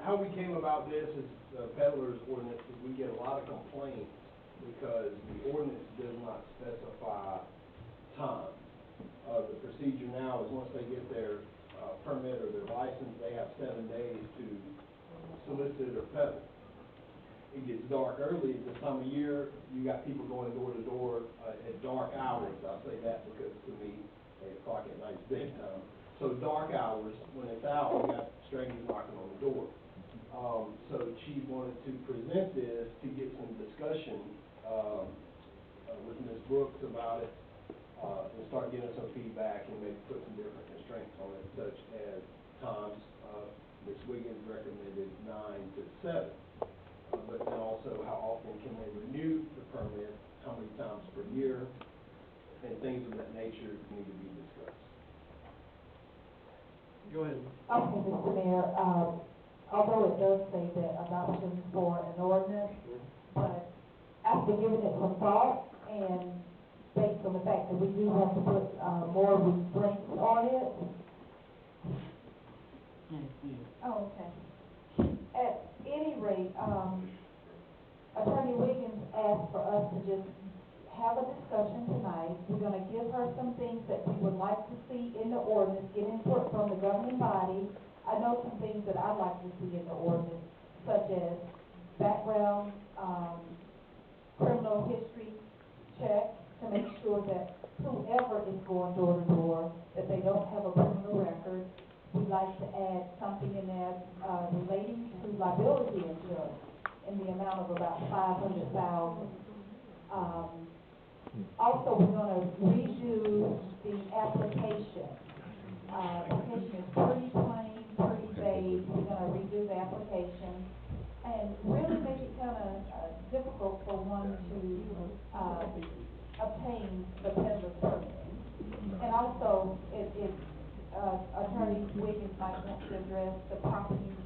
How we came about this is the peddler's ordinance, is we get a lot of complaints because the ordinance does not specify time. The procedure now is once they get their permit or their license, they have 7 days to solicit or peddle. It gets dark early at this time of year. You got people going door to door at dark hours. I say that because to me, 8 o'clock at night is bedtime. So dark hours, when it's out, we got strangers knocking on the door. So the chief wanted to present this to get some discussion with Ms. Brooks about it, and start getting some feedback and maybe put some different constraints on it, such as times. Ms. Wiggins recommended 9 to 7. But then also how often can they renew the permit, how many times per year, and things of that nature need to be discussed. Go ahead. Okay, Mr. Mayor, although it does say that adoption for an ordinance, but after giving it some thought and based on the fact that we do have to put, more restraints on it. Oh, okay. At any rate, Attorney Wiggins asked for us to just have a discussion tonight. We're gonna give her some things that we would like to see in the ordinance, get input from the governing body. I know some things that I'd like to see in the ordinance, such as background, criminal history check, to make sure that whoever is going door to door, that they don't have a criminal record. We'd like to add something in there, relating to liability insurance in the amount of about $500,000. Also, we're gonna redo the application. Application is pretty plain, pretty vague, we're gonna redo the application, and really make it kinda, difficult for one to, obtain the peddler's permit. And also, Attorney Wiggins might want to address the properties,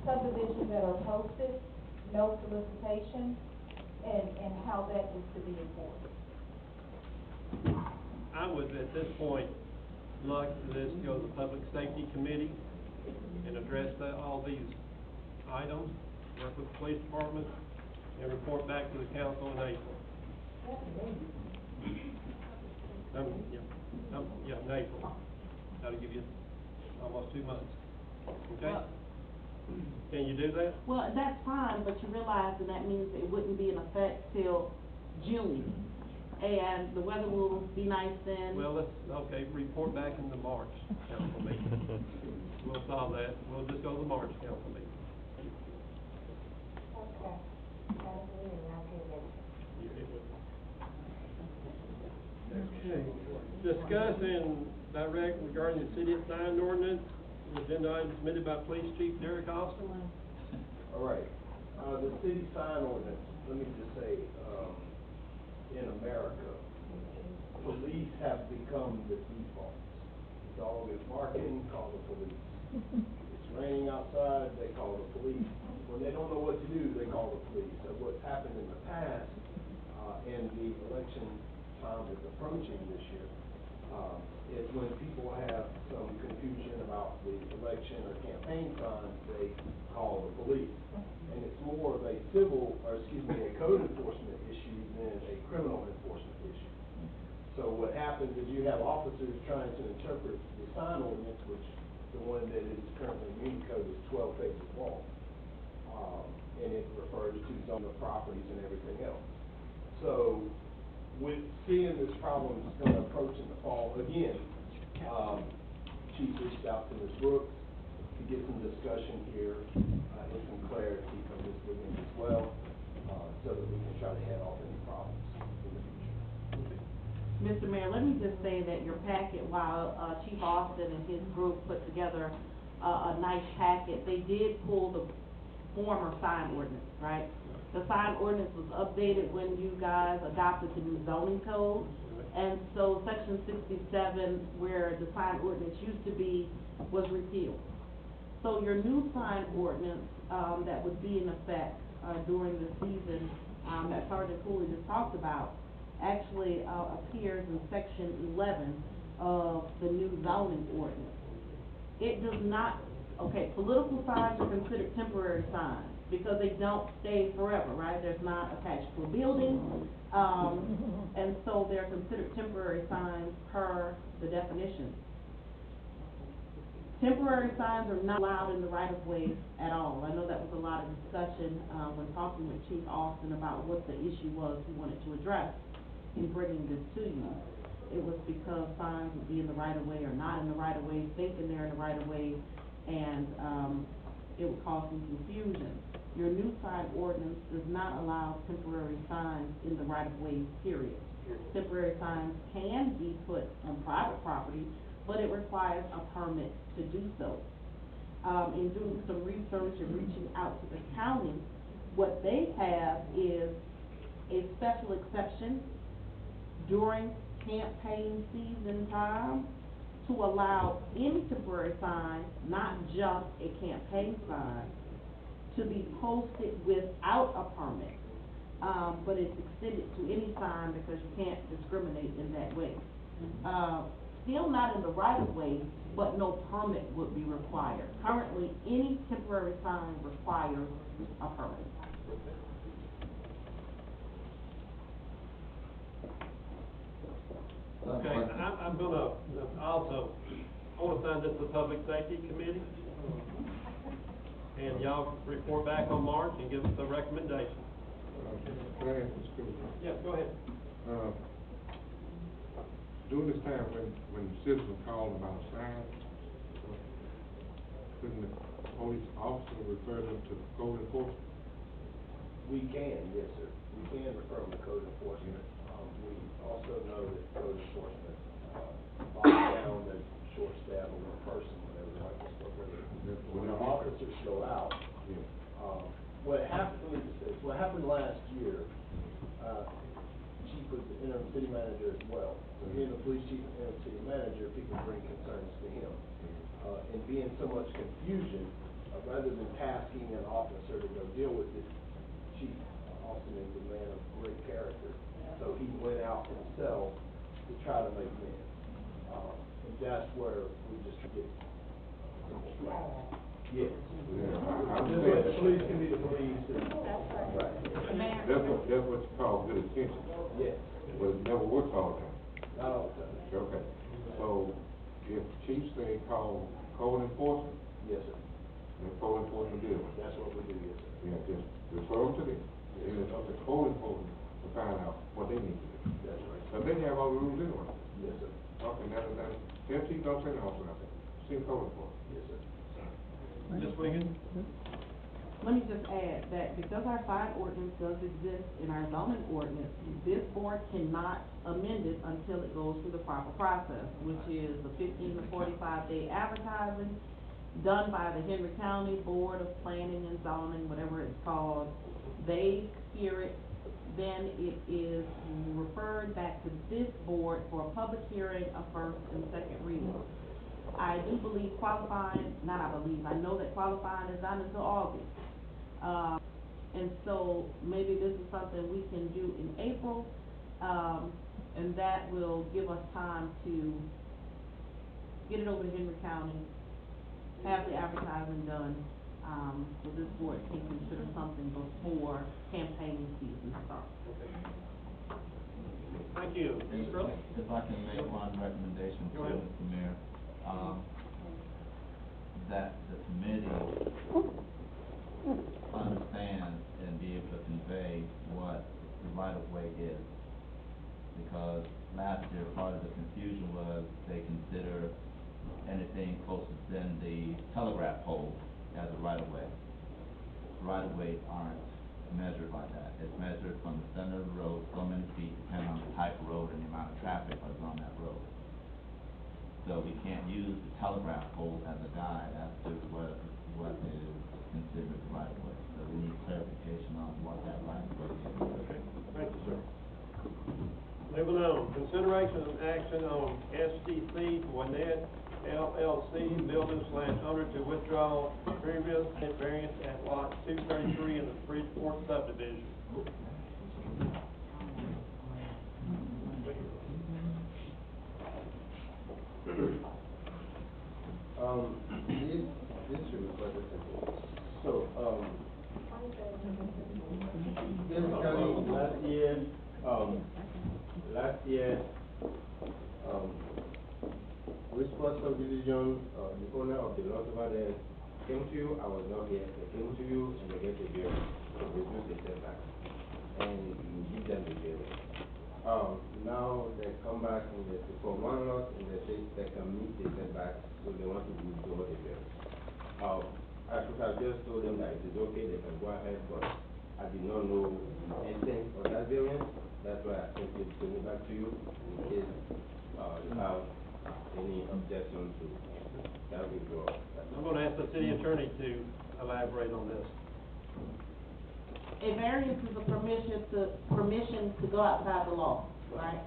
subdivisions that are posted, no solicitation, and how that is to be enforced. I would, at this point, like this, go to the Public Safety Committee and address all these items, work with the police department, and report back to the council in April. In April. That'll give you almost 2 months. Okay? Can you do that? Well, that's fine, but you realize that means it wouldn't be in effect till June. And the weather will be nice then. Well, report back in the March council meeting. We'll solve that. We'll just go to the March council meeting. Okay. Okay. Discuss and direct regarding the city sign ordinance, agenda item submitted by Police Chief Derek Austin. All right, the city sign ordinance, let me just say, in America, police have become the default. Dog is barking, call the police. It's raining outside, they call the police. When they don't know what to do, they call the police. So what's happened in the past, and the election time is approaching this year, is when people have some confusion about the election or campaign signs, they call the police. And it's more of a a code enforcement issue than a criminal enforcement issue. So what happens is you have officers trying to interpret the sign ordinance, which the one that is currently in code is 12 pages long. And it refers to some of the properties and everything else. So with seeing this problem is going to approach in the fall again, Chief reached out to Ms. Brooks to get some discussion here and some clarity from Ms. Wiggins as well, so that we can try to head off any problems in the future. Mr. Mayor, let me just say that your packet, while Chief Austin and his group put together a nice packet, they did pull the former sign ordinance, right? The sign ordinance was updated when you guys adopted the new zoning code. And so section 67, where the sign ordinance used to be, was repealed. So your new sign ordinance that would be in effect during the season that Sergeant Cooley just talked about actually appears in section 11 of the new zoning ordinance. It does not, political signs are considered temporary signs because they don't stay forever, right? They're not attached to a building, and so they're considered temporary signs per the definition. Temporary signs are not allowed in the right-of-way at all. I know that was a lot of discussion when talking with Chief Austin about what the issue was he wanted to address in bringing this to you. It was because signs would be in the right-of-way or not in the right-of-way, thinking they're in the right-of-way, and it would cause some confusion. Your new sign ordinance does not allow temporary signs in the right-of-way, period. Temporary signs can be put on private property, but it requires a permit to do so. In doing some research and reaching out to the county, what they have is a special exception during campaign season time to allow any temporary sign, not just a campaign sign, to be posted without a permit. But it's extended to any sign because you can't discriminate in that way. Still not in the right-of-way, but no permit would be required. Currently, any temporary sign requires a permit. Okay, I'm gonna also, I wanna send this to the Public Safety Committee. And y'all report back on March and give us a recommendation. Can I ask this question? Yes, go ahead. During this time when citizens called about a sign, couldn't the police officer refer them to the code enforcement? We can, yes, sir. we can refer them to code enforcement. We also know that code enforcement, bogs down the short staff of one person whenever the rifle spoke earlier. When our officers go out, what happened, let me just say, this, what happened last year, Chief was the interim city manager as well. So being the police chief and interim city manager, people bring concerns to him. And being so much confusion, rather than tasking an officer to go deal with it, Chief Austin is a man of great character. So he went out himself to try to make men. And that's where we just get some slack. Yes. Just like the police can be the police. Right. That's what you call good attention. Yes. But it never works all the time. Not all the time. Okay. So if Chief say call code enforcement? Yes, sir. And code enforcement deal. That's what we do, yes, sir. Yeah, just refer them to them. And it's up to code enforcement to find out what they need to do. That's right. But they have all the rules anyway. Yes, sir. Okay, now, tell Chief don't send the officer out there. Send code enforcement. Yes, sir. Ms. Wiggins? Let me just add that because our sign ordinance does exist in our zoning ordinance, this board cannot amend it until it goes through the proper process, which is the 15 to 45-day advertising done by the Henry County Board of Planning and Zoning, whatever it's called. They hear it, then it is referred back to this board for a public hearing, a first and second reading. I do believe qualifying, I know that qualifying is not until August. And so maybe this is something we can do in April, and that will give us time to get it over to Henry County, have the advertising done, so this board can consider something before campaign season starts. Thank you. Ms. Shirley? If I can make one recommendation to Mr. Mayor, that the committee understand and be able to convey what the right-of-way is. Because last year, part of the confusion was they consider anything closer than the telegraph pole as a right-of-way. Right-of-ways aren't measured like that. It's measured from the center of the road, so many feet, depending on the type of road and the amount of traffic that's on that road. So we can't use the telegraph pole as a guide as to what is considered right of way. So we need clarification on what that right of way is. Okay, thank you, sir. Moving on, consideration and action on STC Gwinnett LLC building/owner to withdraw previous variance at lot 233 in the Bridgeport subdivision. This should be quite simple. So, basically, last year, Response Subdivision, the owner of the lot over there came to you. I was not here. They came to you and they get a bill to reduce the setback, and you give them the bill. Now they come back and they say for one lot and they say they can meet the setback, so they want to withdraw the bill. I should have just told them that it is okay, they can go ahead, but I did not know the essence of that variance. That's why I sent it back to you in case you have any objection to that withdrawal. I'm going to ask the city attorney to elaborate on this. A variance is a permission to go outside the law, right?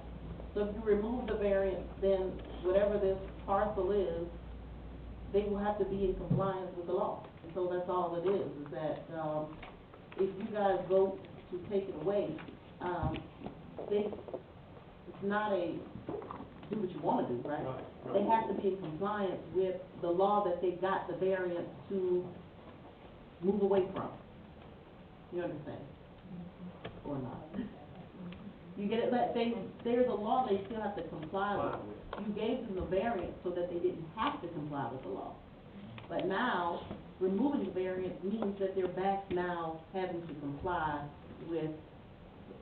So if you remove the variance, then whatever this parcel is, they will have to be in compliance with the law. And so that's all it is that, if you guys vote to take it away, it's not a do what you want to do, right? They have to be in compliance with the law that they got the variance to move away from. You understand? Or not? You get it? There's a law they still have to comply with. You gave them the variance so that they didn't have to comply with the law. But now, removing the variance means that they're back now having to comply with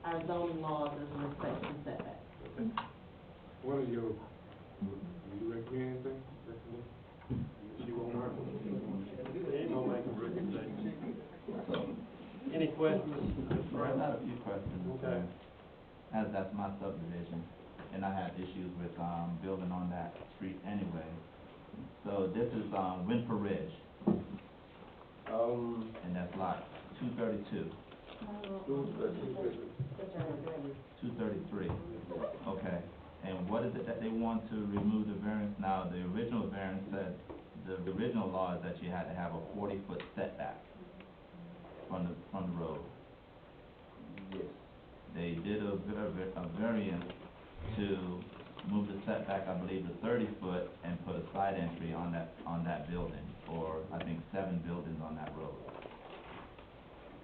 our zoning laws as a respect to setback. Okay. What are your, do you recommend anything? She won't work. He ain't gonna make a recommendation. Any Any questions, Mr. I Brown? got a few questions. Okay. As that's my subdivision, and I had issues with, building on that street anyway. So this is, Winthrop Ridge, and that's lot 232. 233, okay. And what is it that they want to remove the variance? Now, the original variance said, the original law is that you had to have a 40-foot setback from the road. Yes. They did a variance to move the setback, I believe, to 30 foot and put a side entry on that building, or I think 7 buildings on that road.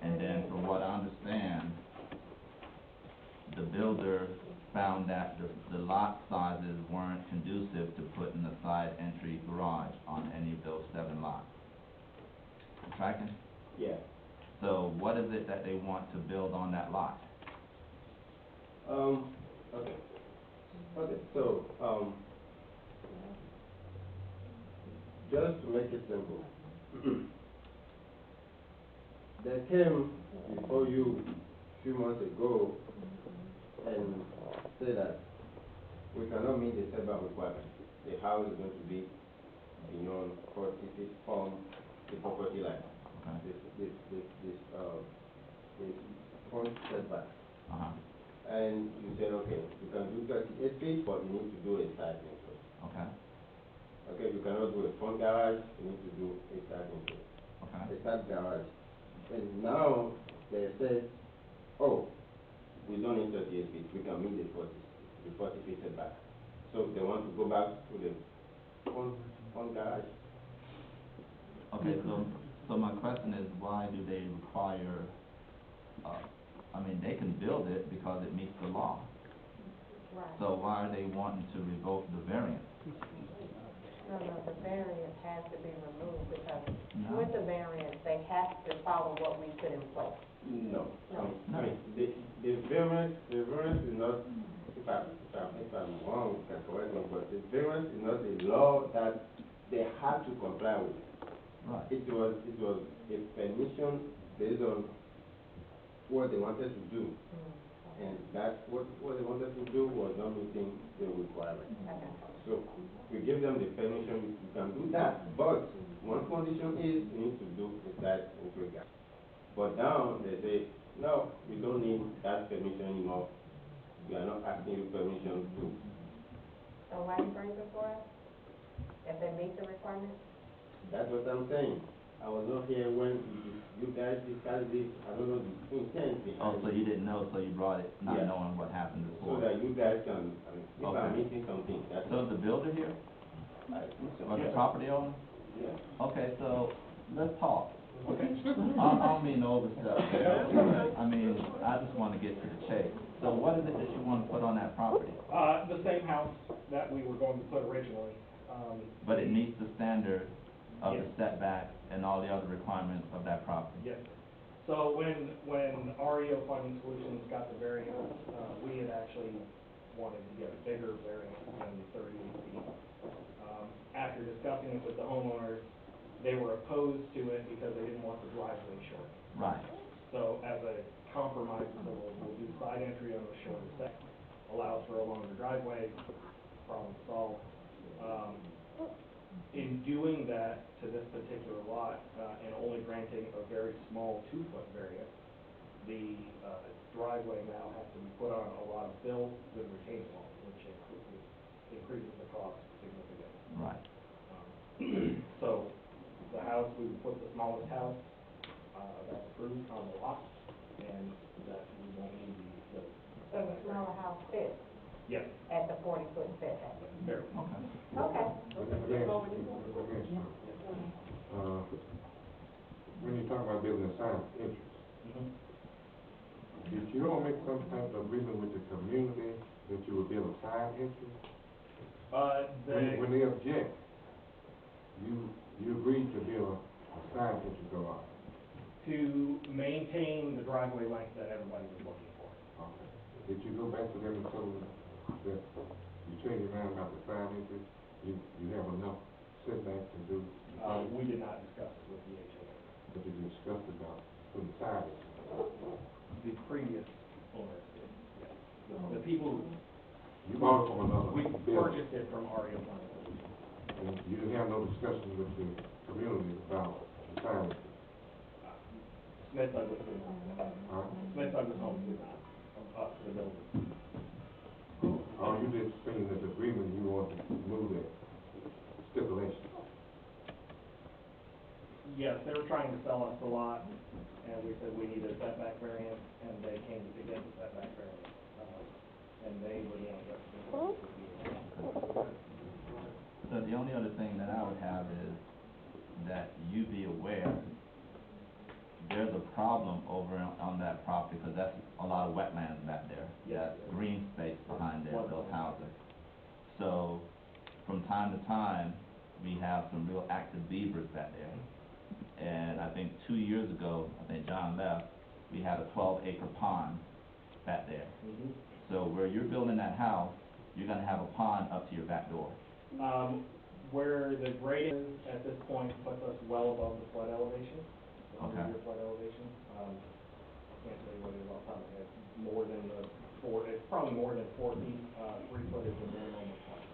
And then from what I understand, the builder found that the lot sizes weren't conducive to putting a side entry garage on any of those 7 lots. You tracking? Yeah. So what is it that they want to build on that lot? Okay. Okay, so, just to make it simple, they came before you a few months ago and said that we cannot meet the setback requirement. The house is going to be beyond 40 feet from the property line. This front setback. And you said, okay, you can do 38 feet, but you need to do a side entry. Okay. Okay, you cannot do a front garage, you need to do a side entry. Okay. A side garage. And now they said, oh, we don't need 38 feet, we can meet the 40 feet setback. So they want to go back to the front garage. Okay, so my question is, why do they require, I mean, they can build it because it meets the law. Right. So why are they wanting to revoke the variance? No, the variance has to be removed because No. with the variance, they have to follow what we put in place. No. No. I mean, the variance is not, if I'm wrong, you can correct me, but the variance is not a law that they have to comply with. Right. It was a permission based on what they wanted to do. And that, what they wanted to do was not meeting the requirement. So we give them the permission, you can do that, but one condition is you need to do a side entry gap. But now they say, no, we don't need that permission anymore. We are not asking you permission to. So why you bring it for us? If they meet the requirements? That's what I'm saying. I was not here when you guys discussed this. I don't know the intent behind Oh, so it. you didn't know, so you brought it not Yeah. knowing what happened So before? that you guys can, I mean, if I'm Okay. missing something, that's. So is the builder here, I think so. or the Yeah. property owner? Yeah. Okay, so let's talk. Okay. I don't mean to overstep. I mean, I just want to get to the chase. So what is it that you want to put on that property? The same house that we were going to put originally. But it meets the standard of the Yes. setback and all the other requirements of that property? Yes. So when REO Funding Solutions got the variance, we had actually wanted to get a bigger variance than 38 feet. After discussing it with the homeowners, they were opposed to it because they didn't want the driveway short. Right. So as a compromise, so we'll do side entry on the shorter section, allows for a longer driveway, problem solved. In doing that to this particular lot, and only granting a very small 2-foot variance, the driveway now has to be put on a lot of fill with retaining wall, which increases the cost significantly. Right. So the house, we would put the smallest house that's approved on the lot, and that we won't need the. So the smaller house fits Yes, at the 40-foot setback? very. Okay. Okay. When you talk about building a side entrance, did you all make some type of agreement with the community that you would build a side entrance? When they object, you agreed to build a side entry garage. To maintain the driveway length that everybody was looking for. Okay. Did you go back to them and tell them that you changed your mind about the side entry? You have enough setbacks to do? We did not discuss it with the HOA. But you discussed about putting side entry. The previous owners did, yes. The people, You bought it from another we building. purchased it from REO Funding Solutions. And you didn't have no discussion with the community about the sign. Smith Douglas did not. Huh? Smith Douglas Homes did not, up to the building. Or you just seen this agreement, you want to move that stipulation? Yes, they were trying to sell us the lot, and we said we need a setback variance, and they came to get the setback variance. And they were the ones that would be. So the only other thing that I would have is that you be aware there's a problem over on that property, because that's a lot of wetlands back there. Yes. That's green space behind there, those houses. So, from time to time, we have some real active beavers back there. And I think 2 years ago, I think John left, we had a 12-acre pond back there. So where you're building that house, you're gonna have a pond up to your back door. Where the grade is at this point puts us well above the flood elevation. The Okay. 100-year flood elevation. I can't tell you what it is off the top of my head. More than it's probably more than 4 feet. 3 foot is the minimum requirement.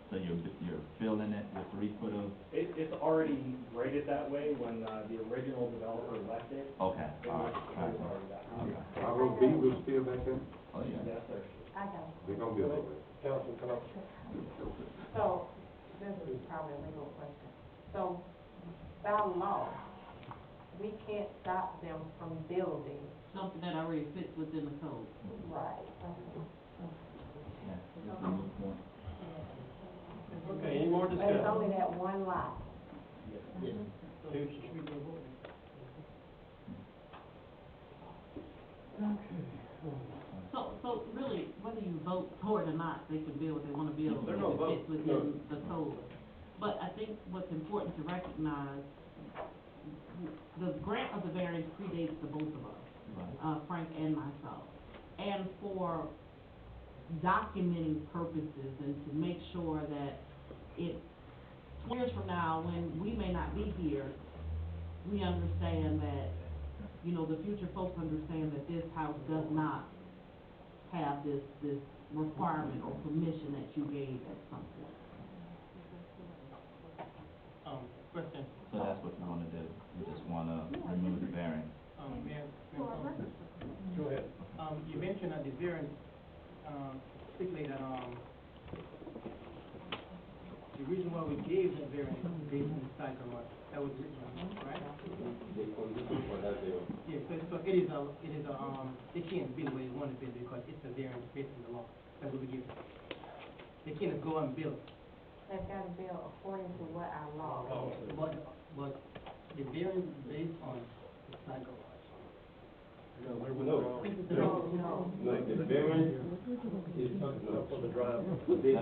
So you're filling it with 3 foot of? It's already graded that way when the original developer left it. Okay, It was already that. Okay. Are those beavers still back there? Oh, yeah. Yes, sir. I got it. They gonna be over there. Councilman, come up. So, this is probably a legal question. So, by law, we can't stop them from building. Something that already fits within the code. Right. Yeah, that's a moot point. Okay, any more But it's discussion? only that one lot. Yes. So really, whether you vote for it or not, they can build what they wanna build, They're if gonna it vote. fits within the code. But I think what's important to recognize, the grant of the variance predates the both of us, Frank and myself. And for documenting purposes and to make sure that it, 20 years from now, when we may not be here, we understand that, you know, the future folks understand that this house does not have this requirement or permission that you gave at some point. Question. So that's what you wanna do, you just wanna remove the variance. Mayor, Go ahead. you mentioned that the variance, stipulate that, the reason why we gave that variance is based on the size of lot, that was written, right? The condition for that, Yeah, so it is they can't build what they want to build because it's a variance based on the law, that's what we give them. They can't go and build, They've got to build according to what our law is. but the variance is based on the size of lot. No, we're No. withdrawing. No. the variance is not, For the drive. the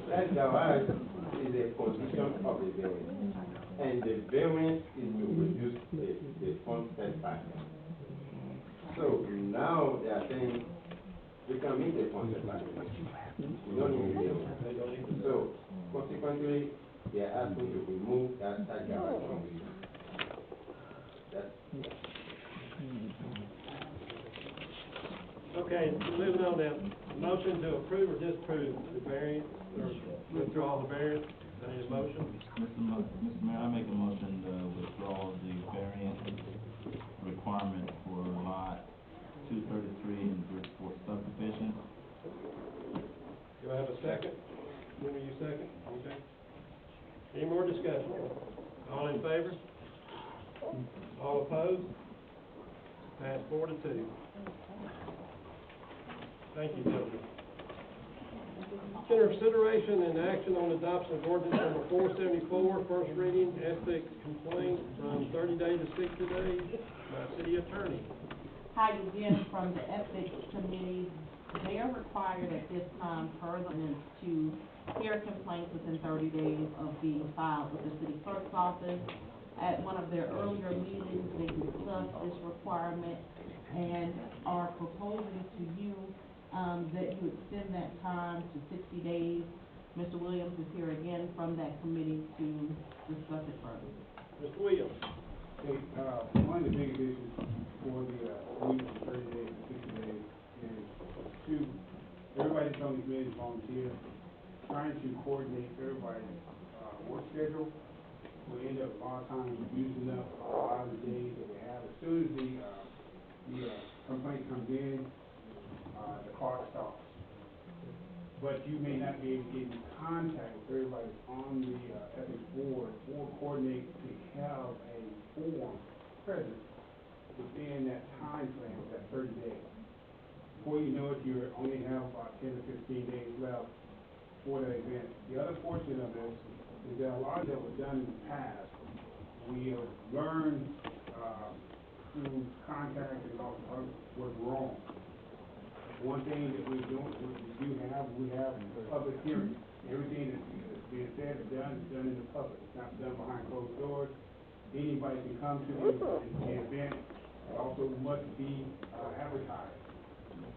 side garage is a condition of the variance. And the variance is to reduce the front setback. So now they are saying we can meet the front setback. We don't need the variance. So consequently, they are asking to remove that side garage from the, that's, Okay, moving on now. Motion to approve or disapprove the variance, or withdraw the variance. I need a motion. Mr. Mayor, I make a motion to withdraw the variance requirement for lot 233 in Bridgeport subdivision. Do I have a second? When are you second? Okay. Any more discussion? All in favor? All opposed? Passed 4-2. Thank you, gentlemen. Consideration and action on adoption of ordinance number 474, first reading, ethics complaint from 30 days to 60 days by city attorney. Hi again from the ethics committee. They are required at this time per the ordinance to hear complaints within 30 days of being filed with the city clerk's office. At one of their earlier meetings, they discussed this requirement and are proposing to you that you extend that time to 60 days. Mr. Williams is here again from that committee to discuss it further. Mr. Williams. Hey, one of the biggest issues for the, week from 30 days to 60 days is to, everybody that's on the committee is volunteer, trying to coordinate everybody's, work schedule. We end up a lot of times using up a lot of the days that we have. As soon as the complaint comes in, the clock stops. But you may not be able to get in contact with everybody that's on the ethics board or coordinate to have a forum present within that time frame of that 30 days. Before you know it, you only have about 10 to 15 days left for that event. The other portion of this is that a lot that was done in the past, we have learned through contact and all was wrong. One thing that we have public hearings. Everything that's being said and done is done in the public. It's not done behind closed doors. Anybody can come to the event. It also must be advertised.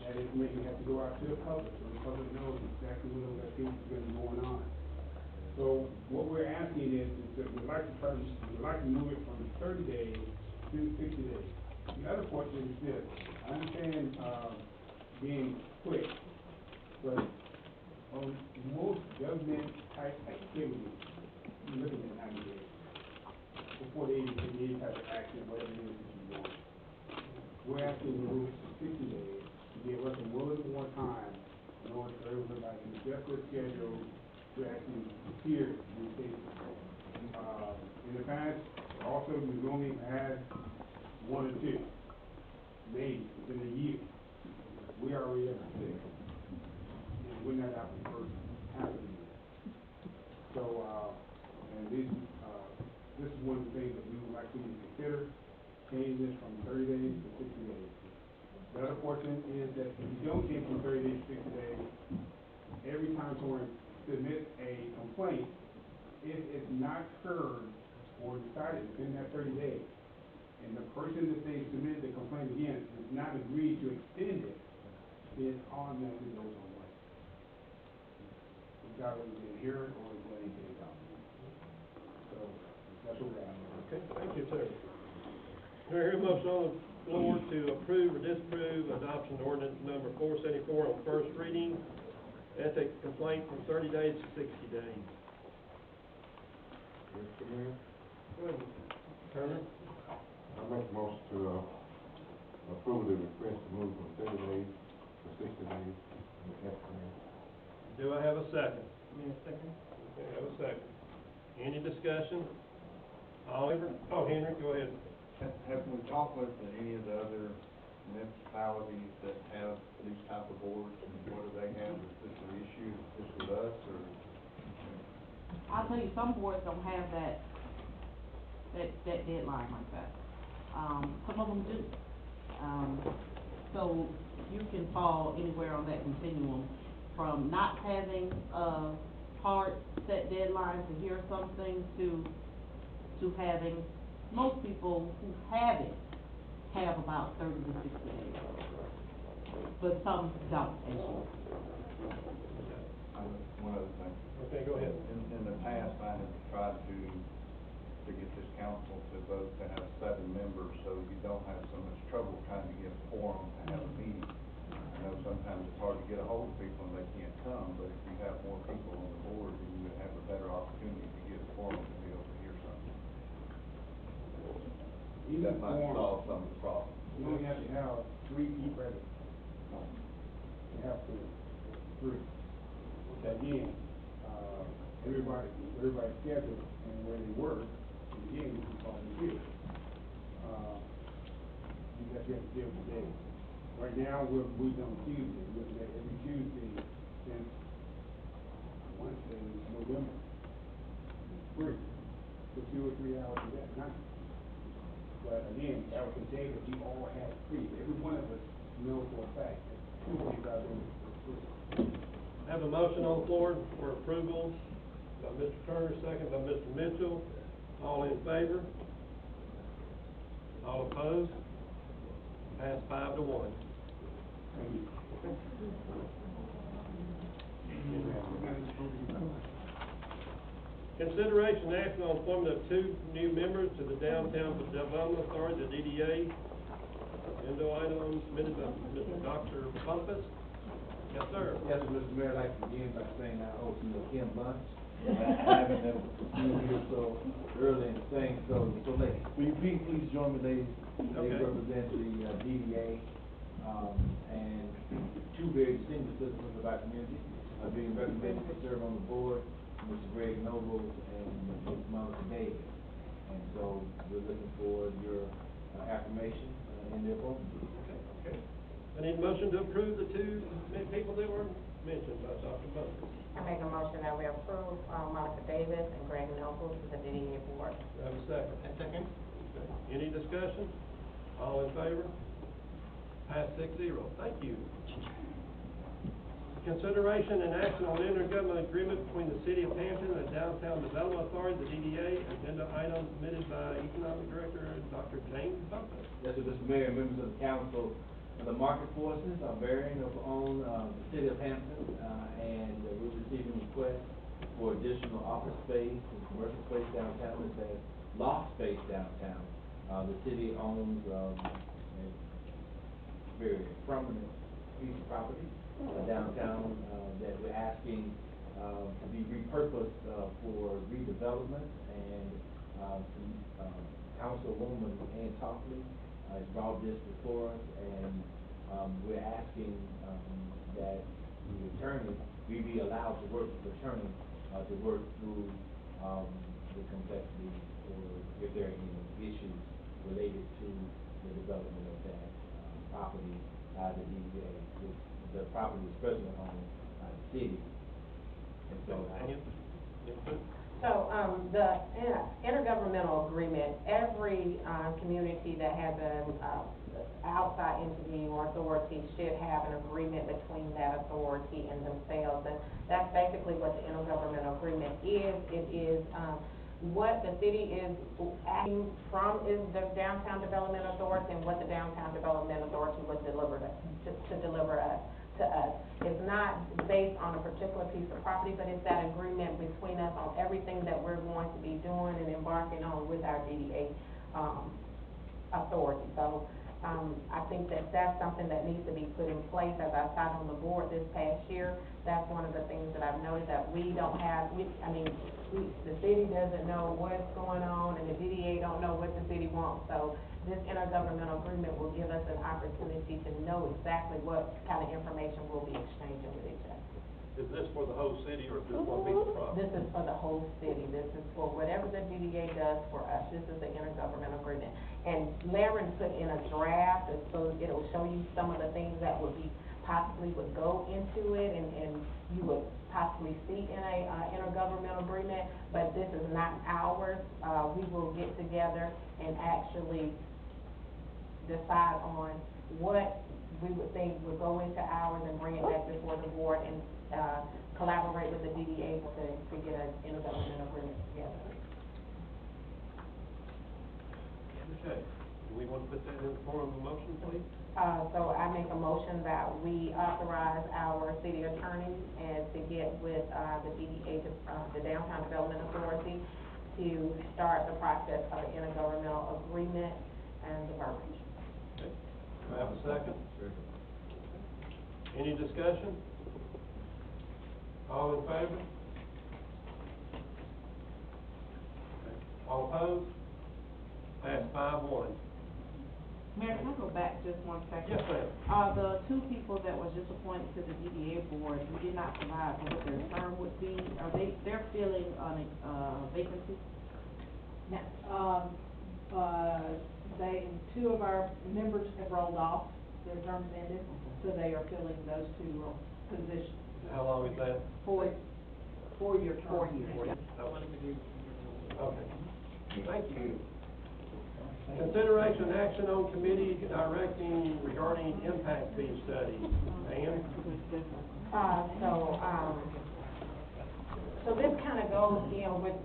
That information has to go out to the public, so the public knows exactly what those activities are going to be going on. So what we're asking is that we'd like to move it from 30 days to 60 days. The other portion is this. I understand being quick, but on most government type activities, you're looking at 90 days before they even take any type of action, whatever it is that you want. We're asking to move it to 60 days to give us a little bit more time in order for everybody to adjust their schedule to actually hear these cases. In the past, also, we normally had 1 or 2, maybe within a year. We are already at 6, and we're not out the first half of the year. So, and this is one of the things that we would like to consider, changing this from 30 days to 60 days. The other portion is that if you don't change from 30 days to 60 days, every time someone submits a complaint, if it's not heard or decided within that 30 days, and the person that they submitted the complaint against does not agree to extend it, it automatically goes away. Without it being heard or getting anything out. So that's what we're asking. Okay, thank you, sir. Do I hear a motion on the floor to approve or disapprove adoption ordinance number 474 on first reading, ethics complaint from 30 days to 60 days? Mr. Mayor, Go ahead, Mr. Turner. I make a motion to approve the request to move from 30 days to 60 days. Do I have a second? Second. Okay, I have a second. Any discussion? All in favor? Oh, Henry, go ahead. Have we talked with any of the other municipalities that have these type of boards, and what do they have? Is this an issue just with us, or? I'll tell you, some boards don't have that deadline like that. Some of them do. So you can fall anywhere on that continuum, from not having a hard set deadline to hear something to having, most people who have it have about 30 to 60 days. But some don't, as you. One other thing. Okay, go ahead. In the past, I have tried to get this council to vote to have 7 members, so you don't have so much trouble trying to get a quorum to have a meeting. I know sometimes it's hard to get a hold of people and they can't come, but if you have more people on the board, then you would have a better opportunity to get a quorum to be able to hear something. That might solve some of the problems. You only have to have 3 key present. You have to, 3. Again, everybody's schedule and where they work, again, you can call them here. You have to deal with the day. Right now, we've done Tuesday, we're looking at every Tuesday since, I want to say, November. Free, for 2 or 3 hours a day, night. But again, that was the day that we all had free. Every one of us knows for a fact that Tuesdays out there was free. Have a motion on the floor for approval by Mr. Turner, second by Mr. Mitchell. All in favor? All opposed? Passed 5-1. Thank you. Consideration and action on appointment of 2 new members to the Downtown Development Authority, the DDA. Agenda item submitted by Mr. Dr. Bumpus. Yes, sir. Yes, Mr. Mayor, I'd like to begin by saying I hope you know Kim Bunch. I haven't been here so early and saying so late. Will you please join me, ladies? They Okay. represent the DDA, and two very distinguished citizens of our community, being recommended to serve on the board, Mr. Greg Nobles and Ms. Monica Davis. And so we're looking for your affirmation in their vote. Okay. I need a motion to approve the two people that were mentioned by Dr. Bumpus. I make a motion that we approve, Monica Davis and Greg Nobles to the DDA board. Do I have a second? Second. Okay. Any discussion? All in favor? Pass 6-0. Thank you. Consideration and action on intergovernmental agreement between the City of Hampton and the Downtown Development Authority, the DDA. Agenda item submitted by Economic Director Dr. James Bumpus. Yes, sir, Mr. Mayor, members of the council, the market forces are bearing upon the City of Hampton, and we're receiving requests for additional office space and commercial space downtown, as well as loft space downtown. The city owns a very prominent piece of property downtown that we're asking to be repurposed for redevelopment, and Councilwoman Ann Talkley has brought this before us, and we're asking that the attorney, we be allowed to work with the attorney to work through the complexity, or if there are any issues related to the development of that property by the DDA. The property is presently owned by the city, and so the intergovernmental agreement, every community that has an outside entity or authority should have an agreement between that authority and themselves, and that's basically what the intergovernmental agreement is. It is what the city is asking from is the Downtown Development Authority, and what the Downtown Development Authority would deliver to deliver to us. It's not based on a particular piece of property, but it's that agreement between us on everything that we're going to be doing and embarking on with our DDA authority. So I think that that's something that needs to be put in place. As I sat on the board this past year, that's one of the things that I've noticed, that we don't have, the city doesn't know what's going on, and the DDA don't know what the city wants. So this intergovernmental agreement will give us an opportunity to know exactly what kind of information we'll be exchanging with each other. Is this for the whole city, or is this for a piece of property? This is for the whole city. This is for whatever the DDA does for us. This is the intergovernmental agreement. And Laren put in a draft, and so it'll show you some of the things that would be possibly would go into it, and you would possibly see in a intergovernmental agreement, but this is not ours. We will get together and actually decide on what we would think would go into ours and bring it back before the board, and collaborate with the DDA to get an intergovernmental agreement together. Okay. Do we want to put that in the form of a motion, please? So I make a motion that we authorize our city attorney and to get with the DDA, the Downtown Development Authority, to start the process of an intergovernmental agreement and the verbiage. Okay. Do I have a second? Any discussion? All in favor? Okay. All opposed? Pass 5-1. Mayor, can I go back just one second? Yes, ma'am. The two people that was just appointed to the DDA board, we did not provide what their term would be. Are they're filling on a vacancy? Two of our members have rolled off, their terms ended, so they are filling those two positions. How long is that? 4-year term. 4 years. Okay. Thank you. Consideration action on committee directing regarding impact fee study. Ann? So this kind of goes, with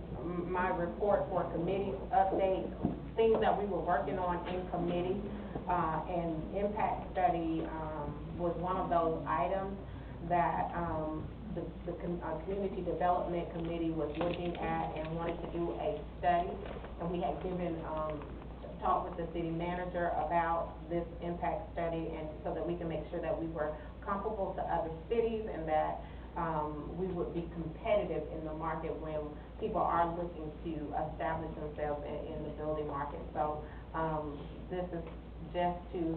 my report for committee updates, things that we were working on in committee, and impact study was one of those items that the community development committee was looking at and wanted to do a study, and we had given talked with the city manager about this impact study, and so that we can make sure that we were comparable to other cities, and that, we would be competitive in the market when people are looking to establish themselves in the building market. So, this is just to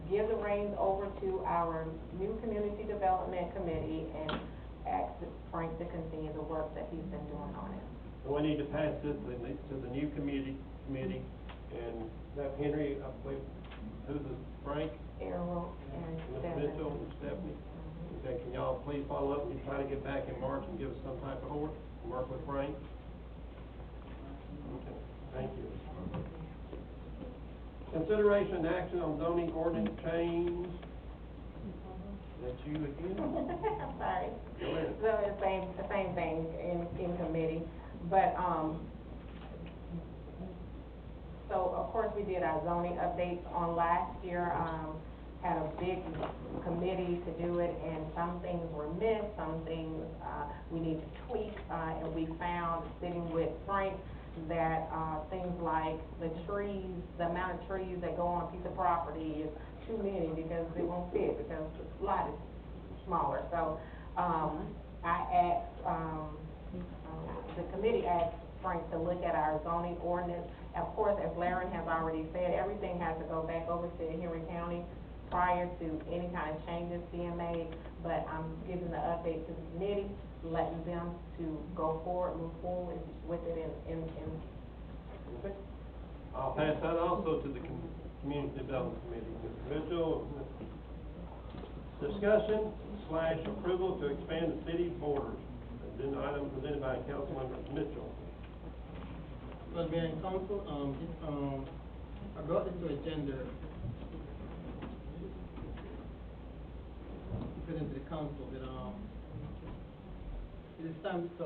give the reins over to our new community development committee and ask Frank to continue the work that he's been doing on it. We need to pass this to the new committee, and that Henry, I believe, who's this, Frank? Errol and Ms. Stephanie. Mitchell and Stephanie. Okay, can y'all please follow up and try to get back in March and give us some type of order, and work with Frank? Okay, thank you. Consideration and action on zoning ordinance change. That's you again? I'm sorry. Go ahead. So it's the same thing in committee, but, so of course we did our zoning updates on last year, had a big committee to do it, and some things were missed, some things, we need to tweak, and we found, sitting with Frank, that, things like the trees, the amount of trees that go on a piece of property is too many because they won't fit, because the lot is smaller. So, I asked, the committee asked Frank to look at our zoning ordinance. Of course, as Laren has already said, everything has to go back over to Henry County prior to any kind of changes being made, but I'm giving the update to the committee, letting them to go forward, move forward with it in. Okay. I'll pass that also to the Community Development Committee. Mr. Mitchell, discussion / approval to expand the city borders. Then item presented by Councilmember Mitchell. Well, Mayor and Council, I brought this to agenda, present to the council, that, it is time to,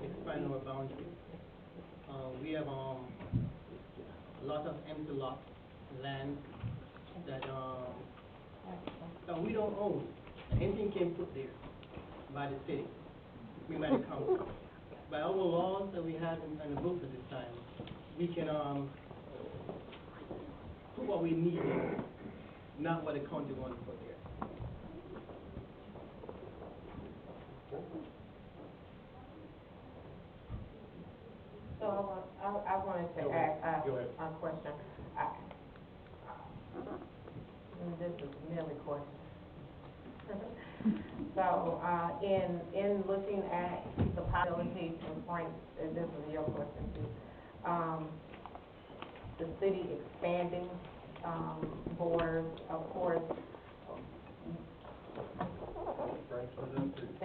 expand our boundaries. We have, a lot of empty lots, land that we don't own. Anything can put there by the city, by the council. By our laws that we have in the books at this time, we can, put what we need there, not what the county wants to put there. So I wanted to ask a question. This is merely a question. So, in looking at the possibilities, and Frank, and this is your question too, the city expanding, borders, of course.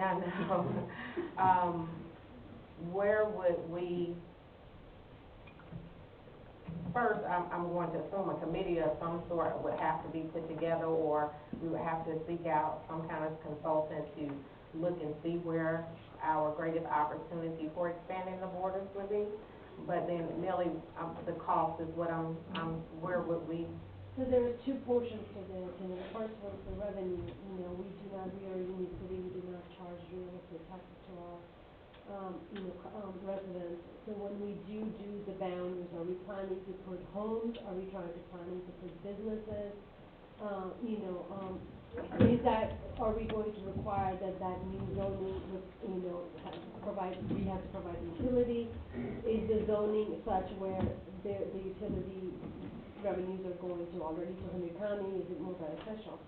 I know. Where would we, first, I'm going to assume a committee of some sort would have to be put together, or we would have to seek out some kind of consultant to look and see where our greatest opportunity for expanding the borders would be. But then, Millie, the cost is what where would we? So there are two portions to this, and the first one is the revenue. We are a unique city, we do not charge real estate taxes to our residents. So when we do the boundaries, are we planning to put homes? Are we planning to put businesses? Are we going to require that new zoning we have to provide utility? Is the zoning such where the utility revenues are going to already to Henry County? Is it more beneficial?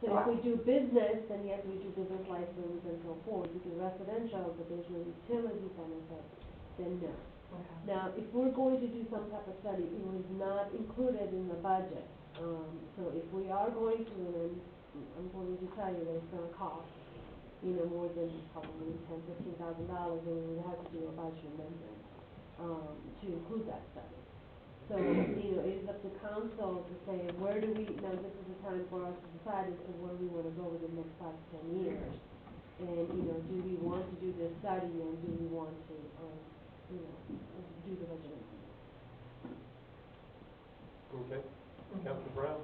So if we do business, then yes, we do business license and so forth. We do residential, but there's no utility benefit, then no. Okay. Now, if we're going to do some type of study, it was not included in the budget. So if we are going to, and I'm going to tell you that it's gonna cost, more than probably $10,000–$15,000, and we would have to do a budget amendment, to include that study. So, it is up to council to say, where do we, now this is the time for us to decide as to where we want to go within the next 5 to 10 years. And, do we want to do this study, and do we want to, do the budget? Okay. Councilor Brown?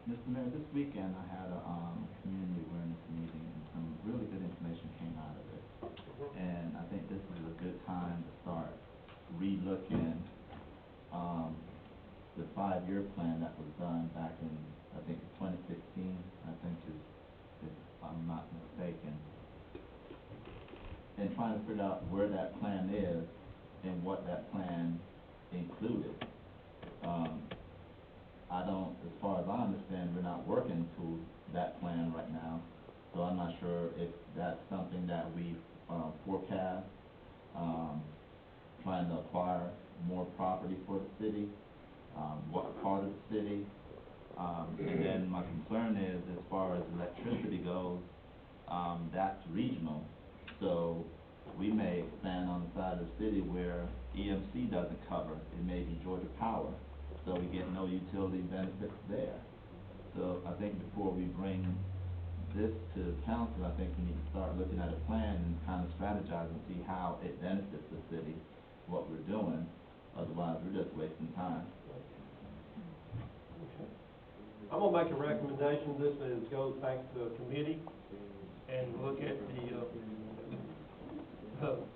Mr. Mayor, this weekend I had a, community awareness meeting and some really good information came out of it. And I think this is a good time to start re-looking, the 5-year plan that was done back in, I think, 2016, I think if I'm not mistaken. And trying to figure out where that plan is and what that plan included. I don't, as far as I understand, we're not working to that plan right now, so I'm not sure if that's something that we, forecast, trying to acquire more property for the city, what part of the city, and then my concern is, as far as electricity goes, that's regional, so we may expand on the side of the city where EMC doesn't cover, it may be Georgia Power, so we get no utility benefits there. So I think before we bring this to council, I think we need to start looking at a plan and kind of strategize and see how it benefits the city, what we're doing, otherwise we're just wasting time. I'm gonna make a recommendation, this goes back to the committee, and look at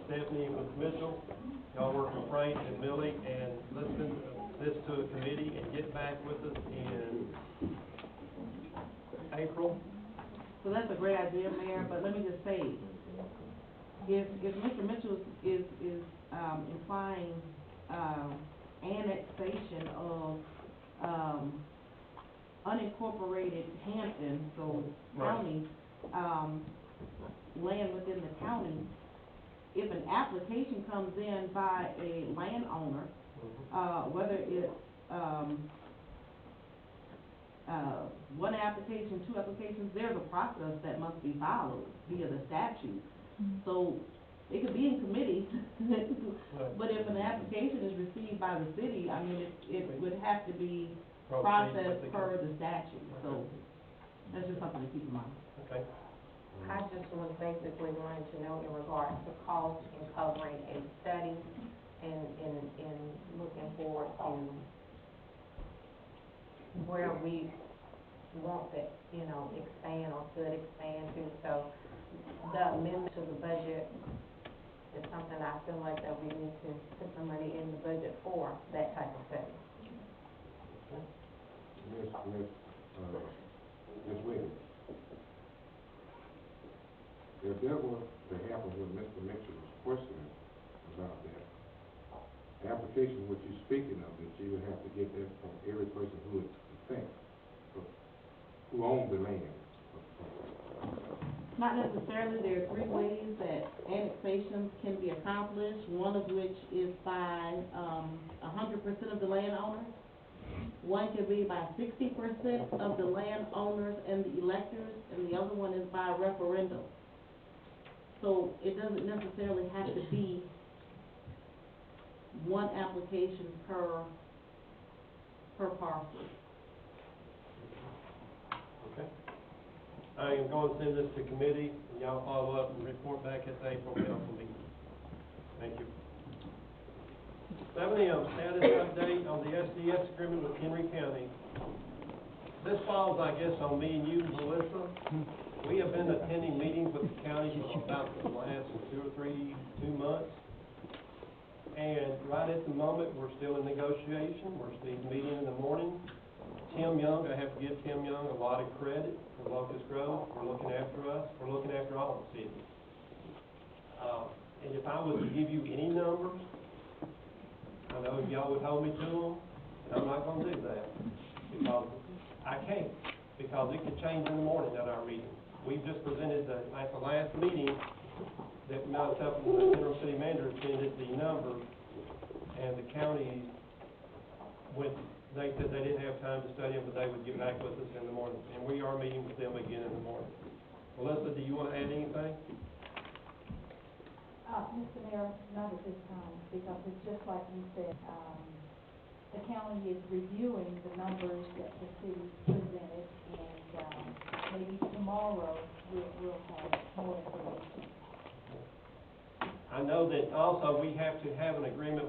Stephanie and Mitchell, y'all work with Frank and Millie, and listen this to a committee and get back with us in April. So that's a great idea, Mayor, but let me just say, if Mr. Mitchell is implying, annexation of, unincorporated Hampton, so county, land within the county, if an application comes in by a landowner, whether it's, one application, 2 applications, there's a process that must be followed via the statute. So it could be in committee, but if an application is received by the city, I mean, it would have to be processed per the statute, so that's just something to keep in mind. Okay. I just was basically wanting to know in regards to cost and covering a study and looking forward to where we want to, expand or could expand to. So the amendment to the budget is something I feel like that we need to put some money in the budget for that type of study. Ms. Williams, if that was to happen when Mr. Mitchell was questioning about that, the application which you're speaking of, that you would have to get that from every person who is the who owns the land. Not necessarily. There are 3 ways that annexations can be accomplished, one of which is by 100% of the landowners. One can be by 60% of the landowners and the electors, and the other one is by referendum. So it doesn't necessarily have to be one application per parcel. Okay. I am going to send this to committee, and y'all follow up and report back at the April council meeting. Thank you. 7M, status update on the SDS agreement with Henry County. This falls, I guess, on me and you, Melissa. We have been attending meetings with the county for about the last 2 months. And right at the moment, we're still in negotiation. We're still meeting in the morning. Tim Young, I have to give Tim Young a lot of credit for Locust Grove. We're looking after us. We're looking after all the cities. And if I was to give you any numbers, I know y'all would hold me to them, and I'm not gonna do that, because I can't, because it could change in the morning at our meeting. We've just presented at the last meeting, that myself and the interim city manager attended the numbers, and the county they said they didn't have time to study them, but they would get back with us in the morning, and we are meeting with them again in the morning. Melissa, do you want to add anything? Mr. Mayor, not at this time, because it's just like you said, the county is reviewing the numbers that the city presented, and maybe tomorrow we'll have more information. I know that also we have to have an agreement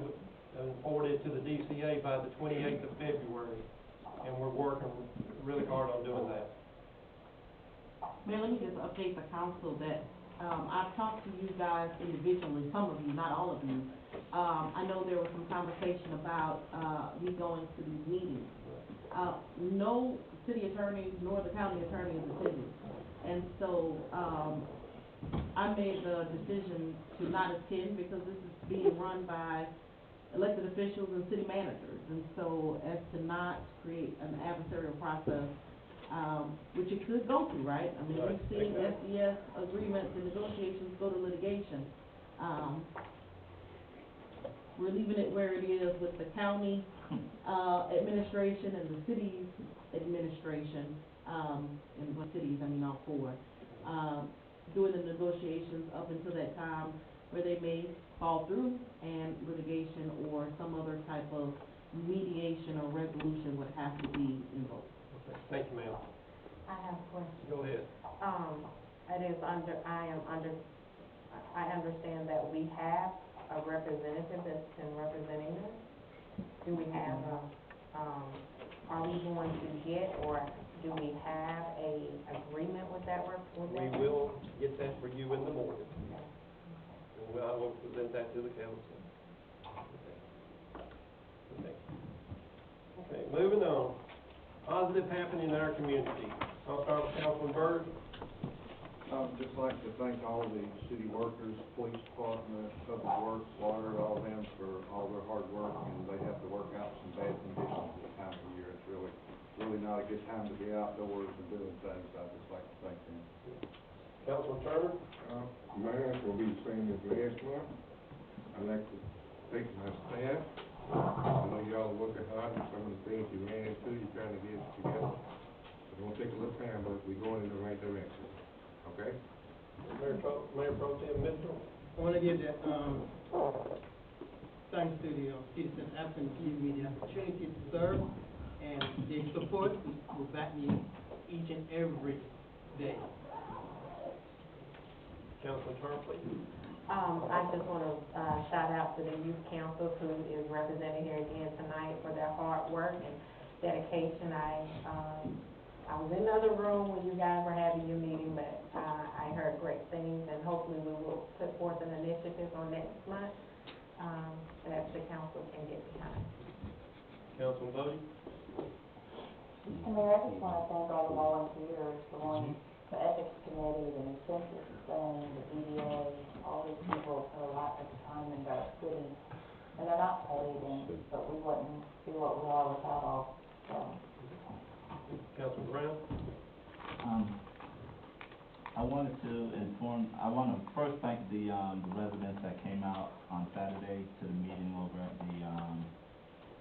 forwarded to the DCA by the 28th of February, and we're working really hard on doing that. Mayor, let me just update the council that, I've talked to you guys individually, some of you, not all of you. I know there was some conversation about, me going to these meetings. No city attorney nor the county attorney is attending. And so, I made the decision to not attend because this is being run by elected officials and city managers. And so, as to not create an adversarial process, which it could go through, right? I mean, we've seen SDS agreements and negotiations go to litigation. We're leaving it where it is with the county, administration and the city's administration, and what cities, I mean, all four, doing the negotiations up until that time where they may fall through and litigation or some other type of mediation or resolution would have to be invoked. Okay, thank you, ma'am. I have a question. Go ahead. I understand that we have a representative that's been representing us. Do we have are we going to get, or do we have a agreement with that We will get that for you in the morning. And I will present that to the council. Okay, moving on. Positive happening in our community. I'll start with Councilman Byrd. I'd just like to thank all the city workers, police department, public works, water, all of them for all their hard work, and they have to work out some bad conditions this time of year. It's really not a good time to be outdoors and doing things. I'd just like to thank them. Councilman Turner. Mine will be the same as last month. I'd like to thank my staff. I know y'all are working hard on some of the things you ran into, you're trying to get it together. It's gonna take a little time, but we're going in the right direction, okay? Mayor Pro Tem Mitchell. I want to give that, thanks to the citizens absent to give me the opportunity to serve, and their support will back me each and every day. Councilman Turner, please. I just want to shout out to the youth council who is represented here again tonight for their hard work and dedication. I was in the other room when you guys were having your meeting, but I heard great things, and hopefully we will put forth an initiative on next month that the council can get behind. Councilman Bodie. Mayor, I just want to thank all the volunteers, the ethics committee, the census thing, the DDA, all these people put a lot of time into our city, and they're not paid, but we wouldn't do what we are without all, so. Councilman Brown. I want to first thank the residents that came out on Saturday to the meeting over at the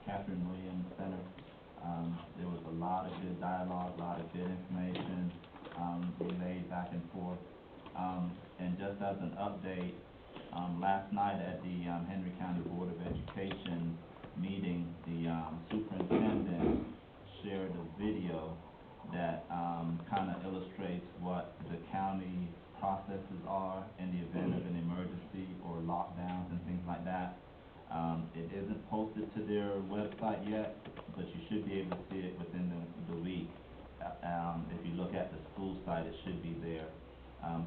Catherine Williams Center. There was a lot of good dialogue, a lot of good information, relayed back and forth. And just as an update, last night at the Henry County Board of Education meeting, the superintendent shared a video that kind of illustrates what the county processes are in the event of an emergency or lockdowns and things like that. It isn't posted to their website yet, but you should be able to see it within the week. If you look at the school site, it should be there,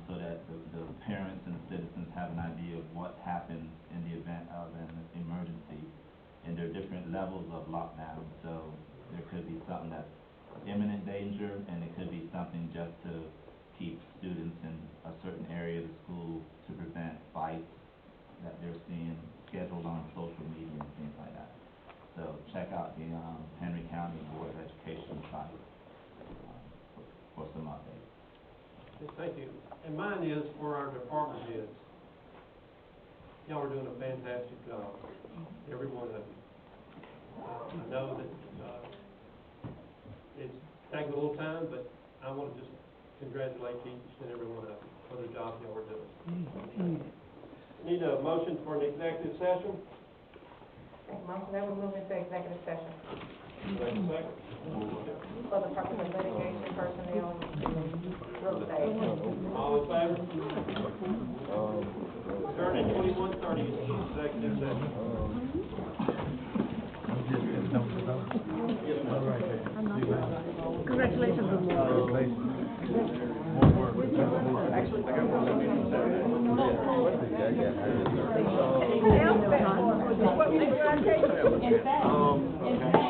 so that the parents and citizens have an idea of what happens in the event of an emergency. And there are different levels of lockdown, so there could be something that's imminent danger, and it could be something just to keep students in a certain area of the school to prevent fights that they're seeing scheduled on social media and things like that. So check out the Henry County Board of Education site for some updates. Thank you. And mine is for our department heads. Y'all are doing a fantastic job, every one of you. I know that it's taking a little time, but I want to just congratulate each and every one of you for the job y'all are doing. Need a motion for an executive session? Motion that we move into executive session Wait a second. for the purpose of litigation, personnel, and real estate. All in favor? Adjourning 21:30, executive session. Congratulations. In fact,